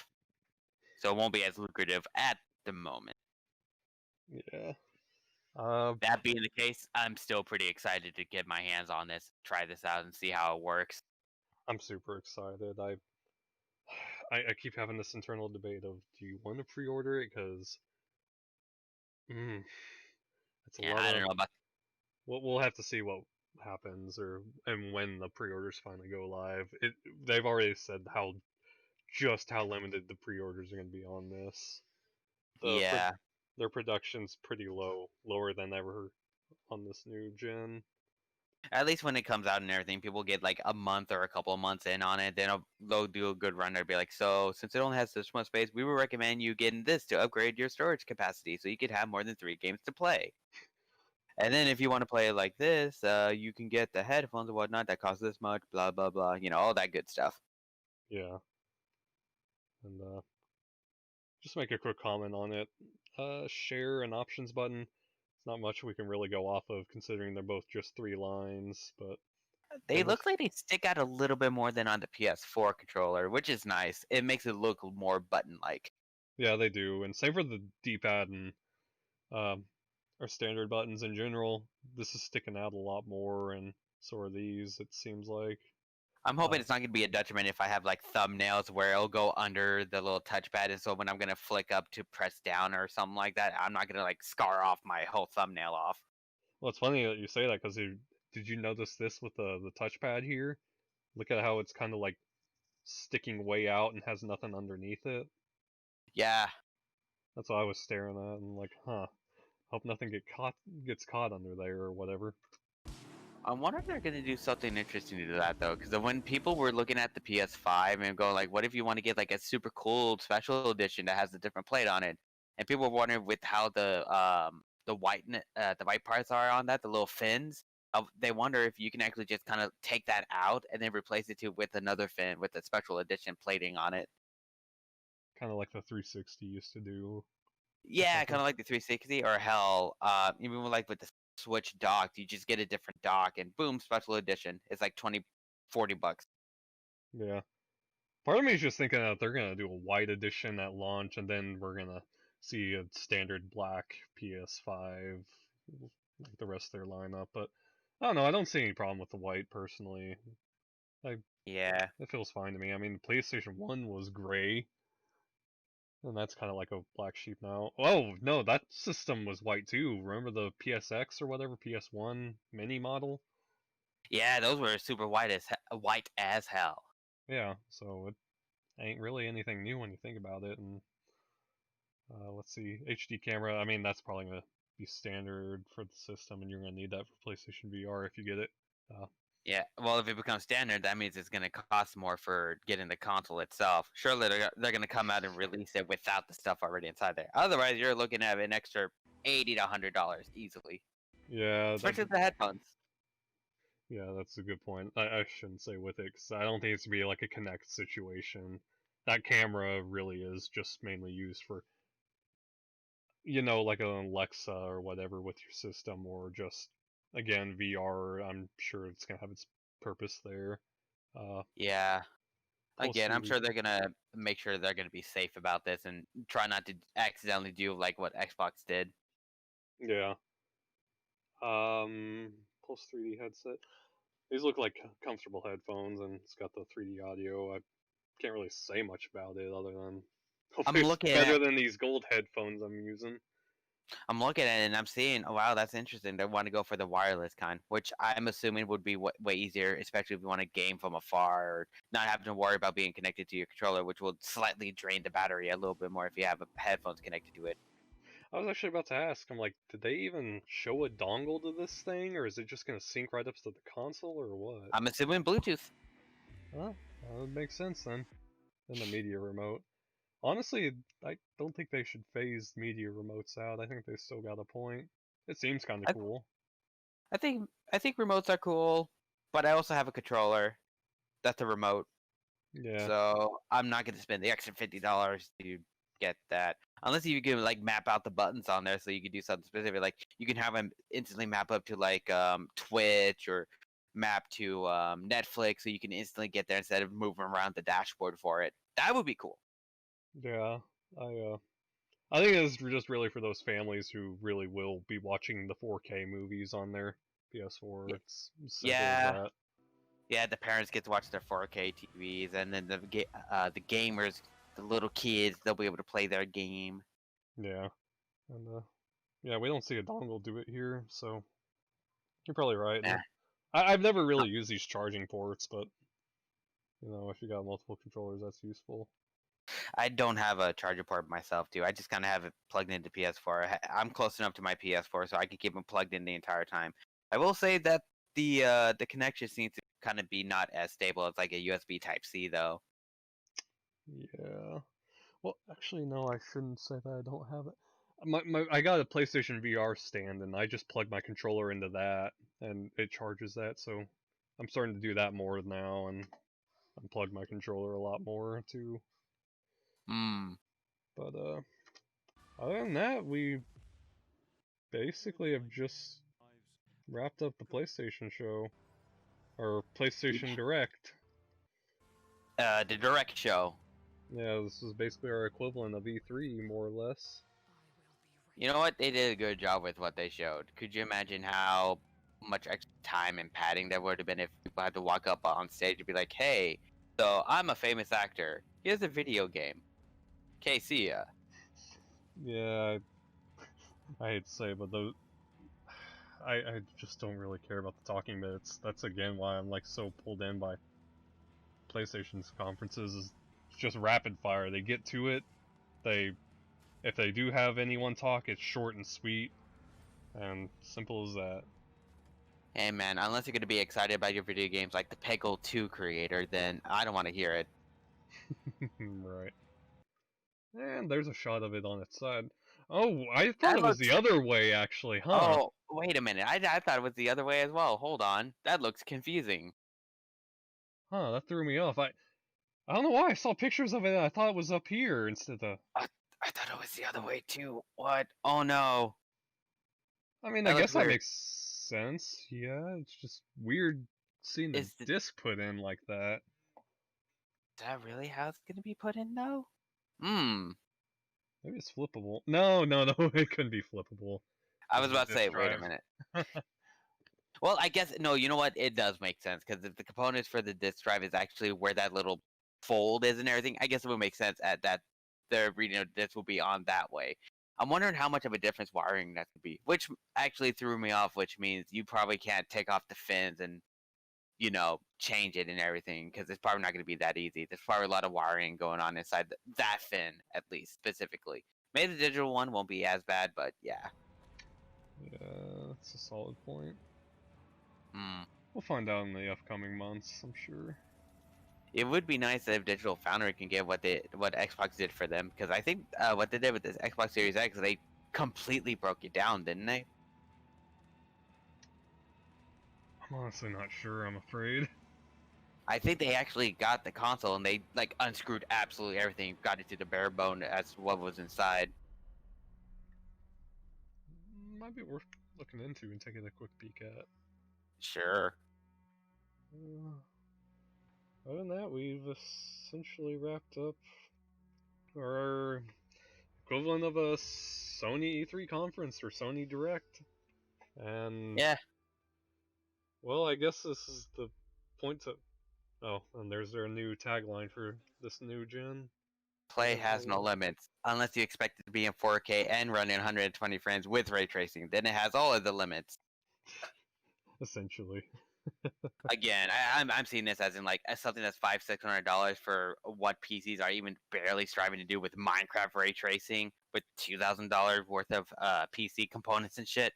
So it won't be as lucrative at the moment. Yeah. That being the case, I'm still pretty excited to get my hands on this, try this out, and see how it works. I'm super excited. I keep having this internal debate of do you want to pre-order it because it's a Yeah, lot I of don't know about. we'll have to see what happens and when the pre-orders finally go live. They've already said how limited the pre-orders are going to be on this. Yeah, Their production's pretty low, lower than ever on this new gen. at least when it comes out and everything, people get like a month or a couple of months in on it. Then they'll do a good run. They'll be like, so since it only has this much space, we would recommend you getting this to upgrade your storage capacity so you could have more than 3 games to play. And then if you want to play it like this, you can get the headphones and whatnot that cost this much, blah blah blah. You know, all that good stuff. Yeah. And just make a quick comment on it. Share an options button. It's not much we can really go off of considering they're both just 3 lines, but They it looks- look like they stick out a little bit more than on the PS4 controller, which is nice. It makes it look more button-like. yeah, they do. And same for the D-pad and our standard buttons in general. This is sticking out a lot more, and so are these. It seems like. I'm hoping it's not going to be a detriment if I have like thumbnails where it'll go under the little touchpad, and so when I'm going to flick up to press down or something like that, I'm not going to like scar off my whole thumbnail off. Well, it's funny that you say that because did you notice this with the touchpad here? Look at how it's kind of like sticking way out and has nothing underneath it. Yeah, That's what I was staring at and like, huh. Hope nothing gets caught under there or whatever. I wonder if they're gonna do something interesting to that though, because when people were looking at the PS5 and going like, what if you want to get like a super cool special edition that has a different plate on it? And people were wondering with how the white parts are on that, the little fins. They wonder if you can actually just kind of take that out and then replace it with another fin with a special edition plating on it. Kind of like the 360 used to do. Yeah, something. kind of like the 360 or hell, even like with the Switch dock, you just get a different dock and boom, special edition. It's like 20-40 bucks. Yeah. Part of me is just thinking that they're gonna do a white edition at launch, and then we're gonna see a standard black PS5, like the rest of their lineup. But I don't know. I don't see any problem with the white personally. Yeah. It feels fine to me. I mean, the PlayStation 1 was gray, and that's kind of like a black sheep now. Oh no, that system was white too. Remember the PSX or whatever, PS1 mini model? Yeah, those were super white as hell. Yeah. So it ain't really anything new when you think about it. And let's see, HD camera. I mean, that's probably gonna be standard for the system, and you're gonna need that for PlayStation VR if you get it. Yeah, well, if it becomes standard, that means it's going to cost more for getting the console itself. Surely they're going to come out and release it without the stuff already inside there. Otherwise, you're looking at an extra $80 to $100 easily, Yeah, especially with the headphones. yeah, that's a good point. I shouldn't say with it, because I don't think it's to be like a Kinect situation. That camera really is just mainly used for, like an Alexa or whatever with your system, or just, again, VR. I'm sure it's gonna have its purpose there. Yeah. Again, I'm 3D. sure they're going to make sure they're going to be safe about this and try not to accidentally do like what Xbox did. Yeah. Pulse 3D headset. These look like comfortable headphones, and it's got the 3D audio. I can't really say much about it other than hopefully it's looking better at- than these gold headphones I'm using. I'm looking at it and I'm seeing, oh, wow, that's interesting. They want to go for the wireless kind, which I'm assuming would be way easier, especially if you want to game from afar or not having to worry about being connected to your controller, which will slightly drain the battery a little bit more if you have headphones connected to it. I was actually about to ask, I'm like, did they even show a dongle to this thing, or is it just going to sync right up to the console, or what? I'm assuming Bluetooth. Well, that would make sense then. And the media remote. Honestly, I don't think they should phase media remotes out. I think they still got a point. It seems kind of cool. I think remotes are cool, but I also have a controller. That's a remote. Yeah. So I'm not gonna spend the extra $50 to get that. Unless you can like map out the buttons on there so you can do something specific. Like you can have them instantly map up to like Twitch or map to Netflix so you can instantly get there instead of moving around the dashboard for it. That would be cool. Yeah. I think it's just really for those families who really will be watching the 4K movies on their PS4. Yeah. It's simple as Yeah. that. Yeah, the parents get to watch their 4K TVs, and then the gamers, the little kids, they'll be able to play their game. Yeah. And yeah, we don't see a dongle do it here, so you're probably right. Nah. I've never really used these charging ports, but if you got multiple controllers, that's useful. I don't have a charger port myself, too. I just kind of have it plugged into PS4. I'm close enough to my PS4, so I can keep them plugged in the entire time. I will say that the connection seems to kind of be not as stable as like a USB Type-C, though. Yeah. Well, actually, no, I shouldn't say that I don't have it. I got a PlayStation VR stand, and I just plug my controller into that, and it charges that. So I'm starting to do that more now, and unplug my controller a lot more too. But other than that, we basically have just wrapped up the PlayStation show, or PlayStation Direct. The Direct show. Yeah, this is basically our equivalent of E3, more or less. You know what? They did a good job with what they showed. Could you imagine how much extra time and padding there would have been if people had to walk up on stage and be like, "Hey, so I'm a famous actor. Here's a video game. Okay, see ya." Yeah, I hate to say, but those I just don't really care about the talking bits. That's again why I'm like so pulled in by PlayStation's conferences. Is it's just rapid fire. They get to it. If they do have anyone talk, it's short and sweet, and simple as that. Hey man, unless you're gonna be excited about your video games like the Peggle 2 creator, then I don't want to hear it. Right. And there's a shot of it on its side. Oh, I thought That it was looks. the other way, actually, huh? Oh, wait a minute. I thought it was the other way as well. Hold on. That looks confusing. Huh, that threw me off. I don't know why I saw pictures of it and I thought it was up here instead of... I thought it was the other way too. What? Oh no. I mean, I That looks guess that weird. makes sense. Yeah, it's just weird seeing the Is disc put in like that. that really how it's gonna be put in though? Hmm. Maybe it's flippable. No, it couldn't be flippable. I This was is a about to say, disk wait a drive. minute. Well, I guess no. You know what? It does make sense because if the components for the disk drive is actually where that little fold is and everything, I guess it would make sense at that the reading of this will be on that way. I'm wondering how much of a difference wiring that could be, which actually threw me off. Which means you probably can't take off the fins and change it and everything because it's probably not going to be that easy. There's probably a lot of wiring going on inside that fin, at least specifically. Maybe the digital one won't be as bad, but yeah. Yeah, that's a solid point. Hmm. We'll find out in the upcoming months, I'm sure. It would be nice if Digital Foundry can get what Xbox did for them, because I think what they did with this Xbox Series X, they completely broke it down, didn't they? I'm honestly not sure, I'm afraid. I think they actually got the console and they like unscrewed absolutely everything, got it to the bare bone as what was inside. Might be worth looking into and taking a quick peek at. Sure. Other than that, we've essentially wrapped up our equivalent of a Sony E3 conference or Sony Direct. And Yeah. well, I guess this is the point to... Oh, and there's their new tagline for this new gen. Play has no limits unless you expect it to be in 4K and running 120 frames with ray tracing. Then it has all of the limits. Essentially. Again, I'm seeing this as in like as something that's $500-$600 for what PCs are even barely striving to do with Minecraft ray tracing with $2,000 worth of PC components and shit.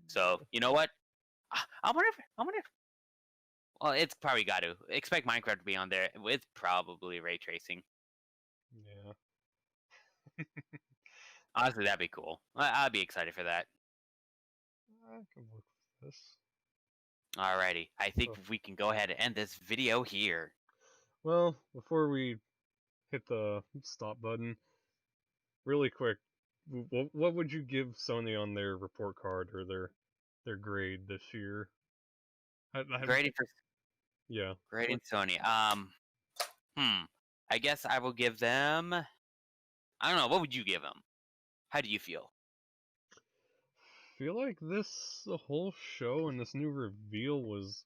So you know what? I wonder if. Well, it's probably got to expect Minecraft to be on there with probably ray tracing. Yeah. Honestly, that'd be cool. I'd be excited for that. I can work with this. Alrighty, I think we can go ahead and end this video here. Well, before we hit the stop button, really quick, what would you give Sony on their report card or their grade this year? Grading for Yeah. grading Sony. I guess I will give them. I don't know. What would you give them? How do you feel? Feel like the whole show and this new reveal was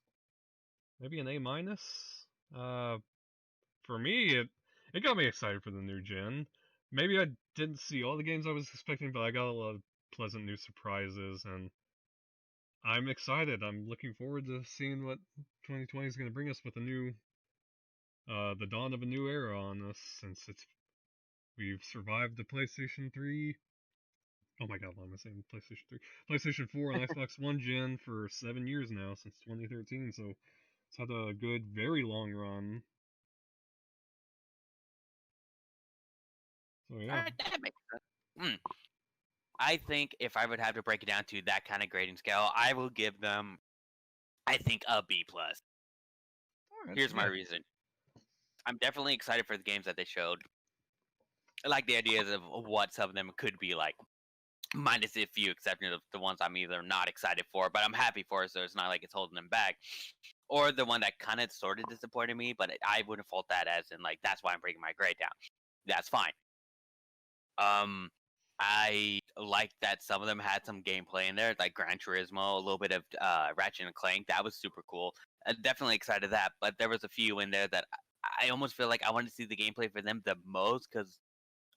maybe an A-. For me, it got me excited for the new gen. Maybe I didn't see all the games I was expecting, but I got a lot of pleasant new surprises, and I'm excited. I'm looking forward to seeing what 2020 is going to bring us with the dawn of a new era on us, since we've survived the PlayStation 3. Oh my god, why am I saying PlayStation 3? PlayStation 4 and Xbox One gen for 7 years now, since 2013, so it's had a good, very long run. So yeah. That makes sense. I think if I would have to break it down to that kind of grading scale, I will give them, I think, a B+. Alright, Here's my yeah. reason. I'm definitely excited for the games that they showed. I like the ideas of what some of them could be like, minus a few exceptions of the ones I'm either not excited for, but I'm happy for, so it's not like it's holding them back. Or the one that kind of sort of disappointed me, but I wouldn't fault that as in like that's why I'm breaking my grade down. That's fine. I like that some of them had some gameplay in there, like Gran Turismo, a little bit of Ratchet and Clank. That was super cool. Definitely excited of that, but there was a few in there that I almost feel like I wanted to see the gameplay for them the most because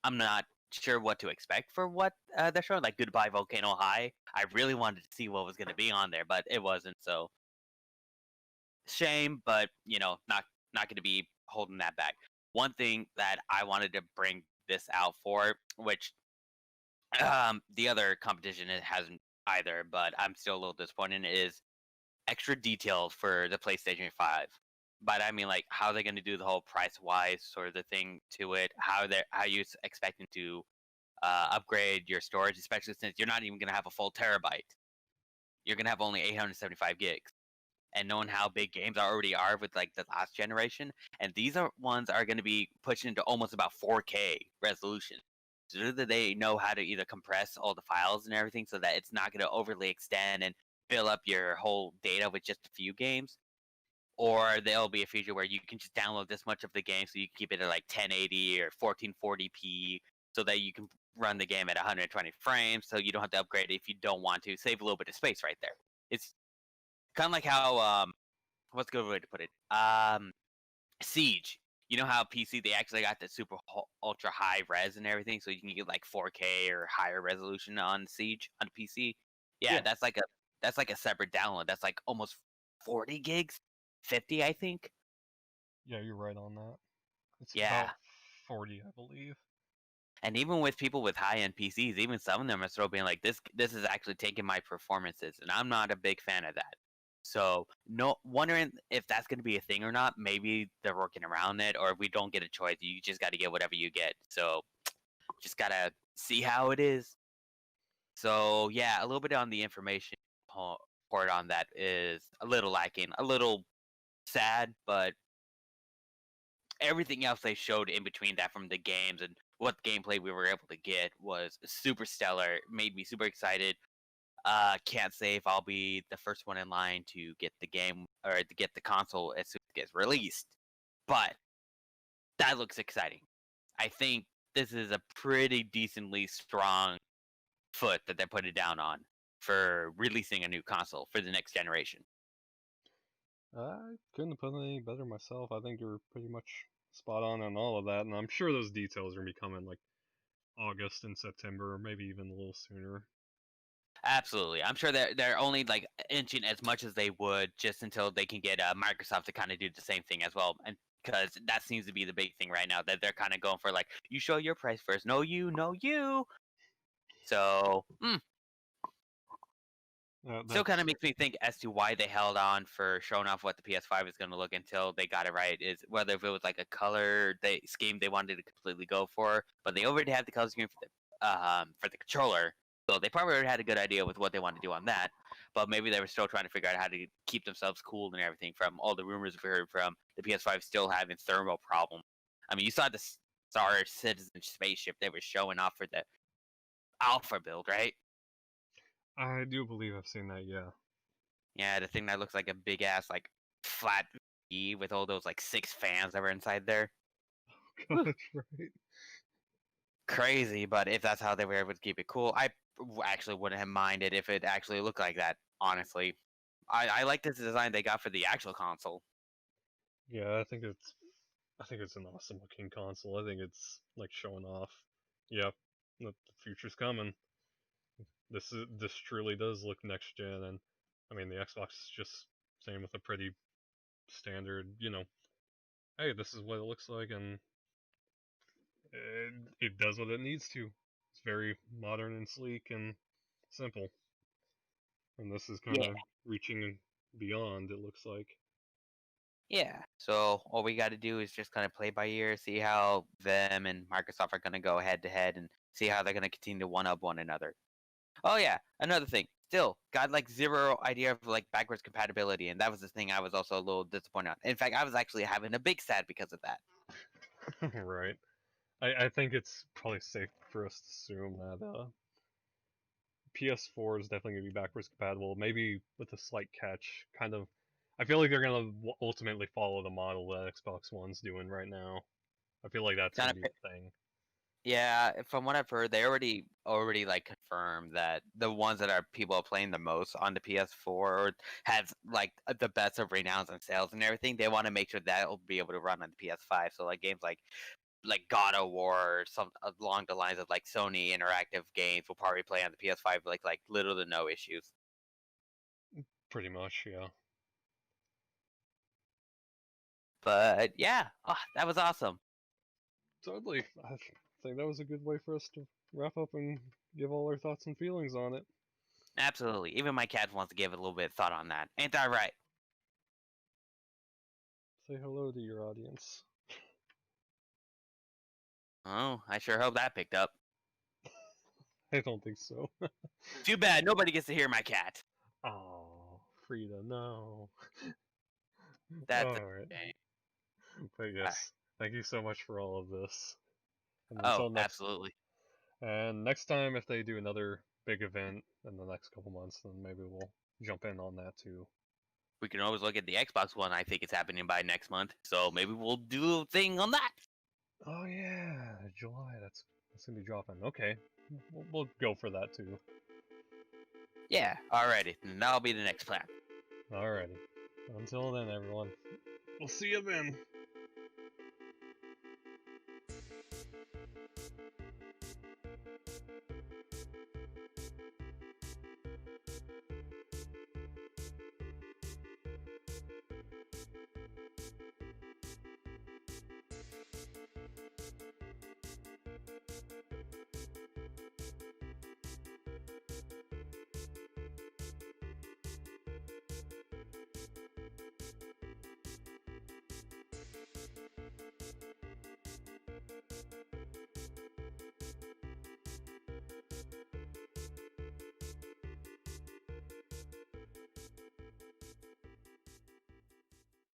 I'm not sure what to expect for what they're showing. Like Goodbye Volcano High, I really wanted to see what was going to be on there, but it wasn't. So shame, but not going to be holding that back. One thing that I wanted to bring this out for, which the other competition it hasn't either, but I'm still a little disappointed, is extra detailed for the PlayStation 5. But I mean, like, how they're gonna do the whole price-wise sort of the thing to it, how you expecting to upgrade your storage, especially since you're not even gonna have a full terabyte. You're gonna have only 875 gigs. And knowing how big games already are with like the last generation, and these ones are going to be pushed into almost about 4K resolution. So that they know how to either compress all the files and everything, so that it's not going to overly extend and fill up your whole data with just a few games. Or there'll be a feature where you can just download this much of the game, so you can keep it at like 1080 or 1440p, so that you can run the game at 120 frames, so you don't have to upgrade it if you don't want to. Save a little bit of space right there. It's kind of like how what's a good way to put it? Siege. You know how PC they actually got the super ultra high res and everything, so you can get like 4K or higher resolution on Siege on PC. Yeah, Yeah. that's like a separate download. That's like almost 40 gigs, 50 I think. Yeah, you're right on that. It's Yeah. about 40, I believe. And even with people with high-end PCs, even some of them are still being like, this is actually taking my performances, and I'm not a big fan of that. So, no, wondering if that's going to be a thing or not. Maybe they're working around it, or if we don't get a choice, you just got to get whatever you get. So, just gotta see how it is. So, yeah, a little bit on the information part on that is a little lacking, a little sad, but everything else they showed in between that from the games and what gameplay we were able to get was super stellar. Made me super excited. Can't say if I'll be the first one in line to get the game or to get the console as soon as it gets released, but that looks exciting. I think this is a pretty decently strong foot that they're putting down on for releasing a new console for the next generation. I couldn't have put it any better myself. I think you're pretty much spot on all of that, and I'm sure those details are gonna be coming like August and September, or maybe even a little sooner. Absolutely, I'm sure they're only like inching as much as they would just until they can get Microsoft to kind of do the same thing as well, and because that seems to be the big thing right now that they're kind of going for like you show your price first, no you, no you. So still kind of makes me think as to why they held on for showing off what the PS5 is going to look until they got it right. Is whether if it was like a color scheme they wanted to completely go for, but they already had the color scheme for the controller, so they probably already had a good idea with what they wanted to do on that. But maybe they were still trying to figure out how to keep themselves cool and everything from all the rumors we heard from the PS5 still having thermal problems. I mean, you saw the Star Citizen spaceship they were showing off for the Alpha build, right? I do believe I've seen that, yeah. Yeah, the thing that looks like a big ass like flat E with all those like 6 fans that were inside there. God, that's right. Crazy, but if that's how they were able to keep it cool, I actually wouldn't have minded if it actually looked like that. Honestly, I like this design they got for the actual console. Yeah, I think it's an awesome looking console. I think it's like showing off. Yep, the future's coming. This truly does look next gen, and I mean the Xbox is just same with a pretty standard, hey, this is what it looks like, and it does what it needs to. It's very modern and sleek and simple, and this is kind Yeah. of reaching beyond. It looks like. Yeah. So all we got to do is just kind of play by ear, see how them and Microsoft are going to go head to head, and see how they're going to continue to one up one another. Oh yeah, another thing. Still got like zero idea of like backwards compatibility, and that was the thing I was also a little disappointed on. In fact, I was actually having a big sad because of that. Right. I think it's probably safe for us to assume that PS4 is definitely going to be backwards compatible, maybe with a slight catch. Kind of, I feel like they're going to ultimately follow the model that Xbox One's doing right now. I feel like that's going to be the thing. Yeah, from what I've heard, they already like confirmed that the ones that are people are playing the most on the PS4 have like the best of renowned and sales and everything. They want to make sure that will be able to run on the PS5. So like games like God of War or some along the lines of like Sony Interactive games will probably play on the PS5 like little to no issues. Pretty much, yeah. But yeah, that was awesome. Totally. I think that was a good way for us to wrap up and give all our thoughts and feelings on it. Absolutely. Even my cat wants to give it a little bit of thought on that. Ain't that right? Say hello to your audience. Oh, I sure hope that picked up. I don't think so. Too bad nobody gets to hear my cat. Oh, Frida, no. That's a Alright. shame. But yes, thank you so much for all of this. And Oh, until next absolutely. And next time, if they do another big event in the next couple months, then maybe we'll jump in on that too. We can always look at the Xbox One. I think it's happening by next month. So maybe we'll do a thing on that. Oh yeah, July. That's gonna be dropping. Okay, we'll go for that too. Yeah, alrighty. That'll be the next plan. Alrighty. Until then, everyone. We'll see you then.